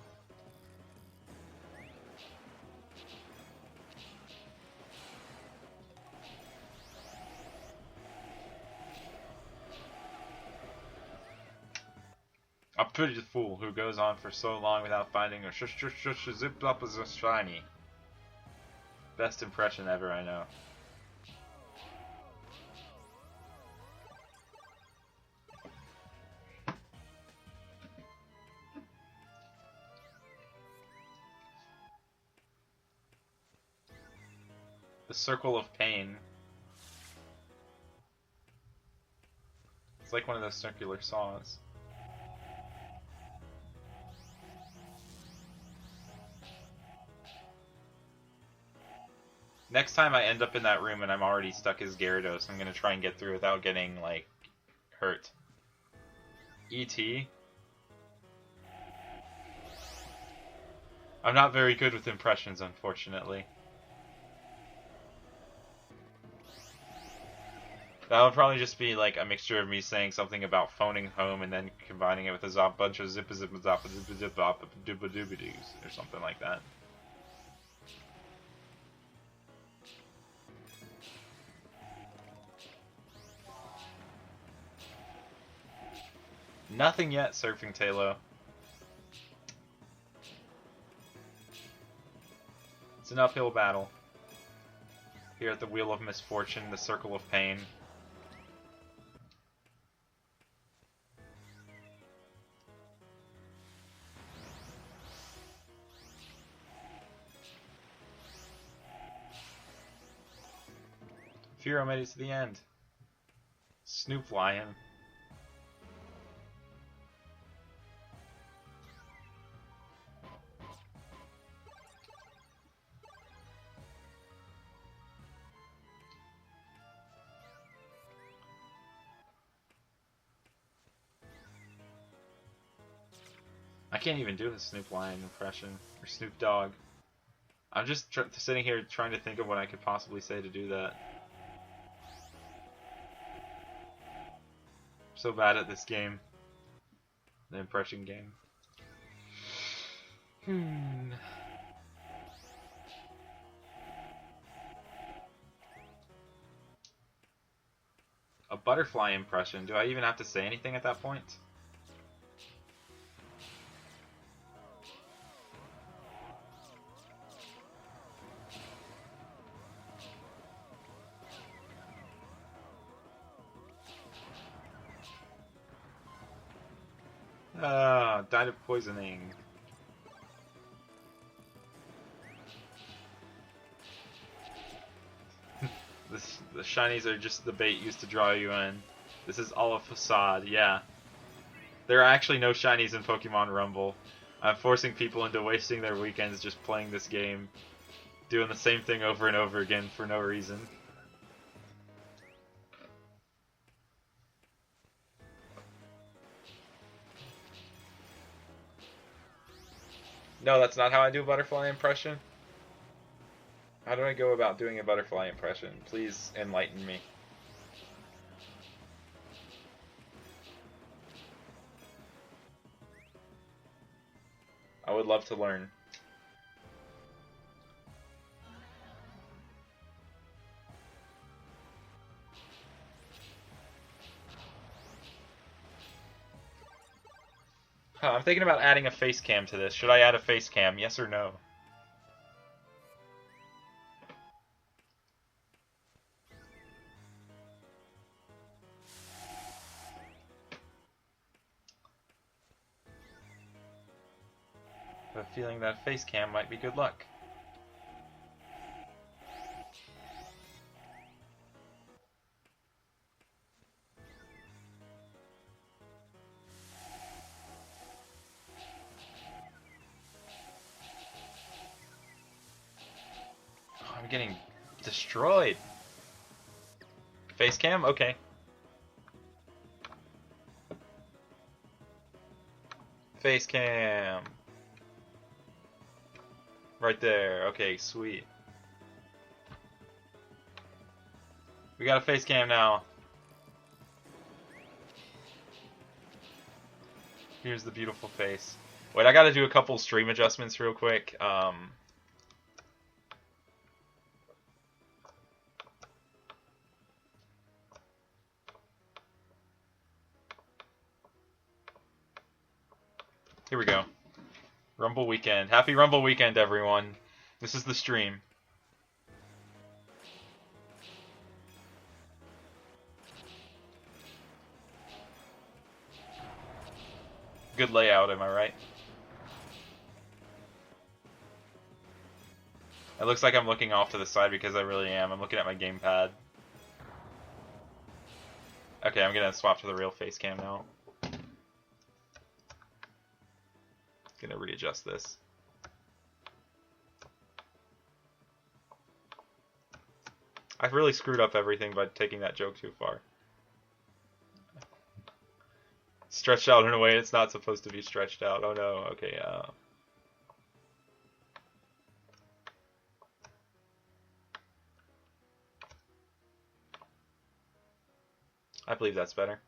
Speaker 1: A pretty fool who goes on for so long without finding a zip up as a shiny. Best impression ever, I know. The Circle of Pain. It's like one of those circular saws. Next time I end up in that room and I'm already stuck as Gyarados, I'm gonna try and get through without getting, like, hurt. E.T. I'm not very good with impressions, unfortunately. That would probably just be like a mixture of me saying something about phoning home and then combining it with a bunch of zip zip zip zip zip dooba dooba doos or something like that. Nothing yet, Surfing Talo. It's an uphill battle. Here at the Wheel of Misfortune, the Circle of Pain. Firo made it to the end. Snoop Lion. I can't even do a Snoop Lion impression, or Snoop Dogg. I'm just sitting here trying to think of what I could possibly say to do that. I'm so bad at this game. The impression game. A butterfly impression. Do I even have to say anything at that point? Died of poisoning. The shinies are just the bait used to draw you in. This is all a facade, yeah. There are actually no shinies in Pokemon Rumble. I'm forcing people into wasting their weekends just playing this game. Doing the same thing over and over again for no reason. No, that's not how I do a butterfly impression. How do I go about doing a butterfly impression? Please enlighten me. I would love to learn. I'm thinking about adding a face cam to this. Should I add a face cam? Yes or no? I have a feeling that face cam might be good luck. I'm getting Destroyed. Face cam? Okay. Face cam. Right there. Okay, sweet. We got a face cam now. Here's the beautiful face. Wait, I gotta do a couple stream adjustments real quick. Here we go. Rumble weekend. Happy Rumble weekend, everyone. This is the stream. Good layout, am I right? It looks like I'm looking off to the side because I really am. I'm looking at my gamepad. Okay, I'm gonna swap to the real face cam now. Gonna readjust this. I've really screwed up everything by taking that joke too far. Stretched out in a way it's not supposed to be stretched out. Oh no, okay, I believe that's better.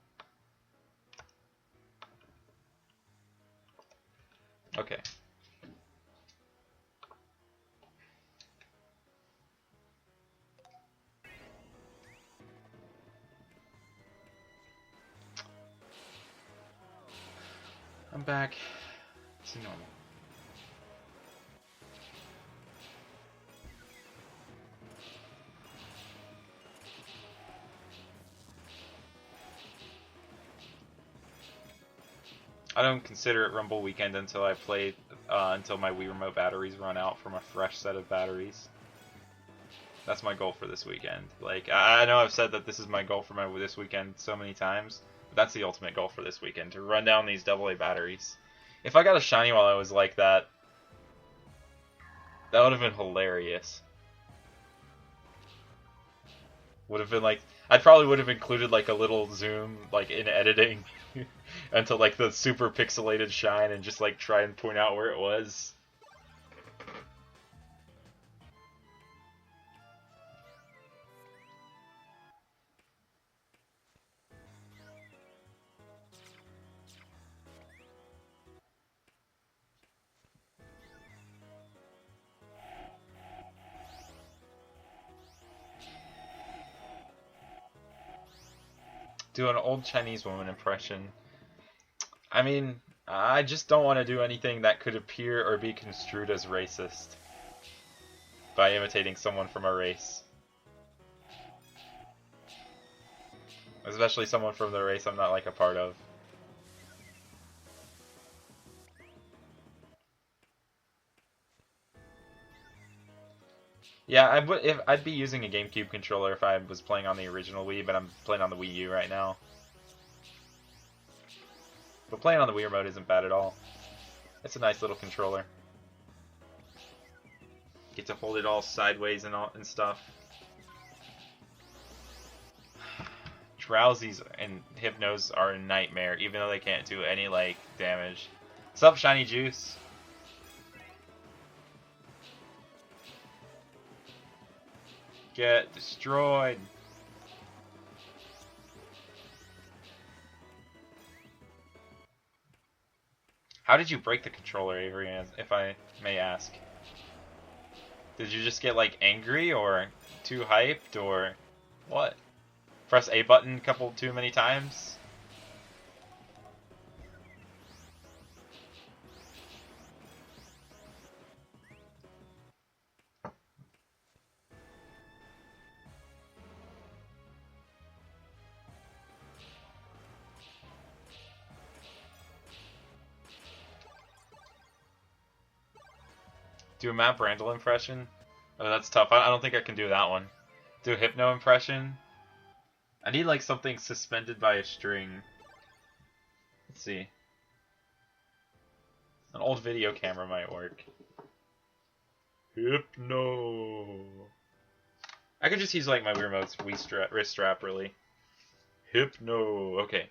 Speaker 1: Okay. I'm back to normal. I don't consider it Rumble weekend until I play, until my Wii Remote batteries run out from a fresh set of batteries. That's my goal for this weekend. Like, I know I've said that this is my goal for this weekend so many times, but that's the ultimate goal for this weekend, to run down these AA batteries. If I got a shiny while I was like that, that would have been hilarious. Would have been like, I probably would have included like a little zoom, like in editing, until like the super pixelated shine and just like try and point out where it was. Do an old Chinese woman impression. I mean, I just don't want to do anything that could appear or be construed as racist by imitating someone from a race. Especially someone from the race I'm not like a part of. Yeah, I'd be using a GameCube controller if I was playing on the original Wii, but I'm playing on the Wii U right now. But playing on the Wii Remote isn't bad at all. It's a nice little controller. Get to hold it all sideways and stuff. Drowsies and Hypnos are a nightmare, even though they can't do any like damage. What's up, Shiny Juice? Get destroyed. How did you break the controller, Avery, if I may ask? Did you just get like angry or too hyped or what? Press A button a couple too many times? Do a Matt Brandle impression? Oh, that's tough. I don't think I can do that one. Do a Hypno impression? I need like something suspended by a string. Let's see. An old video camera might work. Hypno. I could just use like my remote's wrist strap, really. Hypno. Okay.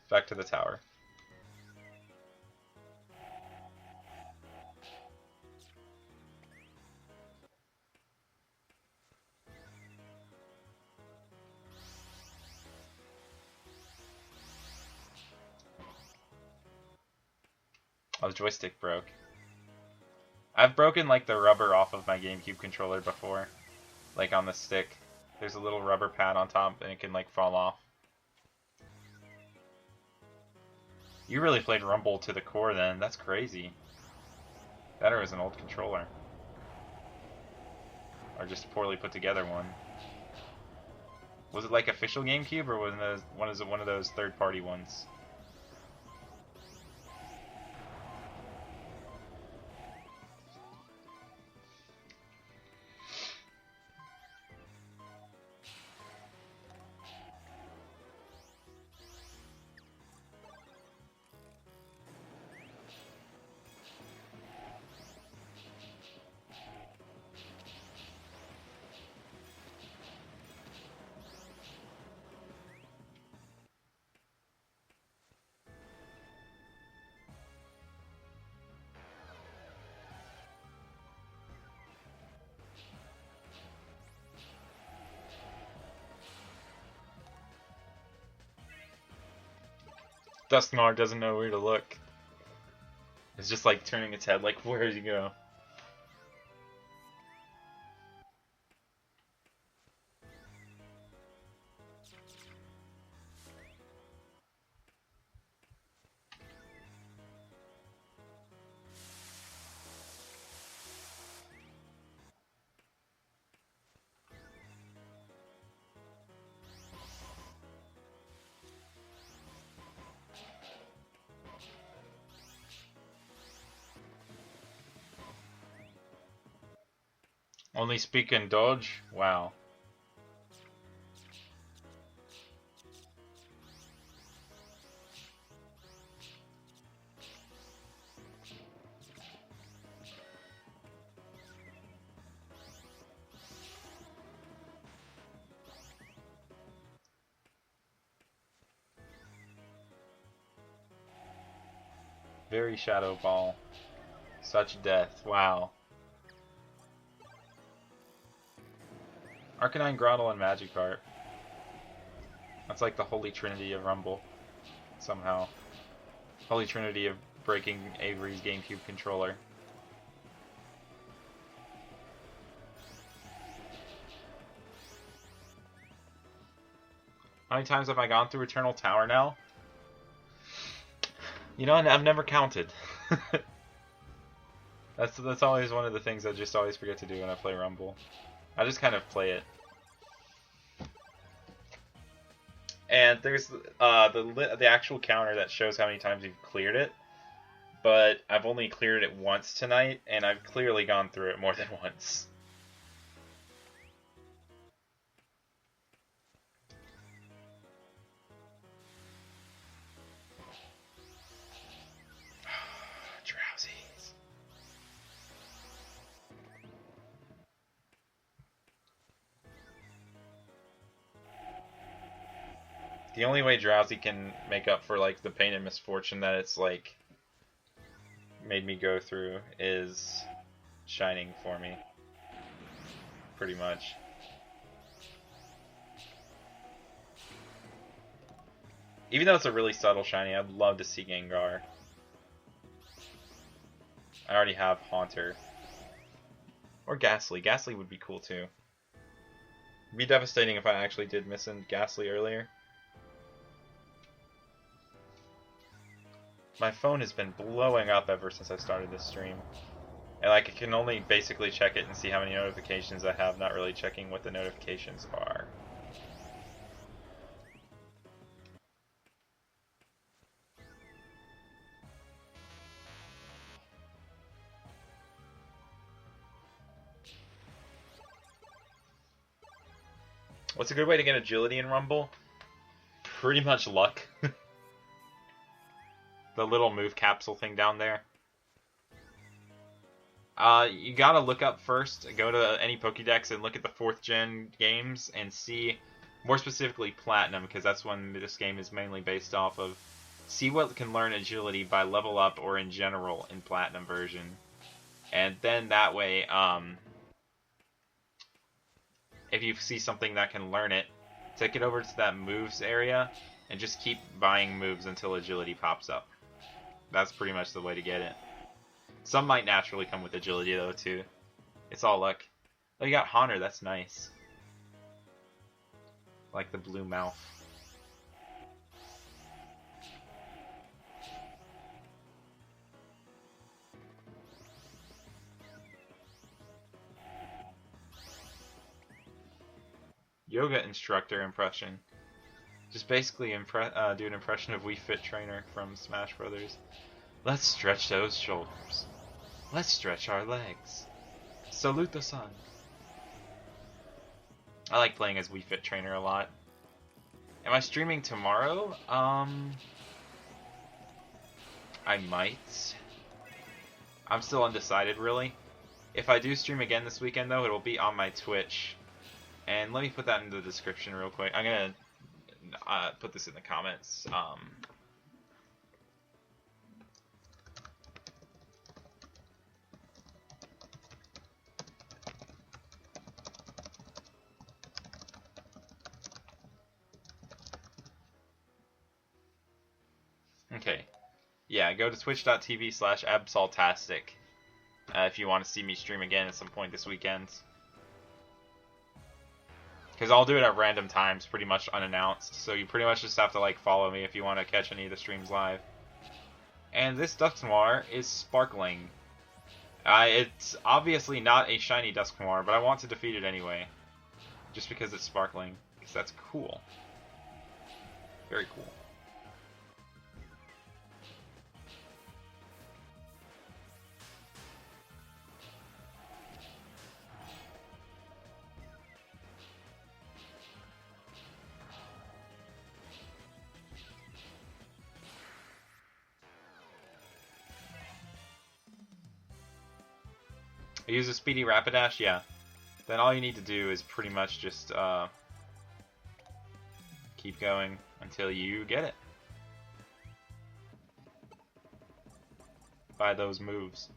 Speaker 1: Back to the tower. Oh, the joystick broke. I've broken like the rubber off of my GameCube controller before. Like on the stick. There's a little rubber pad on top and it can like fall off. You really played Rumble to the core then. That's crazy. That or was an old controller. Or just a poorly put together one. Was it like official GameCube or was it one of those third-party ones? Duskmar doesn't know where to look. It's just like turning its head like, where did you go? Only speak in Dodge? Wow. Very Shadow Ball. Such death. Wow. Arcanine, Groudle, and Magikarp. That's like the holy trinity of Rumble. Somehow. Holy trinity of breaking Avery's GameCube controller. How many times have I gone through Eternal Tower now? You know, I've never counted. That's always one of the things I just always forget to do when I play Rumble. I just kind of play it. And there's the actual counter that shows how many times you've cleared it. But I've only cleared it once tonight, and I've clearly gone through it more than once. Drowsies. The only way Drowsy can make up for like the pain and misfortune that it's like made me go through is shining for me. Pretty much. Even though it's a really subtle shiny, I'd love to see Gengar. I already have Haunter. Or Ghastly. Ghastly would be cool too. It'd be devastating if I actually did miss in Ghastly earlier. My phone has been blowing up ever since I started this stream. And like, I can only basically check it and see how many notifications I have, not really checking what the notifications are. What's a good way to get agility in Rumble? Pretty much luck. The little move capsule thing down there. You gotta look up first, go to any Pokédex and look at the 4th gen games and see, more specifically Platinum, because that's when this game is mainly based off of. See what can learn agility by level up or in general in Platinum version. And then that way, if you see something that can learn it, take it over to that moves area and just keep buying moves until agility pops up. That's pretty much the way to get it. Some might naturally come with agility though too. It's all luck. Oh, you got Haunter, that's nice. Like the blue mouth. Yoga instructor impression. Just basically do an impression of Wii Fit Trainer from Smash Brothers. Let's stretch those shoulders. Let's stretch our legs. Salute the sun. I like playing as Wii Fit Trainer a lot. Am I streaming tomorrow? I might. I'm still undecided, really. If I do stream again this weekend, though, it'll be on my Twitch. And let me put that in the description real quick. I'm gonna put this in the comments. Okay. Yeah, go to twitch.tv/absoltastic if you want to see me stream again at some point this weekend. Because I'll do it at random times, pretty much unannounced. So you pretty much just have to like follow me if you want to catch any of the streams live. And this Dusknoir is sparkling. It's obviously not a shiny Dusknoir, but I want to defeat it anyway. Just because it's sparkling. Because that's cool. Very cool. I use a speedy Rapidash, yeah. Then all you need to do is pretty much just keep going until you get it. By those moves.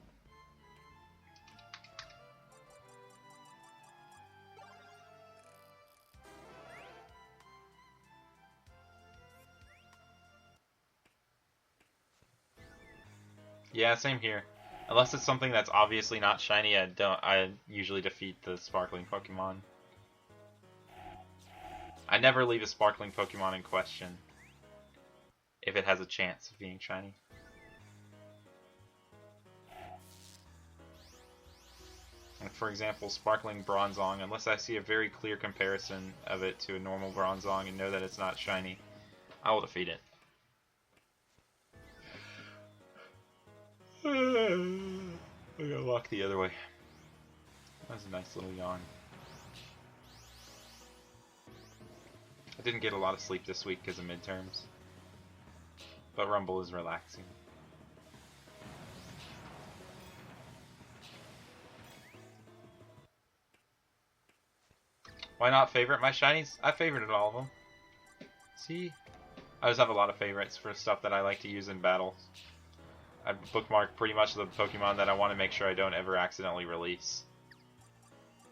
Speaker 1: Yeah, same here. Unless it's something that's obviously not shiny, I usually defeat the sparkling Pokemon. I never leave a sparkling Pokemon in question if it has a chance of being shiny. And for example, sparkling Bronzong, unless I see a very clear comparison of it to a normal Bronzong and know that it's not shiny, I will defeat it. I gotta walk the other way. That was a nice little yawn. I didn't get a lot of sleep this week because of midterms. But Rumble is relaxing. Why not favorite my shinies? I favorited all of them. See? I just have a lot of favorites for stuff that I like to use in battles. I bookmark pretty much the Pokemon that I want to make sure I don't ever accidentally release.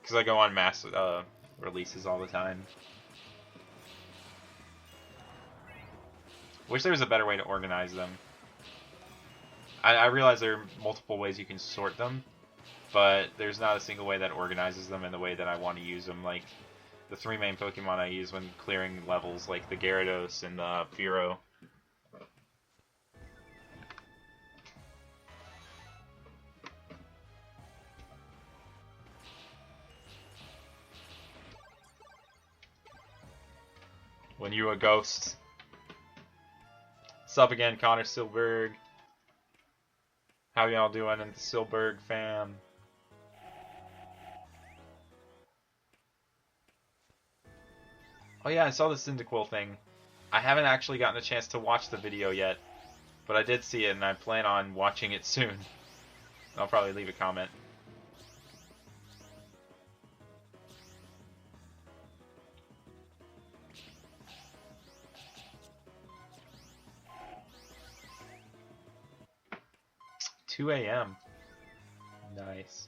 Speaker 1: Because I go on mass releases all the time. Wish there was a better way to organize them. I realize there are multiple ways you can sort them, but there's not a single way that organizes them in the way that I want to use them. Like, the 3 main Pokemon I use when clearing levels, like the Gyarados and the Fearow. When you a ghost. Sup again, Connor Silberg. How y'all doing in the Silberg fam? Oh yeah, I saw the Cyndaquil thing. I haven't actually gotten a chance to watch the video yet, but I did see it and I plan on watching it soon. I'll probably leave a comment. 2 a.m. Nice.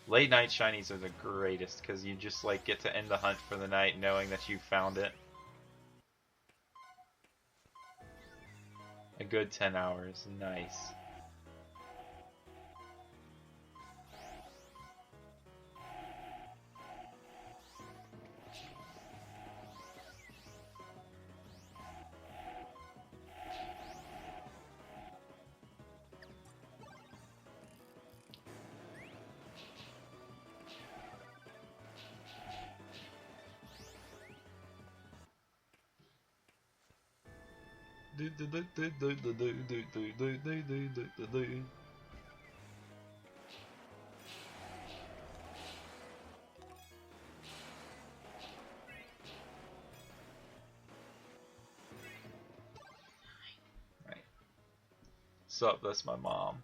Speaker 1: Late night shinies are the greatest because you just like get to end the hunt for the night knowing that you found it. A good 10 hours. Nice. Right. Sup, that's my mom.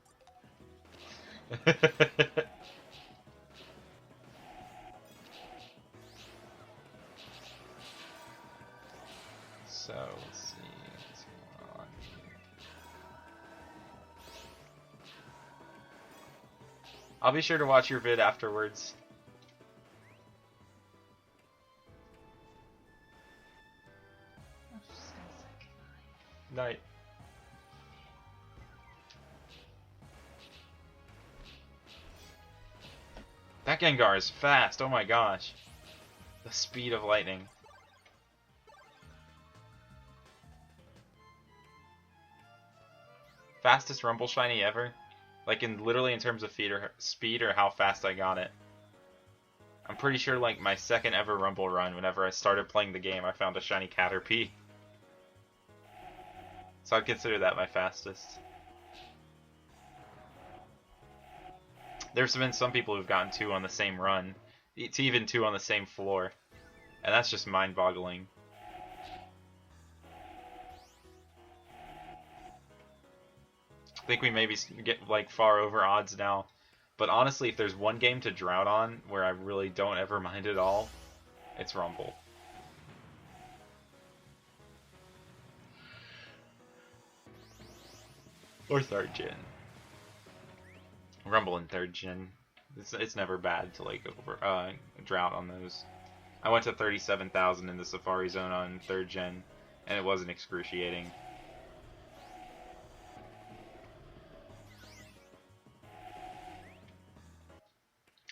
Speaker 1: So, let's see what's going on here. I'll be sure to watch your vid afterwards. Night. That Gengar is fast, oh my gosh. The speed of lightning. Fastest Rumble Shiny ever? Like literally in terms of speed or how fast I got it. I'm pretty sure like my second ever Rumble run, whenever I started playing the game, I found a shiny Caterpie. So I'd consider that my fastest. There's been some people who've gotten 2 on the same run. It's even 2 on the same floor. And that's just mind-boggling. I think we maybe get like far over odds now. But honestly, if there's one game to drought on where I really don't ever mind at all, it's Rumble. Or 3rd gen. Rumble in 3rd gen. It's never bad to like drought on those. I went to 37,000 in the Safari Zone on 3rd gen, and it wasn't excruciating.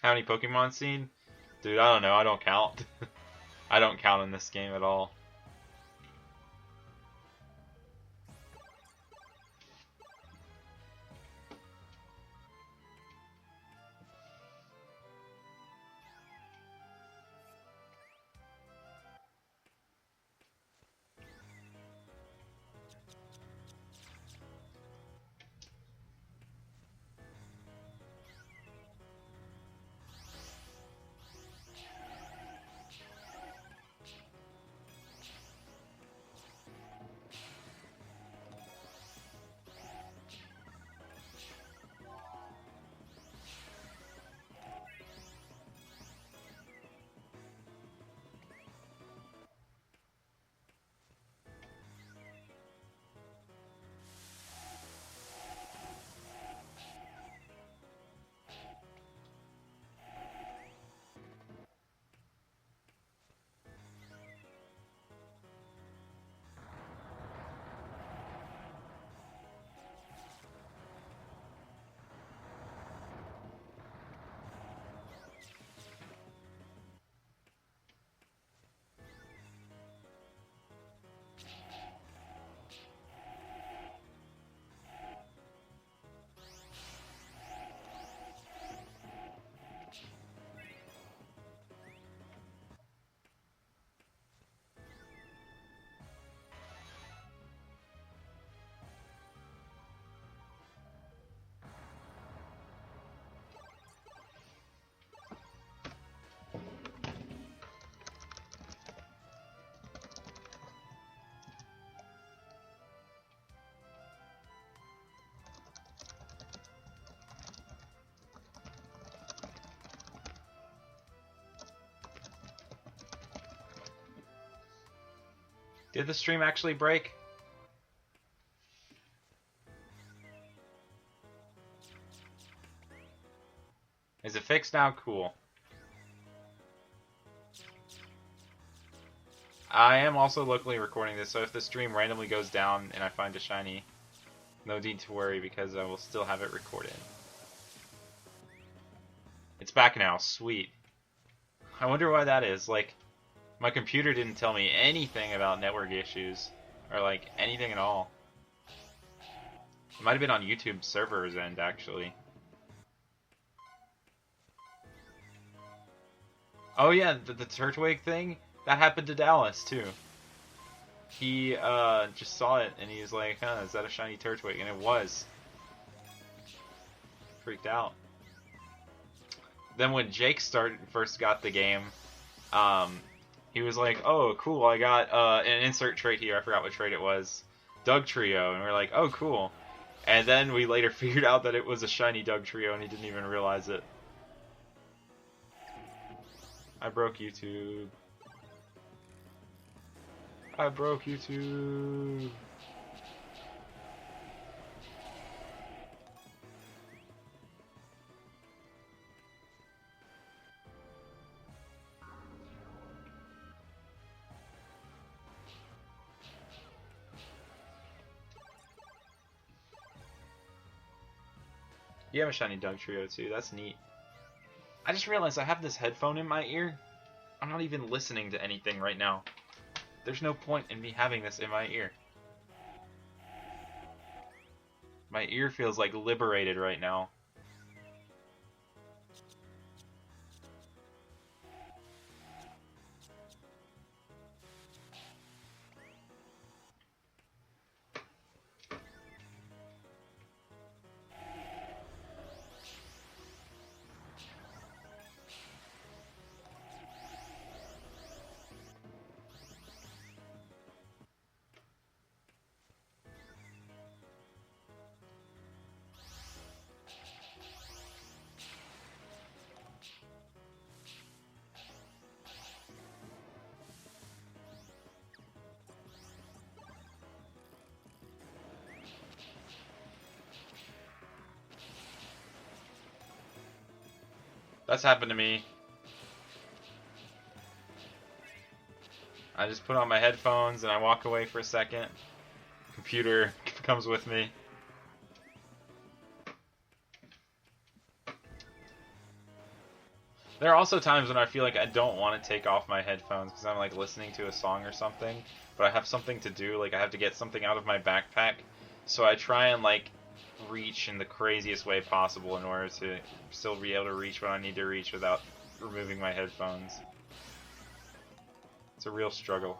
Speaker 1: How many Pokemon seen? Dude, I don't know. I don't count. I don't count in this game at all. Did the stream actually break? Is it fixed now? Cool. I am also locally recording this, so if the stream randomly goes down and I find a shiny, no need to worry because I will still have it recorded. It's back now. Sweet. I wonder why that is. Like, my computer didn't tell me anything about network issues. Or, like, anything at all. It might have been on YouTube server's end, actually. Oh yeah, the Turtwig thing? That happened to Dallas, too. He, just saw it, and he was like, huh, is that a shiny Turtwig? And it was. Freaked out. Then when Jake first got the game, he was like, oh, cool, I got an insert trait here. I forgot what trait it was. Doug Trio. And we're like, oh, cool. And then we later figured out that it was a shiny Doug Trio, and he didn't even realize it. I broke YouTube. I broke YouTube. You have a shiny Doug Trio too, that's neat. I just realized I have this headphone in my ear. I'm not even listening to anything right now. There's no point in me having this in my ear. My ear feels like liberated right now. That's happened to me. I just put on my headphones and I walk away for a second. Computer comes with me. There are also times when I feel like I don't want to take off my headphones because I'm like listening to a song or something, but I have something to do, like I have to get something out of my backpack, so I try and like reach in the craziest way possible in order to still be able to reach what I need to reach without removing my headphones. It's a real struggle.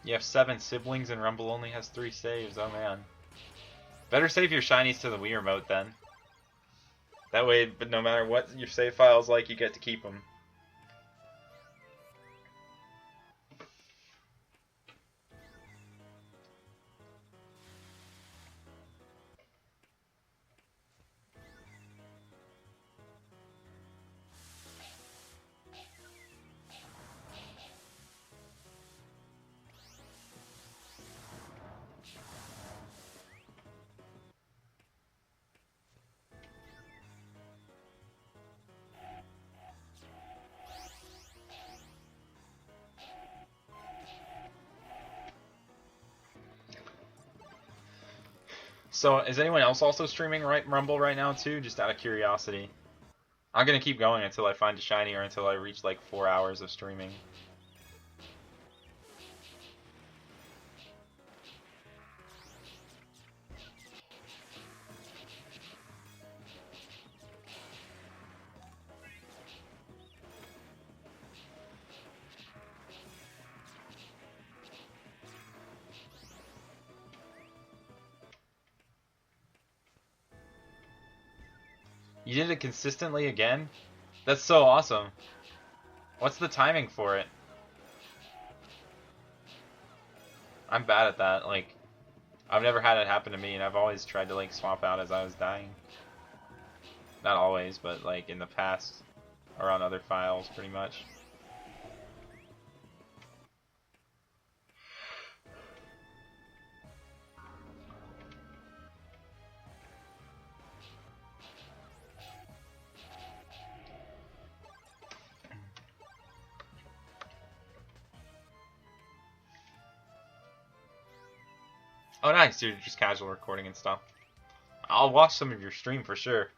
Speaker 1: You have 7 siblings and Rumble only has 3 saves, oh man. Better save your shinies to the Wii Remote then. That way, but no matter what your save file's like, you get to keep them. So, is anyone else also streaming Rumble right now too? Just out of curiosity. I'm gonna keep going until I find a shiny or until I reach like 4 hours of streaming. You did it consistently again? That's so awesome. What's the timing for it? I'm bad at that. Like, I've never had it happen to me, and I've always tried to like swap out as I was dying. Not always, but like in the past. or on other files, pretty much. Oh, nice. You're just casual recording and stuff. I'll watch some of your stream for sure.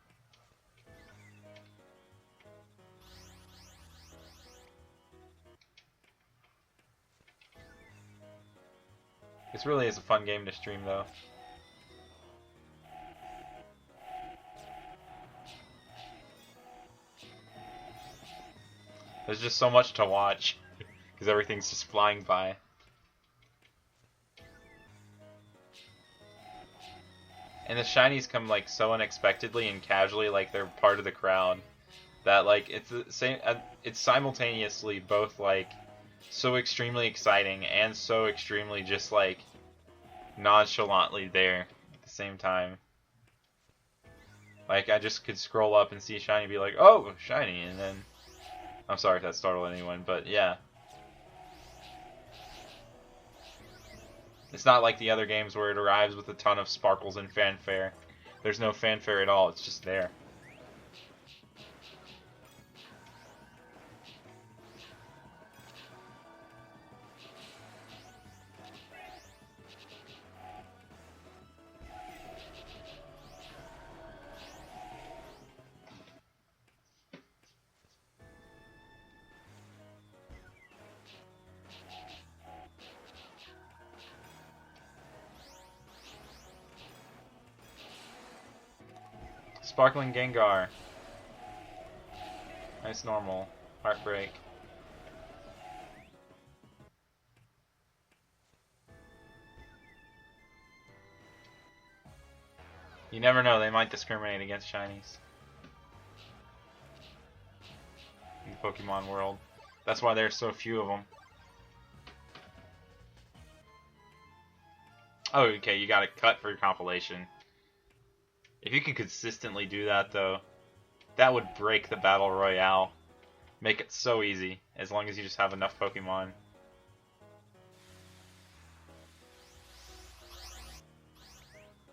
Speaker 1: This really is a fun game to stream, though. There's just so much to watch, because everything's just flying by. And the shinies come like so unexpectedly and casually, like they're part of the crowd, that like it's the same. It's simultaneously both like so extremely exciting and so extremely just like nonchalantly there at the same time. Like I just could scroll up and see a shiny, and be like, "Oh, shiny," and then I'm sorry if that startled anyone, but yeah. It's not like the other games where it arrives with a ton of sparkles and fanfare. There's no fanfare at all, it's just there. Sparkling Gengar. Nice normal. Heartbreak. You never know, they might discriminate against shinies in the Pokemon world. That's why there's so few of them. Oh, okay, you got it cut for your compilation. If you can consistently do that, though, that would break the Battle Royale. Make it so easy, as long as you just have enough Pokemon.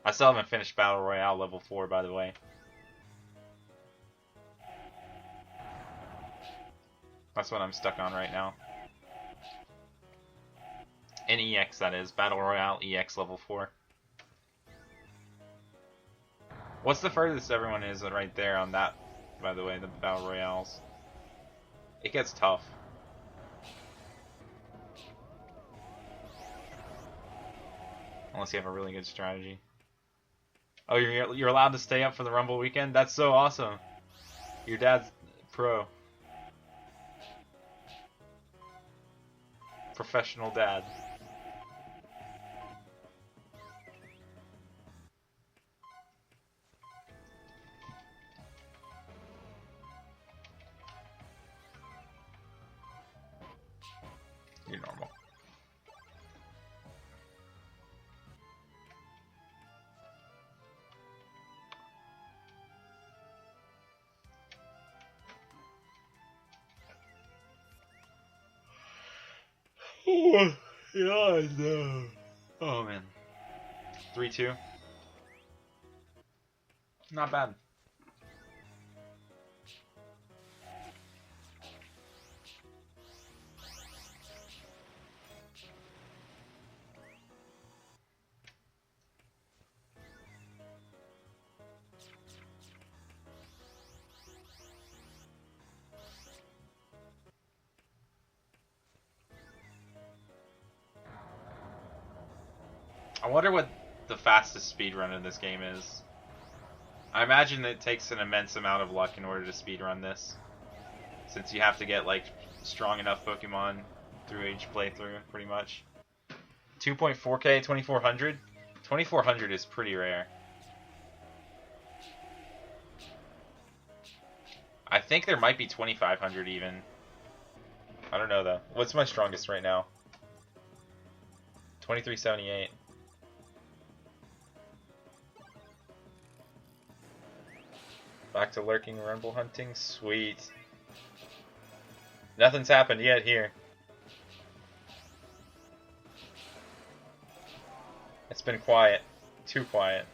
Speaker 1: I still haven't finished Battle Royale level 4, by the way. That's what I'm stuck on right now. In EX, that is. Battle Royale EX level 4. What's the furthest everyone is right there on that, by the way, the Battle Royales? It gets tough. Unless you have a really good strategy. Oh, you're allowed to stay up for the Rumble weekend? That's so awesome. Your dad's pro. Professional dad. You're normal. Oh, yeah, no. Oh man. 3-2. Not bad. I wonder what the fastest speedrun in this game is. I imagine it takes an immense amount of luck in order to speedrun this, since you have to get like strong enough Pokemon through each playthrough, pretty much. 2.4K, 2400? 2400 is pretty rare. I think there might be 2500 even. I don't know though. What's my strongest right now? 2378. Back to lurking rumble hunting? Sweet. Nothing's happened yet here. It's been quiet. Too quiet.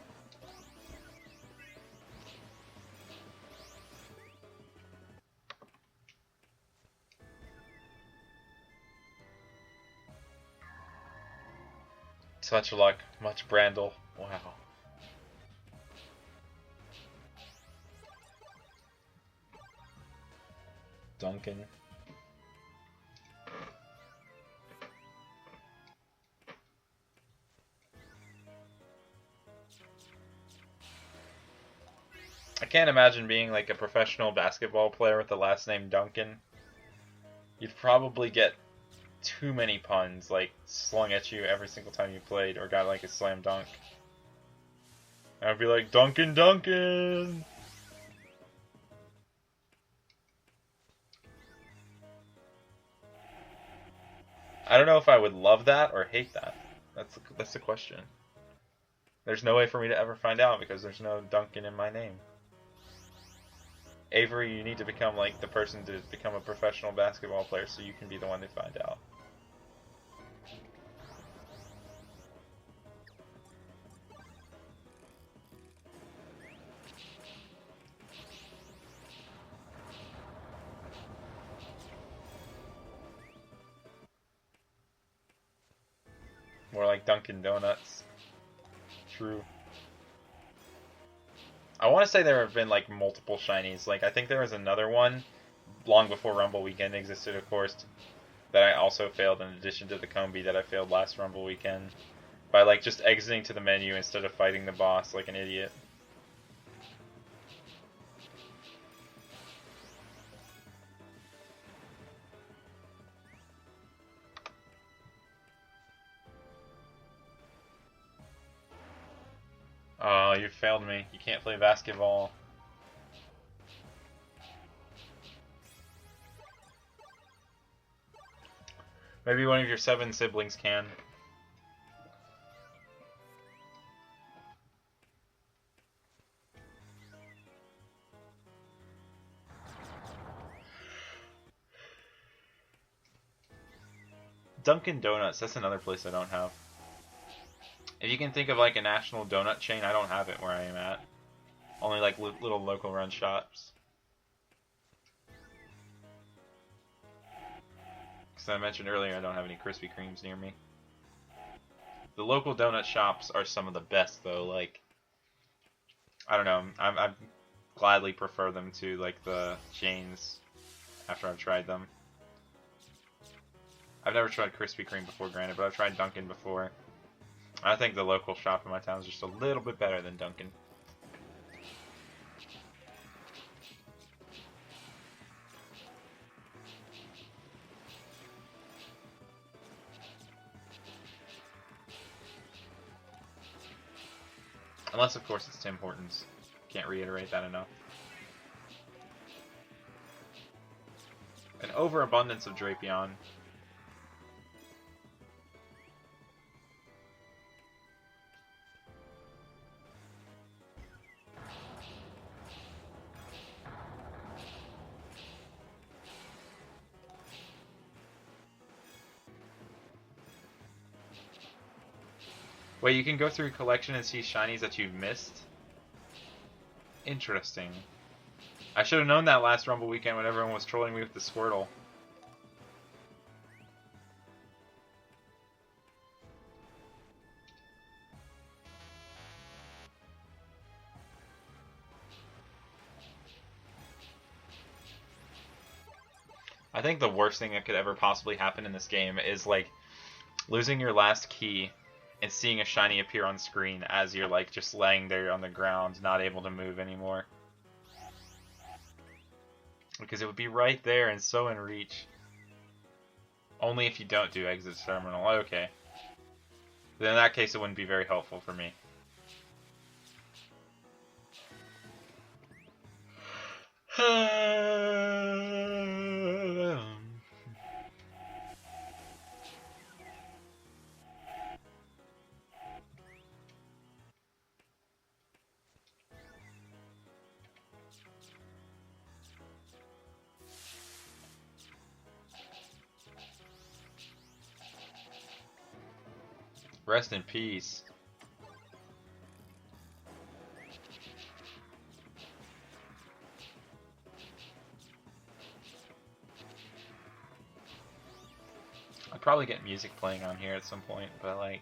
Speaker 1: Such luck. Much Brandle. Wow. Duncan. I can't imagine being like a professional basketball player with the last name Duncan. You'd probably get too many puns like slung at you every single time you played or got like a slam dunk. I'd be like, Duncan, Duncan! I don't know if I would love that or hate that. That's the question. There's no way for me to ever find out because there's no Duncan in my name. Avery, you need to become like the person to become a professional basketball player so you can be the one to find out. More like Dunkin' Donuts. True. I want to say there have been like multiple shinies. Like I think there was another one long before Rumble Weekend existed, of course, that I also failed in addition to the Combi that I failed last Rumble Weekend by like just exiting to the menu instead of fighting the boss like an idiot. Oh, you failed me. You can't play basketball. Maybe one of your 7 siblings can. Dunkin' Donuts, that's another place I don't have. If you can think of like a national donut chain, I don't have it where I am at. Only like little local run shops. Because I mentioned earlier I don't have any Krispy Kremes near me. The local donut shops are some of the best though, like, I don't know, I gladly prefer them to like the chains after I've tried them. I've never tried Krispy Kreme before, granted, but I've tried Dunkin' before. I think the local shop in my town is just a little bit better than Dunkin'. Unless, of course, it's Tim Hortons. Can't reiterate that enough. An overabundance of Drapion. Wait, you can go through collection and see shinies that you've missed? Interesting. I should have known that last Rumble Weekend when everyone was trolling me with the Squirtle. I think the worst thing that could ever possibly happen in this game is like losing your last key and seeing a shiny appear on screen as you're like just laying there on the ground, not able to move anymore. Because it would be right there and so in reach. Only if you don't do exit terminal. Okay. Then in that case it wouldn't be very helpful for me. Rest in peace. I'd probably get music playing on here at some point, but like,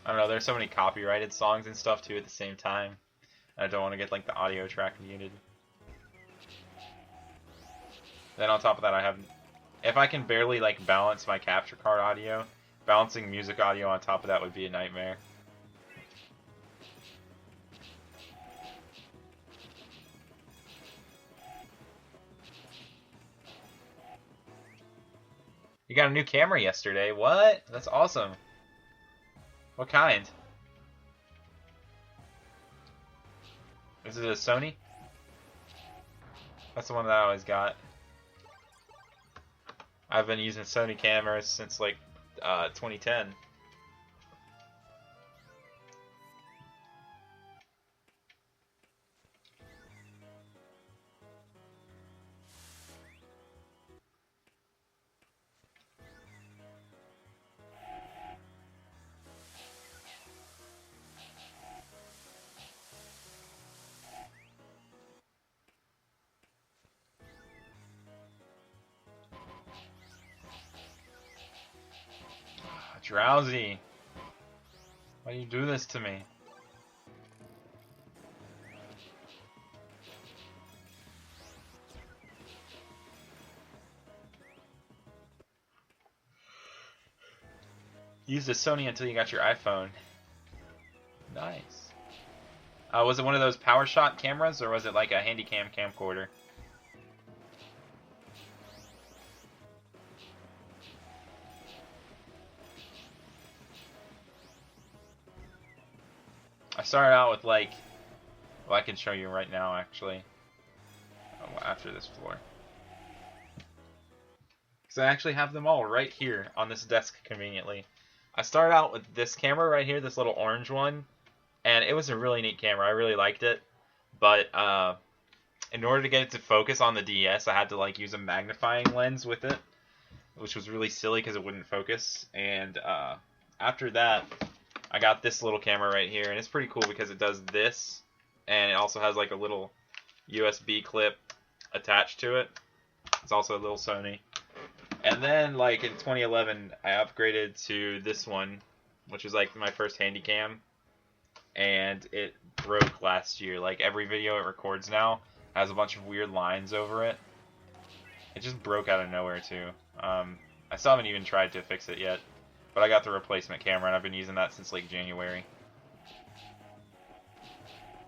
Speaker 1: I don't know, there's so many copyrighted songs and stuff too at the same time. I don't want to get like the audio track muted. Then on top of that I have, if I can barely like balance my capture card audio, balancing music audio on top of that would be a nightmare. You got a new camera yesterday. What? That's awesome. What kind? Is it a Sony? That's the one that I always got. I've been using Sony cameras since like 2010. Drowsy. Why do you do this to me? Use the Sony until you got your iPhone. Nice. Was it one of those PowerShot cameras, or was it like a Handycam camcorder? I started out with like, well, I can show you right now actually, after this floor. Because I actually have them all right here on this desk conveniently. I started out with this camera right here, this little orange one, and it was a really neat camera. I really liked it, but in order to get it to focus on the DS, I had to like use a magnifying lens with it, which was really silly because it wouldn't focus. And after that, I got this little camera right here, and it's pretty cool because it does this, and it also has like a little USB clip attached to it. It's also a little Sony. And then like in 2011, I upgraded to this one, which is like my first Handycam, and it broke last year. Like every video it records now has a bunch of weird lines over it. It just broke out of nowhere too. I still haven't even tried to fix it yet. But I got the replacement camera, and I've been using that since like January.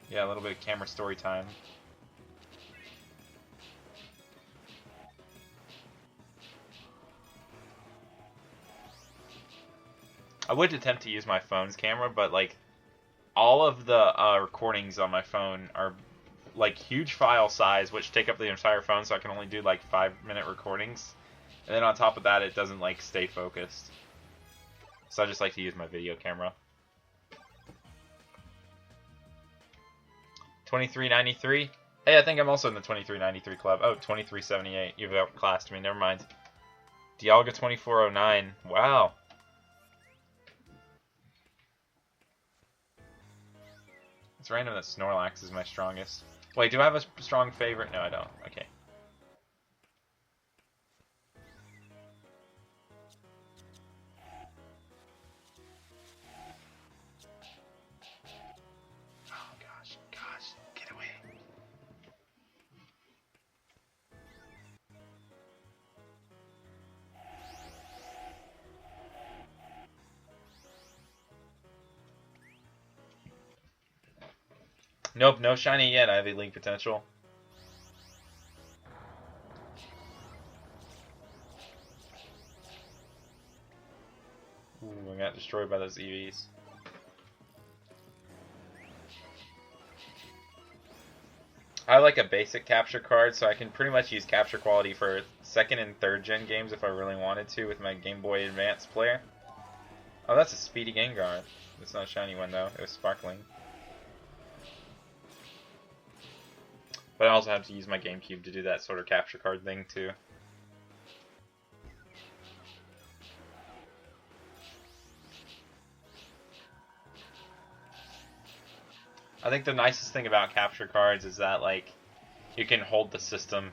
Speaker 1: Yeah, a little bit of camera story time. I would attempt to use my phone's camera, but like all of the recordings on my phone are like huge file size, which take up the entire phone, so I can only do like 5-minute recordings. And then on top of that, it doesn't like stay focused. So I just like to use my video camera. 2393. Hey, I think I'm also in the 2393 club. Oh, 2378. You've outclassed me. Never mind. Dialga 2409. Wow. It's random that Snorlax is my strongest. Wait, do I have a strong favorite? No, I don't. Okay. Nope, no shiny yet. I have Elite Potential. Ooh, I got destroyed by those EVs. I like a basic capture card, so I can pretty much use capture quality for 2nd and 3rd gen games if I really wanted to with my Game Boy Advance player. Oh, that's a speedy Gengar. It's not a shiny one though. It was sparkling. But I also have to use my GameCube to do that sort of capture card thing too. I think the nicest thing about capture cards is that like you can hold the system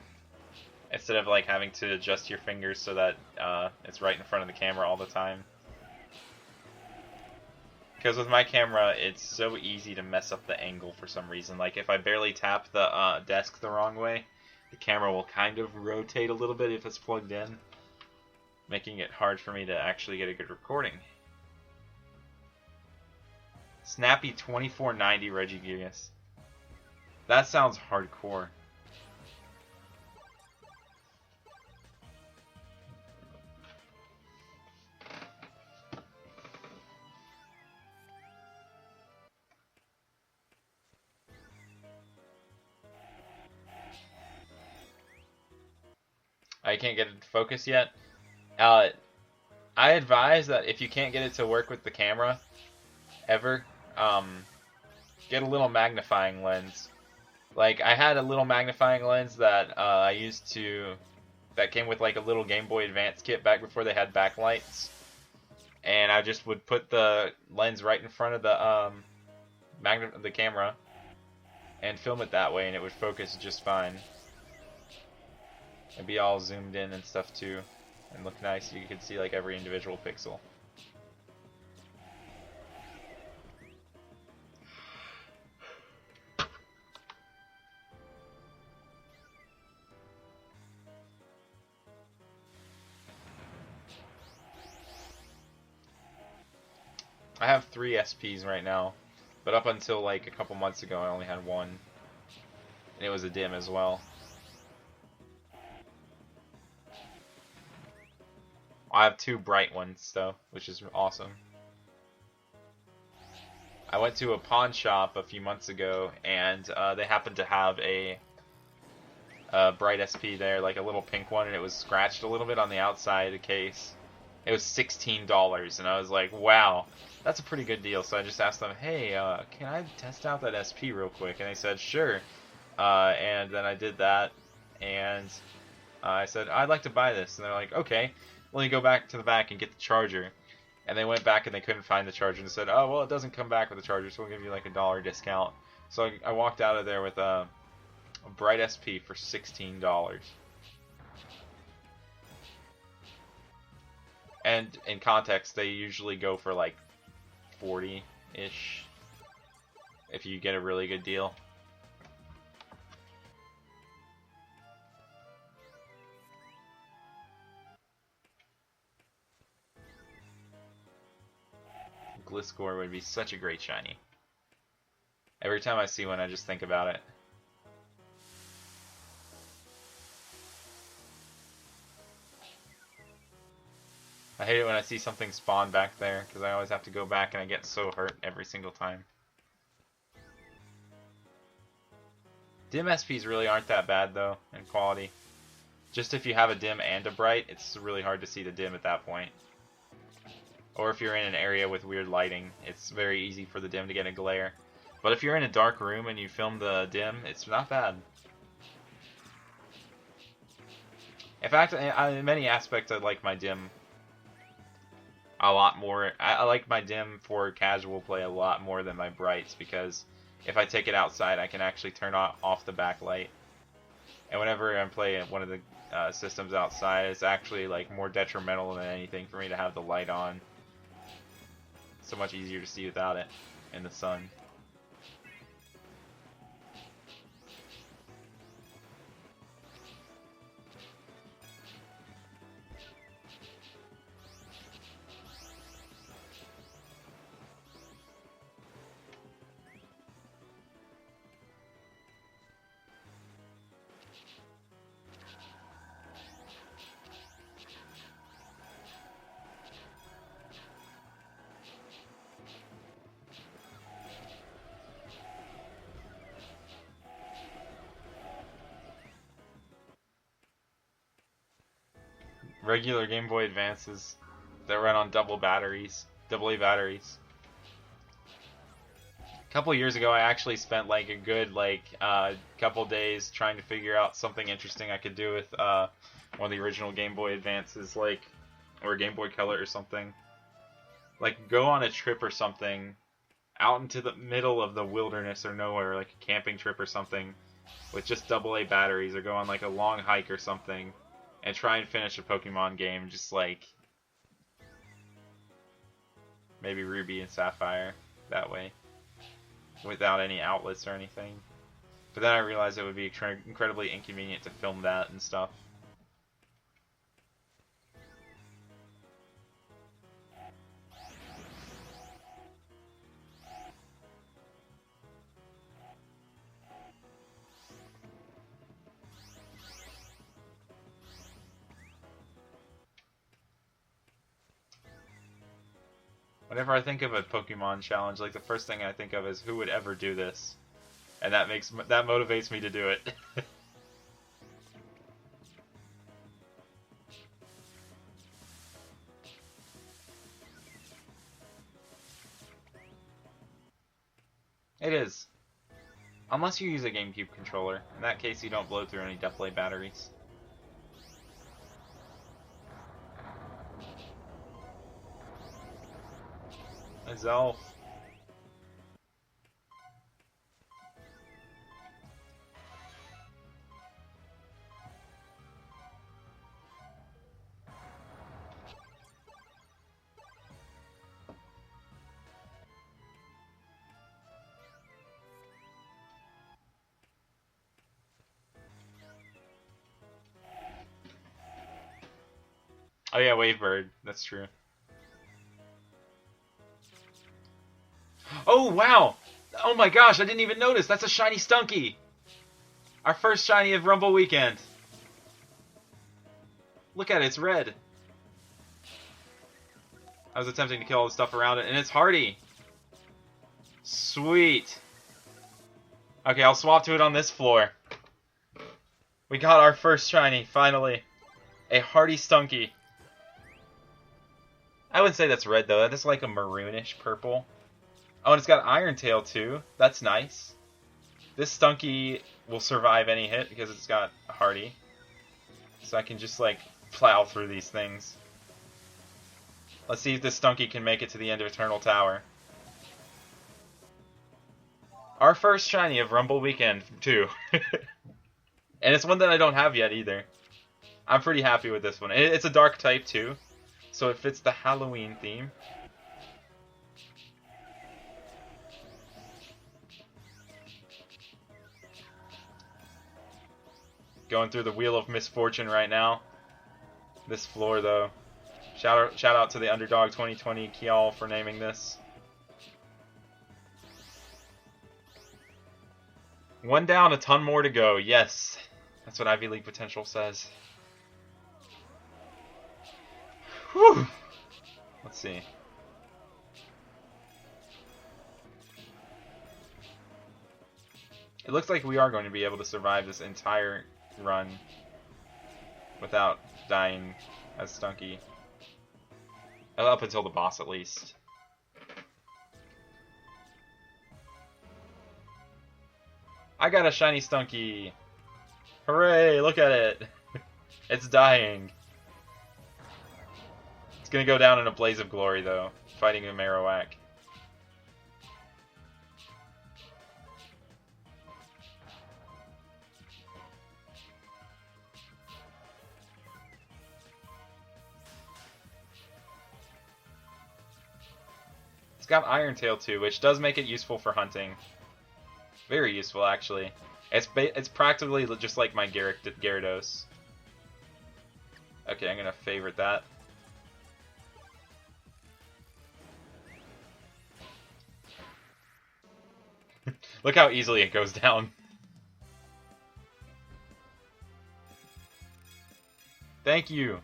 Speaker 1: instead of like having to adjust your fingers so that it's right in front of the camera all the time. Because with my camera, it's so easy to mess up the angle for some reason. Like if I barely tap the desk the wrong way, the camera will kind of rotate a little bit if it's plugged in, making it hard for me to actually get a good recording. Snappy 2490 Regigigas. That sounds hardcore. I can't get it to focus yet. I advise that if you can't get it to work with the camera ever, get a little magnifying lens. Like I had a little magnifying lens that I used to, that came with like a little Game Boy Advance kit back before they had backlights, and I just would put the lens right in front of the camera and film it that way, and it would focus just fine. It'd be all zoomed in and stuff too, and look nice. You could see like every individual pixel. I have 3 SPs right now, but up until like a couple months ago I only had 1, and it was a dim as well. I have 2 bright ones though, which is awesome. I went to a pawn shop a few months ago, and they happened to have a bright SP there, like a little pink one, and it was scratched a little bit on the outside of the case. It was $16, and I was like, wow, that's a pretty good deal. So I just asked them, hey, can I test out that SP real quick? And they said, sure. And then I did that, and I said, I'd like to buy this. And they're like, okay, well, you go back to the back and get the charger. And they went back and they couldn't find the charger, and said, oh, well, it doesn't come back with the charger, so we'll give you like $1 discount. So I walked out of there with a bright SP for $16. And in context, they usually go for like 40-ish if you get a really good deal. Gliscor would be such a great shiny. Every time I see one, I just think about it. I hate it when I see something spawn back there, because I always have to go back and I get so hurt every single time. Dim SPs really aren't that bad though, in quality. Just if you have a dim and a bright, it's really hard to see the dim at that point. Or if you're in an area with weird lighting, it's very easy for the dim to get a glare. But if you're in a dark room and you film the dim, it's not bad. In fact, in many aspects, I like my dim a lot more. I like my dim for casual play a lot more than my brights, because if I take it outside, I can actually turn off the backlight. And whenever I'm playing one of the systems outside, it's actually like more detrimental than anything for me to have the light on. So much easier to see without it in the sun. Regular Game Boy Advances that run on AA batteries. A couple years ago, I actually spent like a good couple days trying to figure out something interesting I could do with one of the original Game Boy Advances, or Game Boy Color or something. Like go on a trip or something out into the middle of the wilderness or nowhere, like a camping trip or something, with just AA batteries, or go on like a long hike or something, and try and finish a Pokemon game, just like maybe Ruby and Sapphire that way, without any outlets or anything. But then I realized it would be incredibly inconvenient to film that and stuff. Whenever I think of a Pokemon challenge, like the first thing I think of is who would ever do this, and that motivates me to do it. It is, unless you use a GameCube controller. In that case, you don't blow through any AA batteries. Zelf. Oh yeah, Wavebird. That's true. Oh, wow! Oh my gosh, I didn't even notice! That's a shiny Stunky! Our first shiny of Rumble Weekend! Look at it, it's red. I was attempting to kill all the stuff around it, and it's hardy! Sweet! Okay, I'll swap to it on this floor. We got our first shiny, finally. A hardy Stunky. I wouldn't say that's red, though. That's like a maroonish purple. Oh, and it's got Iron Tail, too. That's nice. This Stunky will survive any hit because it's got Hardy. So I can just, like, plow through these things. Let's see if this Stunky can make it to the end of Eternal Tower. Our first shiny of Rumble Weekend, too. And it's one that I don't have yet, either. I'm pretty happy with this one. It's a dark type, too. So it fits the Halloween theme. Going through the Wheel of Misfortune right now. This floor, though. Shout out to the Underdog 2020 Kial for naming this. One down, a ton more to go. Yes. That's what Ivy League Potential says. Whew. Let's see. It looks like we are going to be able to survive this entire run without dying as Stunky. Up until the boss, at least. I got a shiny Stunky! Hooray! Look at it! It's dying. It's gonna go down in a blaze of glory, though, fighting a Marowak. It's got Iron Tail too, which does make it useful for hunting. Very useful, actually. It's practically just like my Gyarados. Okay, I'm gonna favorite that. Look how easily it goes down. Thank you.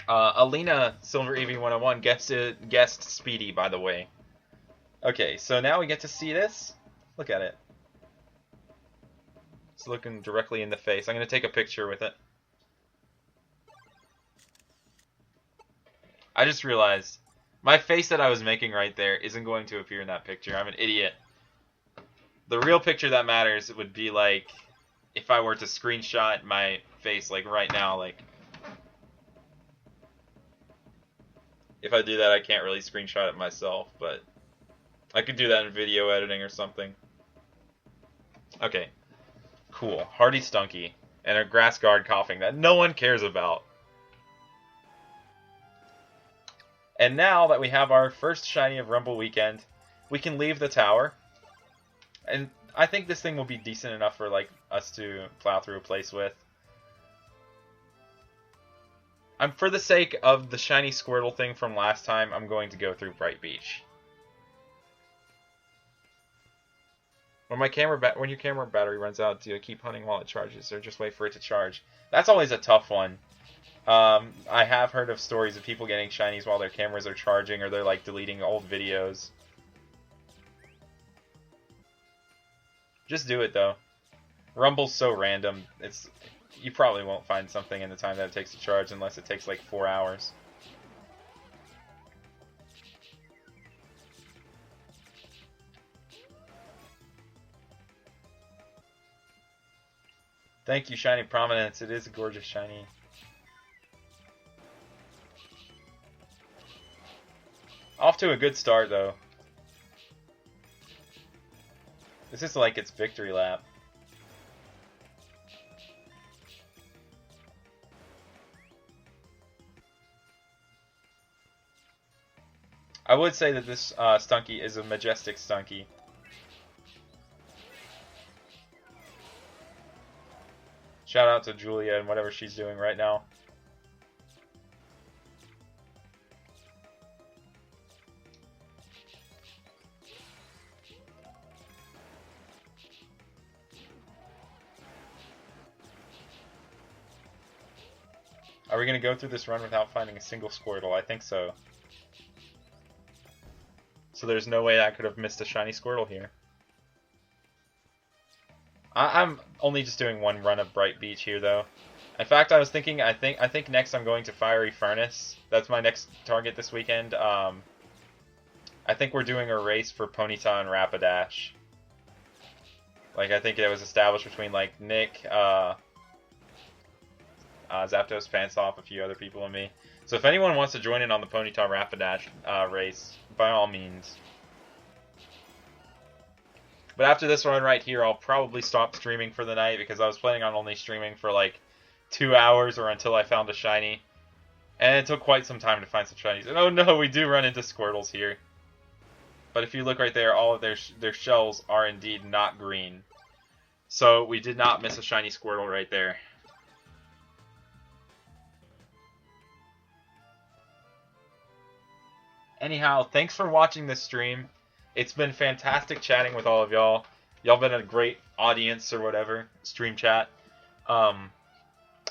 Speaker 1: Alina Silver Eevee 101 guessed Speedy, by the way. Okay, so now we get to see this. Look at it. It's looking directly in the face. I'm going to take a picture with it. I just realized my face that I was making right there isn't going to appear in that picture. I'm an idiot. The real picture that matters would be like if I were to screenshot my face like right now, like if I do that I can't really screenshot it myself, but I could do that in video editing or something. Okay. Cool. Hardy Stunky. And a Grass Guard Coughing that no one cares about. And now that we have our first shiny of Rumble Weekend, we can leave the tower. And I think this thing will be decent enough for like us to plow through a place with. For the sake of the shiny Squirtle thing from last time, I'm going to go through Bright Beach. When your camera battery runs out, do you keep hunting while it charges, or just wait for it to charge? That's always a tough one. I have heard of stories of people getting shinies while their cameras are charging, or they're like deleting old videos. Just do it though. Rumble's so random. You probably won't find something in the time that it takes to charge unless it takes like 4 hours. Thank you, Shiny Prominence. It is a gorgeous shiny. Off to a good start, though. This is like its victory lap. I would say that this Stunky is a majestic Stunky. Shout out to Julia and whatever she's doing right now. Are we going to go through this run without finding a single Squirtle? I think so. So there's no way I could have missed a shiny Squirtle here. I'm only just doing one run of Bright Beach here, though. In fact, I was thinking, I think next I'm going to Fiery Furnace. That's my next target this weekend. I think we're doing a race for Ponyta and Rapidash. Like, I think it was established between, like, Nick, Zapdos, Pansoff, a few other people, and me. So if anyone wants to join in on the Ponyta Rapidash race, by all means. But after this run right here, I'll probably stop streaming for the night because I was planning on only streaming for like 2 hours or until I found a shiny. And it took quite some time to find some shinies. And oh no, we do run into Squirtles here. But if you look right there, all of their shells are indeed not green. So we did not miss a shiny Squirtle right there. Anyhow, thanks for watching this stream. It's been fantastic chatting with all of y'all. Y'all been a great audience or whatever, stream chat.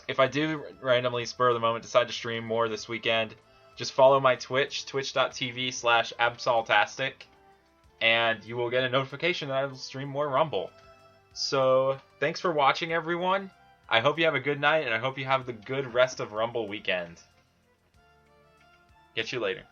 Speaker 1: If I do randomly, spur of the moment, decide to stream more this weekend, just follow my Twitch, twitch.tv/Absoltastic, and you will get a notification that I will stream more Rumble. So, thanks for watching, everyone. I hope you have a good night, and I hope you have the good rest of Rumble weekend. Get you later.